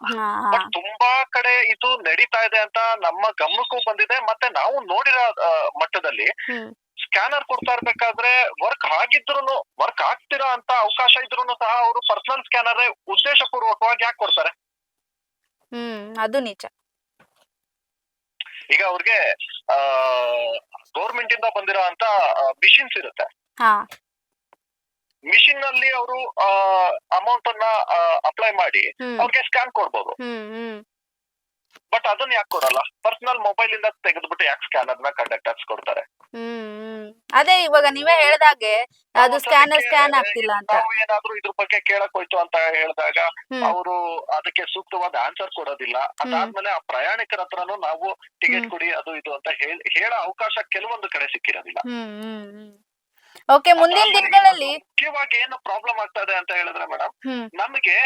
ಬಟ್ ತುಂಬಾ ಕಡೆ ಇದು ನಡೀತಾ ಇದೆ ಅಂತ ನಮ್ಮ ಗಮನಕ್ಕೂ ಬಂದಿದೆ. ಮತ್ತೆ ನಾವು ನೋಡಿರೋ ಮಟ್ಟದಲ್ಲಿ ಸ್ಕ್ಯಾನರ್ ಕೊಡ್ತಾ ಇರ್ಬೇಕಾದ್ರೆ ವರ್ಕ್ ಆಗ್ತಿರೋ ಅಂತ ಅವಕಾಶ ಇದ್ರು ಸಹ ಅವರು ಪರ್ಸನಲ್ ಸ್ಕ್ಯಾನರ್ ಉದ್ದೇಶ ಪೂರ್ವಕವಾಗಿ ಯಾಕೆ ಕೊಡ್ತಾರೆ? ಅದು ನಿಜ. ಈಗ ಅವ್ರಿಗೆ ಗೌರ್ಮೆಂಟ್ ಇಂದ ಬಂದಿರೋ ಅಂತ ಮಿಷಿನ್ಸ್ ಇರುತ್ತೆ. ಮಿಷಿನ್ ನಲ್ಲಿ ಅವರು ಅಮೌಂಟ್ ಅನ್ನ ಅಪ್ಲೈ ಮಾಡಿ ಅವ್ರಿಗೆ ಸ್ಕ್ಯಾನ್ ಕೊಡ್ಬೋದು. ಬಟ್ ಅದನ್ನ ಯಾಕೆ ಕೊಡಲ್ಲ? ಪರ್ಸನಲ್ ಮೊಬೈಲ್ ಇಂದ ತೆಗೆದ್ಬಿಟ್ಟು ಯಾಕೆ ಸ್ಕ್ಯಾನರ್ ನ ಕಂಡಕ್ಟರ್ಸ್ ಕೊಡ್ತಾರೆ? ಅದೇ ಇವಾಗ ನೀವೇ ಹೇಳ್ದಾಗೆ ಅದು ಸ್ಕ್ಯಾನ್ ಆಗ್ತಿಲ್ಲ ಅಂತ. ನಾವು ಏನಾದ್ರೂ ಇದ್ರ ಬಗ್ಗೆ ಕೇಳಕ್ ಹೋಯ್ತು ಅಂತ ಹೇಳಿದಾಗ ಅವರು ಅದಕ್ಕೆ ಸೂಕ್ತವಾದ ಆನ್ಸರ್ ಕೊಡೋದಿಲ್ಲ. ಅದಾದ್ಮೇಲೆ ಆ ಪ್ರಯಾಣಿಕರ ಹತ್ರನು ನಾವು ಟಿಕೆಟ್ ಕೊಡಿ ಅದು ಇದು ಅಂತ ಹೇಳೋ ಅವಕಾಶ ಕೆಲವೊಂದು ಕಡೆ ಸಿಕ್ಕಿರೋದಿಲ್ಲ. ಓಕೆ, ಮುಂದಿನ ದಿನಗಳಲ್ಲಿ ಮುಖ್ಯವಾಗಿ ಏನು ಪ್ರಾಬ್ಲಮ್ ಆಗ್ತಾ ಇದೆ ಅಂತ ಹೇಳಿದ್ರೆ ಮೇಡಮ್, ನಮಗೆ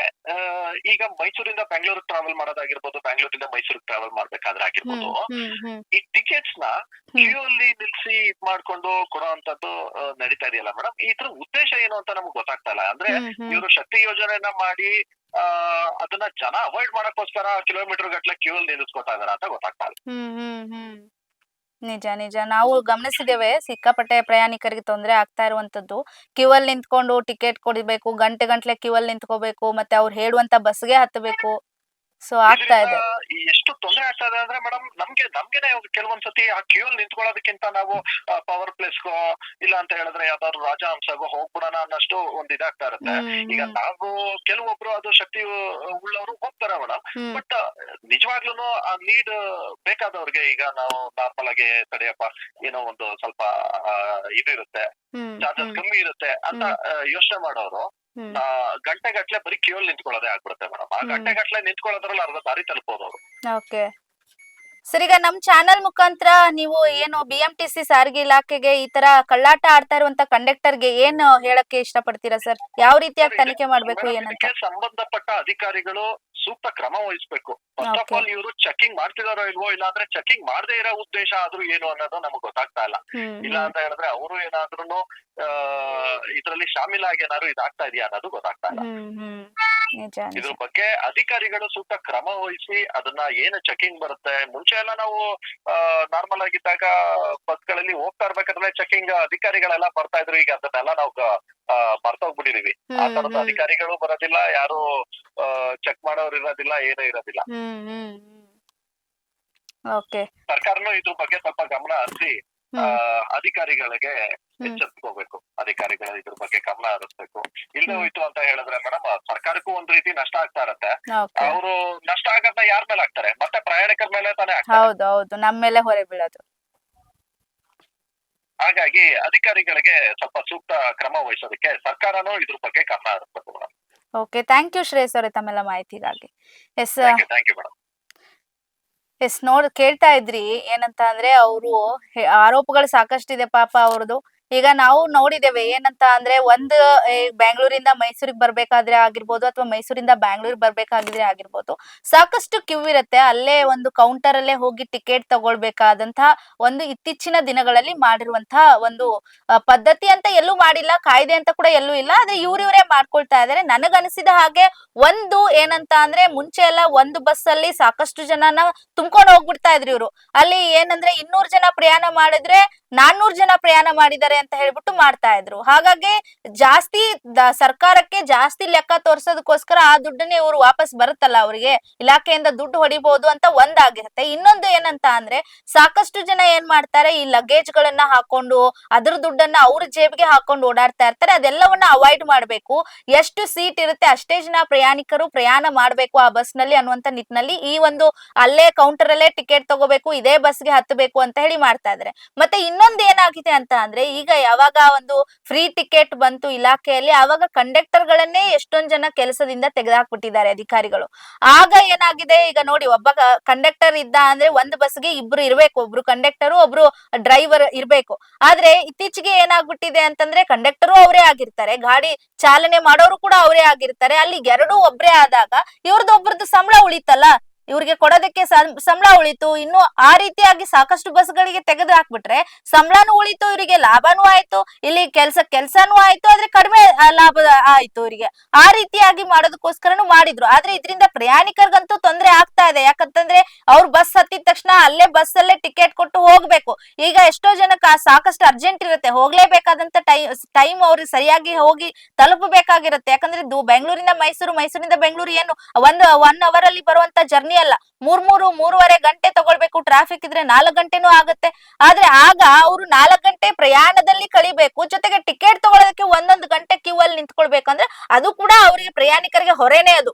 ಈಗ ಮೈಸೂರಿಂದ ಬೆಂಗಳೂರು ಟ್ರಾವೆಲ್ ಮಾಡೋದಾಗಿರ್ಬೋದು, ಬೆಂಗಳೂರಿಂದ ಮೈಸೂರಿಗೆ ಟ್ರಾವೆಲ್ ಮಾಡ್ಬೇಕಾದ್ರೆ ಆಗಿರ್ಬೋದು, ಈ ಟಿಕೆಟ್ಸ್ ನ ಕ್ಯೂ ಅಲ್ಲಿ ನಿಲ್ಸಿ ಇದ್ ಮಾಡ್ಕೊಂಡು ಕೊಡೋ ಅಂತದ್ದು ನಡೀತಾ ಇದೆಯಲ್ಲ ಮೇಡಮ್, ಇದ್ರ ಉದ್ದೇಶ ಏನು ಅಂತ ನಮ್ಗೆ ಗೊತ್ತಾಗ್ತಾ ಇಲ್ಲ. ಅಂದ್ರೆ ಇವರು ಶಕ್ತಿ ಯೋಜನೆಯನ್ನ ಮಾಡಿ ಅದನ್ನ ಜನ ಅವಾಯ್ಡ್ ಮಾಡಕ್ಕೋಸ್ಕರ ಕಿಲೋಮೀಟರ್ ಗಟ್ಲೆ ಕ್ಯೂ ಅಲ್ಲಿ ನಿಲ್ಲಿಸ್ಕೊತಾ ಇದಾರ ಅಂತ ಗೊತ್ತಾಗ್ತಾ ಇಲ್ಲ. ನಿಜ ನಾವು ಗಮನಿಸಿದ್ದೇವೆ. ಸಿಕ್ಕಾಪಟ್ಟೆ ಪ್ರಯಾಣಿಕರಿಗೆ ತೊಂದರೆ ಆಗ್ತಾ ಇರುವಂತದ್ದು. ಕ್ಯೂ ಅಲ್ಲಿ ನಿಂತ್ಕೊಂಡು ಟಿಕೆಟ್ ಕೊಡಬೇಕು, ಗಂಟೆ ಕ್ಯೂ ಅಲ್ಲಿ ನಿಂತ್ಕೋಬೇಕು, ಮತ್ತೆ ಅವ್ರು ಹೇಳುವಂತ ಬಸ್ಗೆ ಹತ್ತಬೇಕು. ಸೊ ಆಗ್ತಾ ಇದೆ. ಎಷ್ಟು ತೊಂದರೆ ಆಗ್ತಾ ಇದೆ ಅಂದ್ರೆ ಮೇಡಮ್, ನಮ್ಗೆನೆ ಕೆಲವೊಂದ್ಸತಿ ಆ ಕ್ಯೂ ಅಲ್ಲಿ ನಿಂತ್ಕೊಳ್ಳೋದಕ್ಕಿಂತ ನಾವು ಪವರ್ ಪ್ಲೇಸ್ಗೋ ಇಲ್ಲ ಅಂತ ಹೇಳಿದ್ರೆ ಯಾವ್ದಾದ್ರು ರಾಜಹಂಸಗೋ ಹೋಗ್ಬಿಡೋಣ ಅನ್ನಷ್ಟು ಒಂದ್ ಇದಾಗ್ತಾ ಇರುತ್ತೆ. ಈಗ ನಾವು ಕೆಲವೊಬ್ರು ಅದು ಶಕ್ತಿ ಉಳ್ಳವರು ಹೋಗ್ತಾರೆ ಮೇಡಮ್. ಬಟ್ ನಿಜವಾಗ್ಲೂ ಆ ನೀಡ್ ಬೇಕಾದವ್ರಿಗೆ, ಈಗ ನಾವು ನಾರ್ಮಲ್ ಆಗಿ ತಡೆಯಪ್ಪ ಏನೋ ಒಂದು ಸ್ವಲ್ಪ ಇದಿರುತ್ತೆ, ಚಾರ್ಜಸ್ ಕಮ್ಮಿ ಇರುತ್ತೆ ಅಂತ ಯೋಚನೆ ಮಾಡೋರು ಗಂಟೆಗಟ್ಲೆ ಬರೀ ಕ್ಯೂ ಅಲ್ಲಿ ನಿಂತ್ಕೊಳ್ಳೋದೇ ಆಗ್ಬಿಡುತ್ತೆ ಮೇಡಮ್. ಆ ಗಂಟೆಗಟ್ಲೆ ನಿಂತ್ಕೊಳ್ಳೋದ್ರಲ್ಲಿ ಅರ್ಧ ದಾರಿ ತಲುಪೋದು ಅವರು. ಓಕೆ ಸರ್, ಈಗ ನಮ್ ಚಾನೆಲ್ ಮುಖಾಂತರ ನೀವು ಏನು BMTC ಸಾರಿಗೆ ಇಲಾಖೆಗೆ ಈ ತರ ಕಳ್ಳಾಟ ಆಡ್ತಾ ಇರುವಂತ ಕಂಡಕ್ಟರ್ಗೆ ಏನು ಹೇಳಕ್ಕೆ ಇಷ್ಟಪಡ್ತೀರಾ ಸರ್? ಯಾವ ರೀತಿಯಾಗಿ ತನಿಖೆ ಮಾಡ್ಬೇಕು ಏನಂತ? ಇದಕ್ಕೆ ಸಂಬಂಧಪಟ್ಟ ಅಧಿಕಾರಿಗಳು ಸೂಕ್ತ ಕ್ರಮ ವಹಿಸ್ಬೇಕು. First of Okay. ಆಲ್ ಇವರು ಚೆಕಿಂಗ್ ಮಾಡ್ತಿದಾರೋ ಇಲ್ವೋ, ಇಲ್ಲಾಂದ್ರೆ ಚೆಕಿಂಗ್ ಮಾಡದೇ ಇರೋ ಉದ್ದೇಶ ಆದ್ರೂ ಏನು ಅನ್ನೋದು ನಮಗ್ ಗೊತ್ತಾಗ್ತಾ ಇಲ್ಲ. ಇಲ್ಲ ಅಂತ ಹೇಳಿದ್ರೆ ಅವರು ಏನಾದ್ರೂ ಇದ್ರಲ್ಲಿ ಶಾಮೀಲಾಗಿ ಏನಾದ್ರು ಇದಾಗ್ತಾ ಇದೆಯಾ ಅನ್ನೋದು ಗೊತ್ತಾಗ್ತಾ ಇಲ್ಲ. ನಿಜ ಇದ್ರ ಬಗ್ಗೆ ಅಧಿಕಾರಿಗಳು ಸೂಕ್ತ ಕ್ರಮ ವಹಿಸಿ ಅದನ್ನ ಏನು ಚೆಕಿಂಗ್ ಬರುತ್ತೆ. ಮುಂಚೆ ಎಲ್ಲ ನಾವು ನಾರ್ಮಲ್ ಆಗಿದ್ದಾಗ ಬಸ್ಗಳಲ್ಲಿ ಹೋಗ್ತಾ ಇರ್ಬೇಕಾದ್ರೆ ಚೆಕಿಂಗ್ ಅಧಿಕಾರಿಗಳೆಲ್ಲ ಬರ್ತಾ ಇದ್ರು. ಈಗ ಅದನ್ನೆಲ್ಲ ನಾವು ಮರ್ತೋಗ್ಬಿಟ್ಟಿದೀವಿ. ಆ ತರದ ಅಧಿಕಾರಿಗಳು ಬರೋದಿಲ್ಲ, ಯಾರು ಚೆಕ್ ಮಾಡೋರು ಇರೋದಿಲ್ಲ, ಏನೂ ಇರೋದಿಲ್ಲ. ಓಕೆ. ಸರ್ಕಾರನು ಇದ್ರ ಬಗ್ಗೆ ಸ್ವಲ್ಪ ಗಮನ ಹರಿಸಿ ಅಧಿಕಾರಿಗಳಿಗೆ ಎಚ್ಚೆತ್ಕೋಬೇಕು. ಅಧಿಕಾರಿಗಳು ಇದ್ರ ಬಗ್ಗೆ ಗಮನ ಹರಿಸ್ಬೇಕು. ಇಲ್ಲೇ ಹೋಯ್ತು ಅಂತ ಹೇಳಿದ್ರೆ ಮೇಡಮ್ ಸರ್ಕಾರಕ್ಕೂ ಒಂದ್ ರೀತಿ ನಷ್ಟ ಆಗ್ತಾ ಇರತ್ತೆ. ಅವರು ನಷ್ಟ ಆಗತ್ತ ಯಾರ ಮೇಲೆ ಆಗ್ತಾರೆ? ಮತ್ತೆ ಪ್ರಯಾಣಿಕರ ಮೇಲೆ ತಾನೇ ಆಗ್ತಾರೆ. ಹೌದು, ನಮ್ಮ ಮೇಲೆ ಹೊರೆ ಬೀಳೋದು. ಹಾಗಾಗಿ ಅಧಿಕಾರಿಗಳಿಗೆ ಸ್ವಲ್ಪ ಸೂಕ್ತ ಕ್ರಮ ವಹಿಸೋದಕ್ಕೆ ಸರ್ಕಾರನೂ ಇದ್ರ ಬಗ್ಗೆ ಗಮನ ಹರಿಸ್ಬೇಕು madam. Okay, thank you Shreyas ಅವರೇ ತಮ್ಮೆಲ್ಲ ಮಾಹಿತಿಗಾಗಿ. Thank you madam. ಕೇಳ್ತಾ ಇದ್ರಿ ಏನಂತ ಅಂದ್ರೆ ಅವರು ಆರೋಪಗಳು ಸಾಕಷ್ಟಿದೆ ಪಾಪ ಅವ್ರದ್ದು. ಈಗ ನಾವು ನೋಡಿದ್ದೇವೆ ಏನಂತ ಅಂದ್ರೆ ಬ್ಯಾಂಗ್ಳೂರಿಂದ ಮೈಸೂರಿಗೆ ಬರ್ಬೇಕಾದ್ರೆ ಆಗಿರ್ಬೋದು ಅಥವಾ ಮೈಸೂರಿಂದ ಬ್ಯಾಂಗ್ಳೂರಿಗೆ ಬರ್ಬೇಕಾಗಿದ್ರೆ ಆಗಿರ್ಬೋದು, ಸಾಕಷ್ಟು ಕ್ಯೂ ಇರುತ್ತೆ. ಅಲ್ಲೇ ಒಂದು ಕೌಂಟರ್ ಅಲ್ಲೇ ಹೋಗಿ ಟಿಕೆಟ್ ತಗೊಳ್ಬೇಕಾದಂತಹ ಒಂದು ಇತ್ತೀಚಿನ ದಿನಗಳಲ್ಲಿ ಮಾಡಿರುವಂತಹ ಒಂದು ಪದ್ಧತಿ ಅಂತ ಎಲ್ಲೂ ಮಾಡಿಲ್ಲ, ಕಾಯ್ದೆ ಅಂತ ಕೂಡ ಎಲ್ಲೂ ಇಲ್ಲ. ಆದ್ರೆ ಇವ್ರೇ ಮಾಡ್ಕೊಳ್ತಾ ಇದಾರೆ. ನನಗನಿಸಿದ ಹಾಗೆ ಏನಂತ ಅಂದ್ರೆ ಮುಂಚೆ ಎಲ್ಲ ಒಂದು ಬಸ್ ಅಲ್ಲಿ ಸಾಕಷ್ಟು ಜನನ ತುಂಬ್ಕೊಂಡು ಹೋಗ್ಬಿಡ್ತಾ ಇದ್ರು ಇವ್ರು. ಅಲ್ಲಿ ಏನಂದ್ರೆ 200 ಜನ ಪ್ರಯಾಣ ಮಾಡಿದ್ರೆ 400 ಜನ ಪ್ರಯಾಣ ಮಾಡಿದ್ದಾರೆ ಅಂತ ಹೇಳ್ಬಿಟ್ಟು ಮಾಡ್ತಾ ಇದ್ರು. ಹಾಗಾಗಿ ಜಾಸ್ತಿ ಸರ್ಕಾರಕ್ಕೆ ಜಾಸ್ತಿ ಲೆಕ್ಕ ತೋರ್ಸೋದಕ್ಕೋಸ್ಕರ ಆ ದುಡ್ಡನ್ನೇ ಇವ್ರು ವಾಪಸ್ ಬರುತ್ತಲ್ಲ, ಅವರಿಗೆ ಇಲಾಖೆಯಿಂದ ದುಡ್ಡು ಹೊಡಿಬಹುದು ಅಂತ ಒಂದಾಗಿರುತ್ತೆ. ಇನ್ನೊಂದು ಏನಂತ ಅಂದ್ರೆ ಸಾಕಷ್ಟು ಜನ ಏನ್ ಮಾಡ್ತಾರೆ, ಈ ಲಗೇಜ್ ಗಳನ್ನ ಹಾಕೊಂಡು ಅದ್ರ ದುಡ್ಡನ್ನ ಅವ್ರ ಜೇಬಿಗೆ ಹಾಕೊಂಡು ಓಡಾಡ್ತಾ ಇರ್ತಾರೆ. ಅದೆಲ್ಲವನ್ನ ಅವಾಯ್ಡ್ ಮಾಡ್ಬೇಕು. ಎಷ್ಟು ಸೀಟ್ ಇರುತ್ತೆ ಅಷ್ಟೇ ಜನ ಪ್ರಯಾಣಿಕರು ಪ್ರಯಾಣ ಮಾಡ್ಬೇಕು ಆ ಬಸ್ ನಲ್ಲಿ ಅನ್ನುವಂತ ನಿಟ್ಟಿನಲ್ಲಿ ಈ ಒಂದು ಅಲ್ಲೇ ಕೌಂಟರ್ ಅಲ್ಲೇ ಟಿಕೆಟ್ ತಗೋಬೇಕು, ಇದೇ ಬಸ್ಗೆ ಹತ್ತಬೇಕು ಅಂತ ಹೇಳಿ ಮಾಡ್ತಾ ಇದ್ದಾರೆ. ಮತ್ತೆ ಇನ್ನೊಂದು ಏನಾಗಿದೆ ಅಂತ ಅಂದ್ರೆ, ಈಗ ಯಾವಾಗ ಒಂದು ಫ್ರೀ ಟಿಕೆಟ್ ಬಂತು ಇಲಾಖೆಯಲ್ಲಿ, ಆವಾಗ ಕಂಡಕ್ಟರ್ ಗಳನ್ನೇ ಎಷ್ಟೊಂದ್ ಜನ ಕೆಲಸದಿಂದ ತೆಗೆದಾಕ್ಬಿಟ್ಟಿದ್ದಾರೆ ಅಧಿಕಾರಿಗಳು. ಆಗ ಏನಾಗಿದೆ, ಈಗ ನೋಡಿ, ಒಬ್ಬ ಕಂಡಕ್ಟರ್ ಇದ್ದ ಅಂದ್ರೆ ಒಂದು ಬಸ್ಗೆ ಇಬ್ರು ಇರ್ಬೇಕು, ಒಬ್ರು ಕಂಡಕ್ಟರ್ ಒಬ್ರು ಡ್ರೈವರ್ ಇರ್ಬೇಕು. ಆದ್ರೆ ಇತ್ತೀಚೆಗೆ ಏನಾಗ್ಬಿಟ್ಟಿದೆ ಅಂತಂದ್ರೆ ಕಂಡಕ್ಟರು ಅವರೇ ಆಗಿರ್ತಾರೆ, ಗಾಡಿ ಚಾಲನೆ ಮಾಡೋರು ಕೂಡ ಅವರೇ ಆಗಿರ್ತಾರೆ. ಅಲ್ಲಿ ಎರಡೂ ಒಬ್ರೇ ಆದಾಗ ಇವ್ರದ್ದು ಒಬ್ರದ್ದು ಸಂಬಳ ಉಳಿತಲ್ಲ, ಇವ್ರಿಗೆ ಕೊಡೋದಕ್ಕೆ ಸಂಬಳ ಉಳಿತು. ಇನ್ನು ಆ ರೀತಿಯಾಗಿ ಸಾಕಷ್ಟು ಬಸ್ಗಳಿಗೆ ತೆಗೆದು ಹಾಕ್ಬಿಟ್ರೆ ಸಂಬಳನೂ ಉಳಿತು, ಇವರಿಗೆ ಲಾಭನೂ ಆಯ್ತು, ಇಲ್ಲಿ ಕೆಲ್ಸನೂ ಆಯ್ತು, ಆದ್ರೆ ಕಡಿಮೆ ಲಾಭ ಆಯ್ತು ಇವರಿಗೆ. ಆ ರೀತಿಯಾಗಿ ಮಾಡೋದಕ್ಕೋಸ್ಕರನು ಮಾಡಿದ್ರು. ಆದ್ರೆ ಇದರಿಂದ ಪ್ರಯಾಣಿಕರಿಗಂತೂ ತೊಂದರೆ ಆಗ್ತಾ ಇದೆ. ಯಾಕಂತಂದ್ರೆ ಅವ್ರು ಬಸ್ ಹತ್ತಿದ ತಕ್ಷಣ ಅಲ್ಲೇ ಬಸ್ ಅಲ್ಲೇ ಟಿಕೆಟ್ ಕೊಟ್ಟು ಹೋಗ್ಬೇಕು. ಈಗ ಎಷ್ಟೋ ಜನಕ್ಕೆ ಸಾಕಷ್ಟು ಅರ್ಜೆಂಟ್ ಇರುತ್ತೆ, ಹೋಗ್ಲೇಬೇಕಾದಂತ ಟೈಮ್ ಅವ್ರಿಗೆ ಸರಿಯಾಗಿ ಹೋಗಿ ತಲುಪಬೇಕಾಗಿರುತ್ತೆ. ಯಾಕಂದ್ರೆ ಬೆಂಗಳೂರಿಂದ ಮೈಸೂರು, ಮೈಸೂರಿಂದ ಬೆಂಗಳೂರು ಏನು 1 ಅವರ್ ಅಲ್ಲಿ ಬರುವಂತ ಜರ್ನಿ ಅಲ್ಲ, 3-3.5 ಗಂಟೆ ತಗೊಳ್ಬೇಕು. ಟ್ರಾಫಿಕ್ ಇದ್ರೆ 4 ಗಂಟೆನೂ ಆಗುತ್ತೆ. ಆದ್ರೆ ಆಗ ಅವರು 4 ಗಂಟೆ ಪ್ರಯಾಣದಲ್ಲಿ ಕಳಿಬೇಕು, ಜೊತೆಗೆ ಟಿಕೆಟ್ ತಗೊಳ್ಳೋದಕ್ಕೆ 1 ಗಂಟೆ ಕ್ಯೂ ಅಲ್ಲಿ ನಿಂತ್ಕೊಳ್ಬೇಕಂದ್ರೆ ಅದು ಕೂಡ ಅವರಿಗೆ ಪ್ರಯಾಣಿಕರಿಗೆ ಹೊರೆನೇ. ಅದು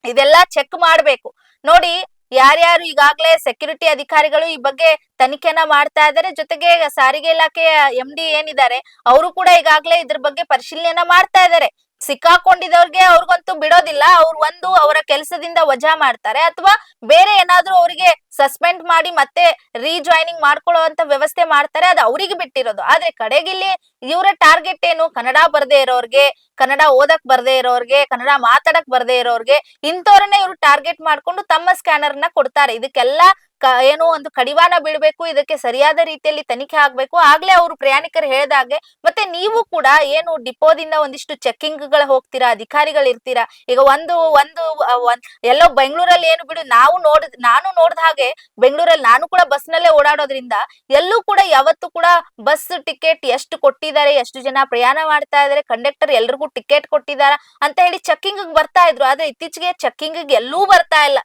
ಇದೆಲ್ಲ ಚೆಕ್ ಮಾಡ್ಬೇಕು. ನೋಡಿ, ಯಾರ್ಯಾರು ಈಗಾಗ್ಲೇ ಸೆಕ್ಯೂರಿಟಿ ಅಧಿಕಾರಿಗಳು ಈ ಬಗ್ಗೆ ತನಿಖೆನ ಮಾಡ್ತಾ ಇದ್ದಾರೆ. ಜೊತೆಗೆ ಸಾರಿಗೆ ಇಲಾಖೆಯ MD ಏನಿದ್ದಾರೆ ಅವರು ಕೂಡ ಈಗಾಗ್ಲೇ ಇದ್ರ ಬಗ್ಗೆ ಪರಿಶೀಲನೆಯನ್ನ ಮಾಡ್ತಾ ಇದ್ದಾರೆ. ಸಿಕ್ಕಾಕೊಂಡಿದವ್ರಿಗೆ ಅವ್ರಿಗಂತೂ ಬಿಡೋದಿಲ್ಲ. ಅವರ ಕೆಲಸದಿಂದ ವಜಾ ಮಾಡ್ತಾರೆ, ಅಥವಾ ಬೇರೆ ಏನಾದ್ರೂ ಅವರಿಗೆ ಸಸ್ಪೆಂಡ್ ಮಾಡಿ ಮತ್ತೆ ರೀಜಾಯ್ನಿಂಗ್ ಮಾಡ್ಕೊಳ್ಳುವಂತ ವ್ಯವಸ್ಥೆ ಮಾಡ್ತಾರೆ. ಅದು ಅವ್ರಿಗೆ ಬಿಟ್ಟಿರೋದು. ಆದ್ರೆ ಕಡೆಗಿಲ್ಲಿ ಇವರ ಟಾರ್ಗೆಟ್ ಏನು? ಕನ್ನಡ ಬರ್ದೇ ಇರೋರ್ಗೆ, ಕನ್ನಡ ಓದಕ್ ಬರ್ದೇ ಇರೋರ್ಗೆ, ಕನ್ನಡ ಮಾತಾಡಕ್ ಬರ್ದೇ ಇರೋರ್ಗೆ, ಇಂಥವ್ರನ್ನೇ ಇವರು ಟಾರ್ಗೆಟ್ ಮಾಡ್ಕೊಂಡು ತಮ್ಮ ಸ್ಕ್ಯಾನರ್ ನ ಕೊಡ್ತಾರೆ. ಇದಕ್ಕೆಲ್ಲ ಏನೋ ಒಂದು ಕಡಿವಾಣ ಬೀಳ್ಬೇಕು, ಇದಕ್ಕೆ ಸರಿಯಾದ ರೀತಿಯಲ್ಲಿ ತನಿಖೆ ಆಗ್ಬೇಕು. ಆಗ್ಲೇ ಅವರು ಪ್ರಯಾಣಿಕರು ಹೇಳ್ದಾಗೆ. ಮತ್ತೆ ನೀವು ಕೂಡ ಏನು ಡಿಪೋದಿಂದ ಒಂದಿಷ್ಟು ಚೆಕಿಂಗ್ ಗಳು ಹೋಗ್ತೀರಾ, ಅಧಿಕಾರಿಗಳು ಇರ್ತೀರಾ. ಈಗ ಎಲ್ಲೋ ಬೆಂಗಳೂರಲ್ಲಿ ಏನು ಬಿಡು, ನಾನು ನೋಡ್ದ ಹಾಗೆ ಬೆಂಗಳೂರಲ್ಲಿ ನಾನು ಕೂಡ ಬಸ್ ನಲ್ಲೇ ಓಡಾಡೋದ್ರಿಂದ ಎಲ್ಲೂ ಕೂಡ ಯಾವತ್ತೂ ಕೂಡ ಬಸ್ ಟಿಕೆಟ್ ಎಷ್ಟು ಕೊಟ್ಟಿದ್ದಾರೆ, ಎಷ್ಟು ಜನ ಪ್ರಯಾಣ ಮಾಡ್ತಾ ಇದಾರೆ, ಕಂಡಕ್ಟರ್ ಎಲ್ರಿಗೂ ಟಿಕೆಟ್ ಕೊಟ್ಟಿದಾರ ಅಂತ ಹೇಳಿ ಚೆಕಿಂಗ್ ಬರ್ತಾ ಇದ್ರು. ಆದ್ರೆ ಇತ್ತೀಚೆಗೆ ಚೆಕಿಂಗ್ ಎಲ್ಲೂ ಬರ್ತಾ ಇಲ್ಲ.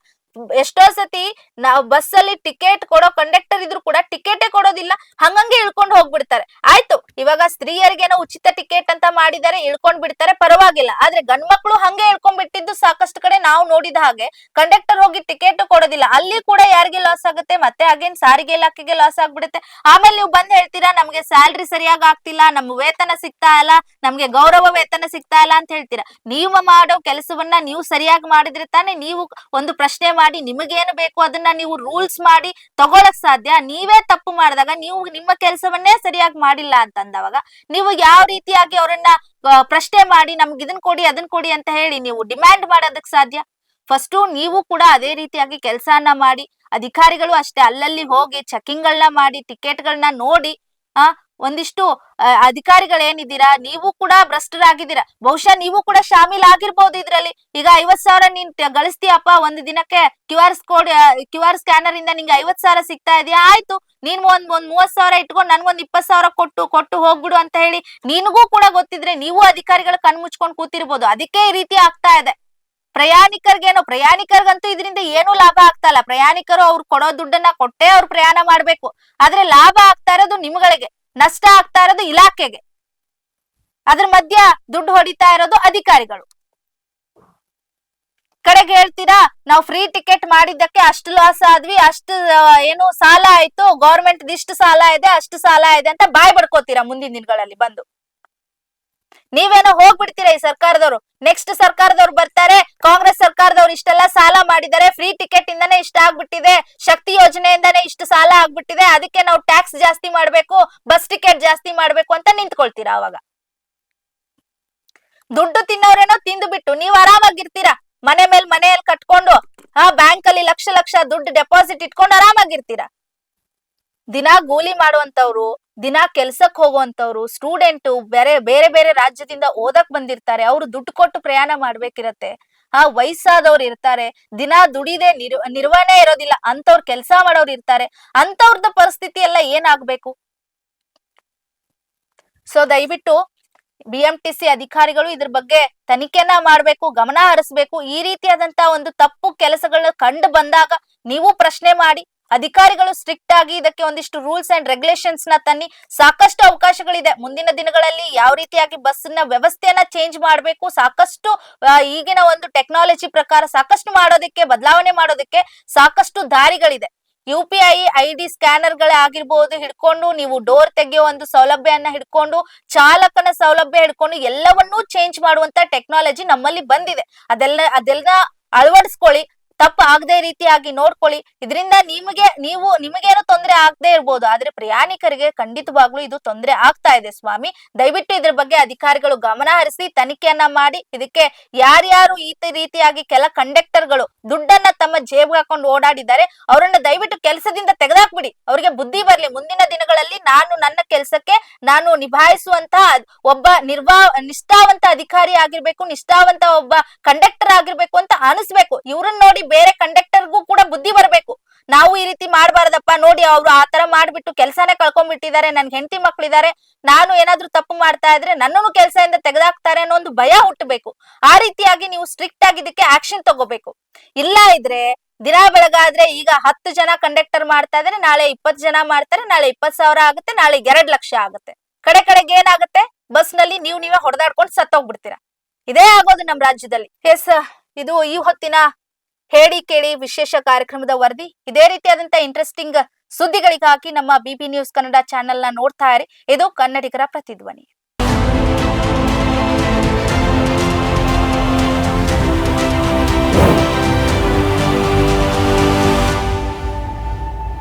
ಎಷ್ಟೋ ಸತಿ ನಾವು ಬಸ್ ಅಲ್ಲಿ ಟಿಕೆಟ್ ಕೊಡೋ ಕಂಡಕ್ಟರ್ ಇದ್ರು ಕೂಡ ಟಿಕೆಟೇ ಕೊಡೋದಿಲ್ಲ, ಹಂಗಂಗೆ ಇಳ್ಕೊಂಡು ಹೋಗ್ಬಿಡ್ತಾರೆ. ಆಯ್ತು, ಇವಾಗ ಸ್ತ್ರೀಯರಿಗೇನೋ ಉಚಿತ ಟಿಕೆಟ್ ಅಂತ ಮಾಡಿದ್ದಾರೆ, ಇಳ್ಕೊಂಡ್ ಬಿಡ್ತಾರೆ, ಪರವಾಗಿಲ್ಲ. ಆದ್ರೆ ಗಂಡ್ ಮಕ್ಳು ಹಂಗೆ ಇಳ್ಕೊಂಡ್ ಬಿಟ್ಟಿದ್ದು ಸಾಕಷ್ಟು ಕಡೆ ನಾವು ನೋಡಿದ ಹಾಗೆ. ಕಂಡಕ್ಟರ್ ಹೋಗಿ ಟಿಕೆಟ್ ಕೊಡೋದಿಲ್ಲ, ಅಲ್ಲಿ ಕೂಡ ಯಾರಿಗೆ ಲಾಸ್ ಆಗುತ್ತೆ? ಮತ್ತೆ ಅಗೇನ್ ಸಾರಿಗೆ ಇಲಾಖೆಗೆ ಲಾಸ್ ಆಗ್ಬಿಡುತ್ತೆ. ಆಮೇಲೆ ನೀವು ಬಂದ್ ಹೇಳ್ತೀರಾ ನಮ್ಗೆ ಸ್ಯಾಲ್ರಿ ಸರಿಯಾಗಿ ಆಗ್ತಿಲ್ಲ, ನಮ್ ವೇತನ ಸಿಗ್ತಾ ಇಲ್ಲ, ನಮ್ಗೆ ಗೌರವ ವೇತನ ಸಿಗ್ತಾ ಇಲ್ಲ ಅಂತ ಹೇಳ್ತೀರಾ. ನೀವು ಮಾಡೋ ಕೆಲಸವನ್ನ ನೀವು ಸರಿಯಾಗಿ ಮಾಡಿದ್ರೆ ತಾನೇ ನೀವು ಒಂದು ಪ್ರಶ್ನೆ ಮಾಡಿ ನಿಮಗೇನು ಬೇಕು ಅದನ್ನ ನೀವು ರೂಲ್ಸ್ ಮಾಡಿ ತಗೊಳಕ್ ಸಾಧ್ಯ. ನೀವೇ ತಪ್ಪು ಮಾಡಿದಾಗ, ನೀವು ನಿಮ್ಮ ಕೆಲಸವನ್ನೇ ಸರಿಯಾಗಿ ಮಾಡಿಲ್ಲ ಅಂತಂದವಾಗ ನೀವು ಯಾವ ರೀತಿಯಾಗಿ ಅವರನ್ನ ಪ್ರಶ್ನೆ ಮಾಡಿ ನಮ್ಗೆ ಇದನ್ ಕೊಡಿ ಅದನ್ ಕೊಡಿ ಅಂತ ಹೇಳಿ ನೀವು ಡಿಮ್ಯಾಂಡ್ ಮಾಡೋದಕ್ ಸಾಧ್ಯ? ಫಸ್ಟು ನೀವು ಕೂಡ ಅದೇ ರೀತಿಯಾಗಿ ಕೆಲಸನ ಮಾಡಿ, ಅಧಿಕಾರಿಗಳು ಅಷ್ಟೇ ಅಲ್ಲಲ್ಲಿ ಹೋಗಿ ಚೆಕಿಂಗ್ ಗಳನ್ನ ಮಾಡಿ, ಟಿಕೆಟ್ಗಳನ್ನ ನೋಡಿ, ಒಂದಿಷ್ಟು ಅಧಿಕಾರಿಗಳೇನಿದ್ದೀರಾ ನೀವು ಕೂಡ ಭ್ರಷ್ಟರಾಗಿದ್ದೀರಾ. ಬಹುಶಃ ನೀವು ಕೂಡ ಶಾಮೀಲ್ ಆಗಿರ್ಬೋದು ಇದ್ರಲ್ಲಿ. ಈಗ 50,000 ನೀನ್ ಗಳಿಸ್ತೀಯಪ್ಪ ಒಂದು ದಿನಕ್ಕೆ, ಕ್ಯೂ ಆರ್ ಸ್ಕ್ಯಾನರ್ ಇಂದ ನಿಂಗೆ 50,000 ಸಿಗ್ತಾ ಇದೆಯಾ, ಆಯ್ತು ನೀನ್ ಒಂದ್ 30,000 ಇಟ್ಕೊಂಡು ನನ್ಗೊಂದ್ 20,000 ಕೊಟ್ಟು ಹೋಗ್ಬಿಡು ಅಂತ ಹೇಳಿ ನಿನಗೂ ಕೂಡ ಗೊತ್ತಿದ್ರೆ ನೀವು ಅಧಿಕಾರಿಗಳ ಕಣ್ಮುಚ್ಕೊಂಡು ಕೂತಿರ್ಬೋದು. ಅದಕ್ಕೆ ಈ ರೀತಿ ಆಗ್ತಾ ಇದೆ. ಪ್ರಯಾಣಿಕರಿಗಂತೂ ಇದರಿಂದ ಏನು ಲಾಭ ಆಗ್ತಾ ಇಲ್ಲ. ಪ್ರಯಾಣಿಕರು ಅವ್ರು ಕೊಡೋ ದುಡ್ಡನ್ನ ಕೊಟ್ಟೆ ಅವ್ರು ಪ್ರಯಾಣ ಮಾಡ್ಬೇಕು. ಆದ್ರೆ ಲಾಭ ಆಗ್ತಾ ಇರೋದು ನಿಮ್ಗಳಿಗೆ, ನಷ್ಟ ಆಗ್ತಾ ಇರೋದು ಇಲಾಖೆಗೆ. ಅದ್ರ ಮಧ್ಯ ದುಡ್ಡು ಹೊಡಿತಾ ಇರೋದು ಅಧಿಕಾರಿಗಳು. ಕಡೆಗೆ ಹೇಳ್ತೀರಾ ನಾವು ಫ್ರೀ ಟಿಕೆಟ್ ಮಾಡಿದ್ದಕ್ಕೆ ಅಷ್ಟು ಲಾಸ್ ಆದ್ವಿ, ಅಷ್ಟು ಏನು ಸಾಲ ಆಯ್ತು, ಗೌರ್ಮೆಂಟ್ ಇಷ್ಟು ಸಾಲ ಇದೆ ಅಷ್ಟು ಸಾಲ ಇದೆ ಅಂತ ಬಾಯ್ ಬಡ್ಕೋತೀರಾ ಮುಂದಿನ ದಿನಗಳಲ್ಲಿ ಬಂದು. ನೀವೇನೋ ಹೋಗ್ಬಿಡ್ತೀರಾ ಈ ಸರ್ಕಾರದವರು, ನೆಕ್ಸ್ಟ್ ಸರ್ಕಾರದವ್ರು ಬರ್ತಾರೆ, ಕಾಂಗ್ರೆಸ್ ಸರ್ಕಾರದವ್ರು ಇಷ್ಟೆಲ್ಲ ಸಾಲ ಮಾಡಿದ್ದಾರೆ, ಫ್ರೀ ಟಿಕೆಟ್ ಇಂದಾನೆ ಇಷ್ಟ ಆಗ್ಬಿಟ್ಟಿದೆ, ಶಕ್ತಿ ಯೋಜನೆಯಿಂದಾನೆ ಇಷ್ಟು ಸಾಲ ಆಗ್ಬಿಟ್ಟಿದೆ, ಅದಕ್ಕೆ ನಾವು ಟ್ಯಾಕ್ಸ್ ಜಾಸ್ತಿ ಮಾಡ್ಬೇಕು, ಬಸ್ ಟಿಕೆಟ್ ಜಾಸ್ತಿ ಮಾಡ್ಬೇಕು ಅಂತ ನಿಂತ್ಕೊಳ್ತೀರಾ. ಅವಾಗ ದುಡ್ಡು ತಿನ್ನೋರೇನೋ ತಿಂದು ಬಿಟ್ಟು ನೀವು ಆರಾಮಾಗಿರ್ತೀರಾ. ಮನೆಯಲ್ಲಿ ಕಟ್ಕೊಂಡು ಬ್ಯಾಂಕ್ ಅಲ್ಲಿ ಲಕ್ಷ ದುಡ್ಡು ಡೆಪಾಸಿಟ್ ಇಟ್ಕೊಂಡು ಆರಾಮಾಗಿರ್ತೀರಾ. ದಿನ ಕೂಲಿ ಮಾಡುವಂತವ್ರು, ದಿನ ಕೆಲ್ಸಕ್ ಹೋಗುವಂತವ್ರು, ಸ್ಟೂಡೆಂಟ್ ಬೇರೆ ಬೇರೆ ರಾಜ್ಯದಿಂದ ಓದಕ್ ಬಂದಿರ್ತಾರೆ, ಅವ್ರು ದುಡ್ಡು ಕೊಟ್ಟು ಪ್ರಯಾಣ ಮಾಡ್ಬೇಕಿರತ್ತೆ. ವಯಸ್ಸಾದವ್ರು ಇರ್ತಾರೆ, ದಿನ ದುಡಿದೆ ನಿರ್ವಹಣೆ ಇರೋದಿಲ್ಲ ಅಂತವ್ರು ಕೆಲಸ ಮಾಡೋರು ಇರ್ತಾರೆ. ಅಂತವ್ರದ ಪರಿಸ್ಥಿತಿ ಎಲ್ಲ ಏನಾಗ್ಬೇಕು? ಸೊ ದಯವಿಟ್ಟು BMTC ಅಧಿಕಾರಿಗಳು ಇದ್ರ ಬಗ್ಗೆ ತನಿಖೆನ ಮಾಡ್ಬೇಕು, ಗಮನ ಹರಿಸ್ಬೇಕು. ಈ ರೀತಿಯಾದಂತ ಒಂದು ತಪ್ಪು ಕೆಲಸಗಳನ್ನ ಕಂಡು ಬಂದಾಗ ನೀವು ಪ್ರಶ್ನೆ ಮಾಡಿ, ಅಧಿಕಾರಿಗಳು ಸ್ಟ್ರಿಕ್ಟ್ ಆಗಿ ಇದಕ್ಕೆ ಒಂದಿಷ್ಟು ರೂಲ್ಸ್ ಅಂಡ್ ರೆಗ್ಯುಲೇಷನ್ಸ್ ನ ತನ್ನಿ. ಸಾಕಷ್ಟು ಅವಕಾಶಗಳಿದೆ ಮುಂದಿನ ದಿನಗಳಲ್ಲಿ ಯಾವ ರೀತಿಯಾಗಿ ಬಸ್ನ ವ್ಯವಸ್ಥೆಯನ್ನ ಚೇಂಜ್ ಮಾಡ್ಬೇಕು. ಸಾಕಷ್ಟು ಈಗಿನ ಒಂದು ಟೆಕ್ನಾಲಜಿ ಪ್ರಕಾರ ಸಾಕಷ್ಟು ಮಾಡೋದಕ್ಕೆ, ಬದಲಾವಣೆ ಮಾಡೋದಕ್ಕೆ ಸಾಕಷ್ಟು ದಾರಿಗಳಿದೆ. UPI ID ಸ್ಕ್ಯಾನರ್ ಗಳಾಗಿರ್ಬೋದು ಹಿಡ್ಕೊಂಡು, ನೀವು ಡೋರ್ ತೆಗೆಯೋ ಒಂದು ಸೌಲಭ್ಯವನ್ನ ಹಿಡ್ಕೊಂಡು, ಚಾಲಕನ ಸೌಲಭ್ಯ ಹಿಡ್ಕೊಂಡು ಎಲ್ಲವನ್ನೂ ಚೇಂಜ್ ಮಾಡುವಂತ ಟೆಕ್ನಾಲಜಿ ನಮ್ಮಲ್ಲಿ ಬಂದಿದೆ. ಅದೆಲ್ಲ ಅಳವಡಿಸ್ಕೊಳ್ಳಿ, ತಪ್ಪು ಆಗದೆ ರೀತಿಯಾಗಿ ನೋಡ್ಕೊಳ್ಳಿ. ಇದರಿಂದ ನಿಮಗೇನೋ ತೊಂದರೆ ಆಗದೆ ಇರ್ಬೋದು, ಆದ್ರೆ ಪ್ರಯಾಣಿಕರಿಗೆ ಖಂಡಿತವಾಗ್ಲೂ ಇದು ತೊಂದರೆ ಆಗ್ತಾ ಇದೆ ಸ್ವಾಮಿ. ದಯವಿಟ್ಟು ಇದ್ರ ಬಗ್ಗೆ ಅಧಿಕಾರಿಗಳು ಗಮನ ಹರಿಸಿ ತನಿಖೆಯನ್ನ ಮಾಡಿ, ಇದಕ್ಕೆ ಯಾರ್ಯಾರು ಈ ರೀತಿಯಾಗಿ ಕೆಲ ಕಂಡಕ್ಟರ್ಗಳು ದುಡ್ಡನ್ನ ತಮ್ಮ ಜೇಬ್ಗೆ ಹಾಕೊಂಡು ಓಡಾಡಿದ್ದಾರೆ ಅವರನ್ನ ದಯವಿಟ್ಟು ಕೆಲಸದಿಂದ ತೆಗೆದಾಕ್ಬಿಡಿ. ಅವ್ರಿಗೆ ಬುದ್ಧಿ ಬರ್ಲಿ. ಮುಂದಿನ ದಿನಗಳಲ್ಲಿ ನನ್ನ ಕೆಲಸಕ್ಕೆ ನಾನು ನಿಭಾಯಿಸುವಂತಹ ಒಬ್ಬ ನಿಷ್ಠಾವಂತ ಅಧಿಕಾರಿ ಆಗಿರ್ಬೇಕು, ನಿಷ್ಠಾವಂತ ಒಬ್ಬ ಕಂಡಕ್ಟರ್ ಆಗಿರ್ಬೇಕು ಅಂತ ಅನಿಸ್ಬೇಕು. ಇವ್ರನ್ನ ನೋಡಿ ಬೇರೆ ಕಂಡಕ್ಟರ್ಗೂ ಕೂಡ ಬುದ್ಧಿ ಬರ್ಬೇಕು. ನಾವು ಈ ರೀತಿ ಮಾಡ್ಬಾರ್ದಪ್ಪ, ನೋಡಿ ಅವ್ರು ಆತರ ಮಾಡ್ಬಿಟ್ಟು ಕೆಲಸನೇ ಕಳ್ಕೊಂಡ್ಬಿಟ್ಟಿದ್ದಾರೆ, ನನ್ ಹೆಂಡತಿ ಮಕ್ಳಿದ್ದಾರೆ, ನಾನು ಏನಾದ್ರೂ ತಪ್ಪು ಮಾಡ್ತಾ ಇದ್ರೆ ನನ್ನನ್ನು ಕೆಲಸದಿಂದ ತೆಗೆದಾಕ್ತಾರೆ ಅನ್ನೋ ಒಂದು ಭಯ ಹುಟ್ಟಬೇಕು. ಆ ರೀತಿಯಾಗಿ ನೀವು ಸ್ಟ್ರಿಕ್ಟ್ ಆಗಿ ಇದಕ್ಕೆ ಆಕ್ಷನ್ ತಗೋಬೇಕು. ಇಲ್ಲ ಇದ್ರೆ ದಿನ ಬೆಳಗಾದ್ರೆ ಈಗ 10 ಜನ ಕಂಡಕ್ಟರ್ ಮಾಡ್ತಾ ಇದ್ರೆ ನಾಳೆ 20 ಜನ ಮಾಡ್ತಾರೆ, ನಾಳೆ 20,000 ಆಗುತ್ತೆ, ನಾಳೆ 2 ಲಕ್ಷ ಆಗುತ್ತೆ. ಕಡೆಗೆ ಏನಾಗುತ್ತೆ, ಬಸ್ ನಲ್ಲಿ ನೀವೇ ಹೊಡೆದಾಡ್ಕೊಂಡು ಸತ್ತೋಗ್ಬಿಡ್ತೀರಾ. ಇದೇ ಆಗೋದು ನಮ್ ರಾಜ್ಯದಲ್ಲಿ. ಎಸ್, ಇದು ಈ ಹೊತ್ತಿನ ಹೇಳಿ ಕೇಳಿ ವಿಶೇಷ ಕಾರ್ಯಕ್ರಮದ ವರದಿ. ಇದೇ ರೀತಿಯಾದಂತ ಇಂಟ್ರೆಸ್ಟಿಂಗ್ ಸುದ್ದಿಗಳಿಗಾಗಿ ನಮ್ಮ BP ನ್ಯೂಸ್ ಕನ್ನಡ ಚಾನೆಲ್ ನ ನೋಡ್ತಾ ಇರಿ. ಇದು ಕನ್ನಡಿಗರ ಪ್ರತಿಧ್ವನಿ.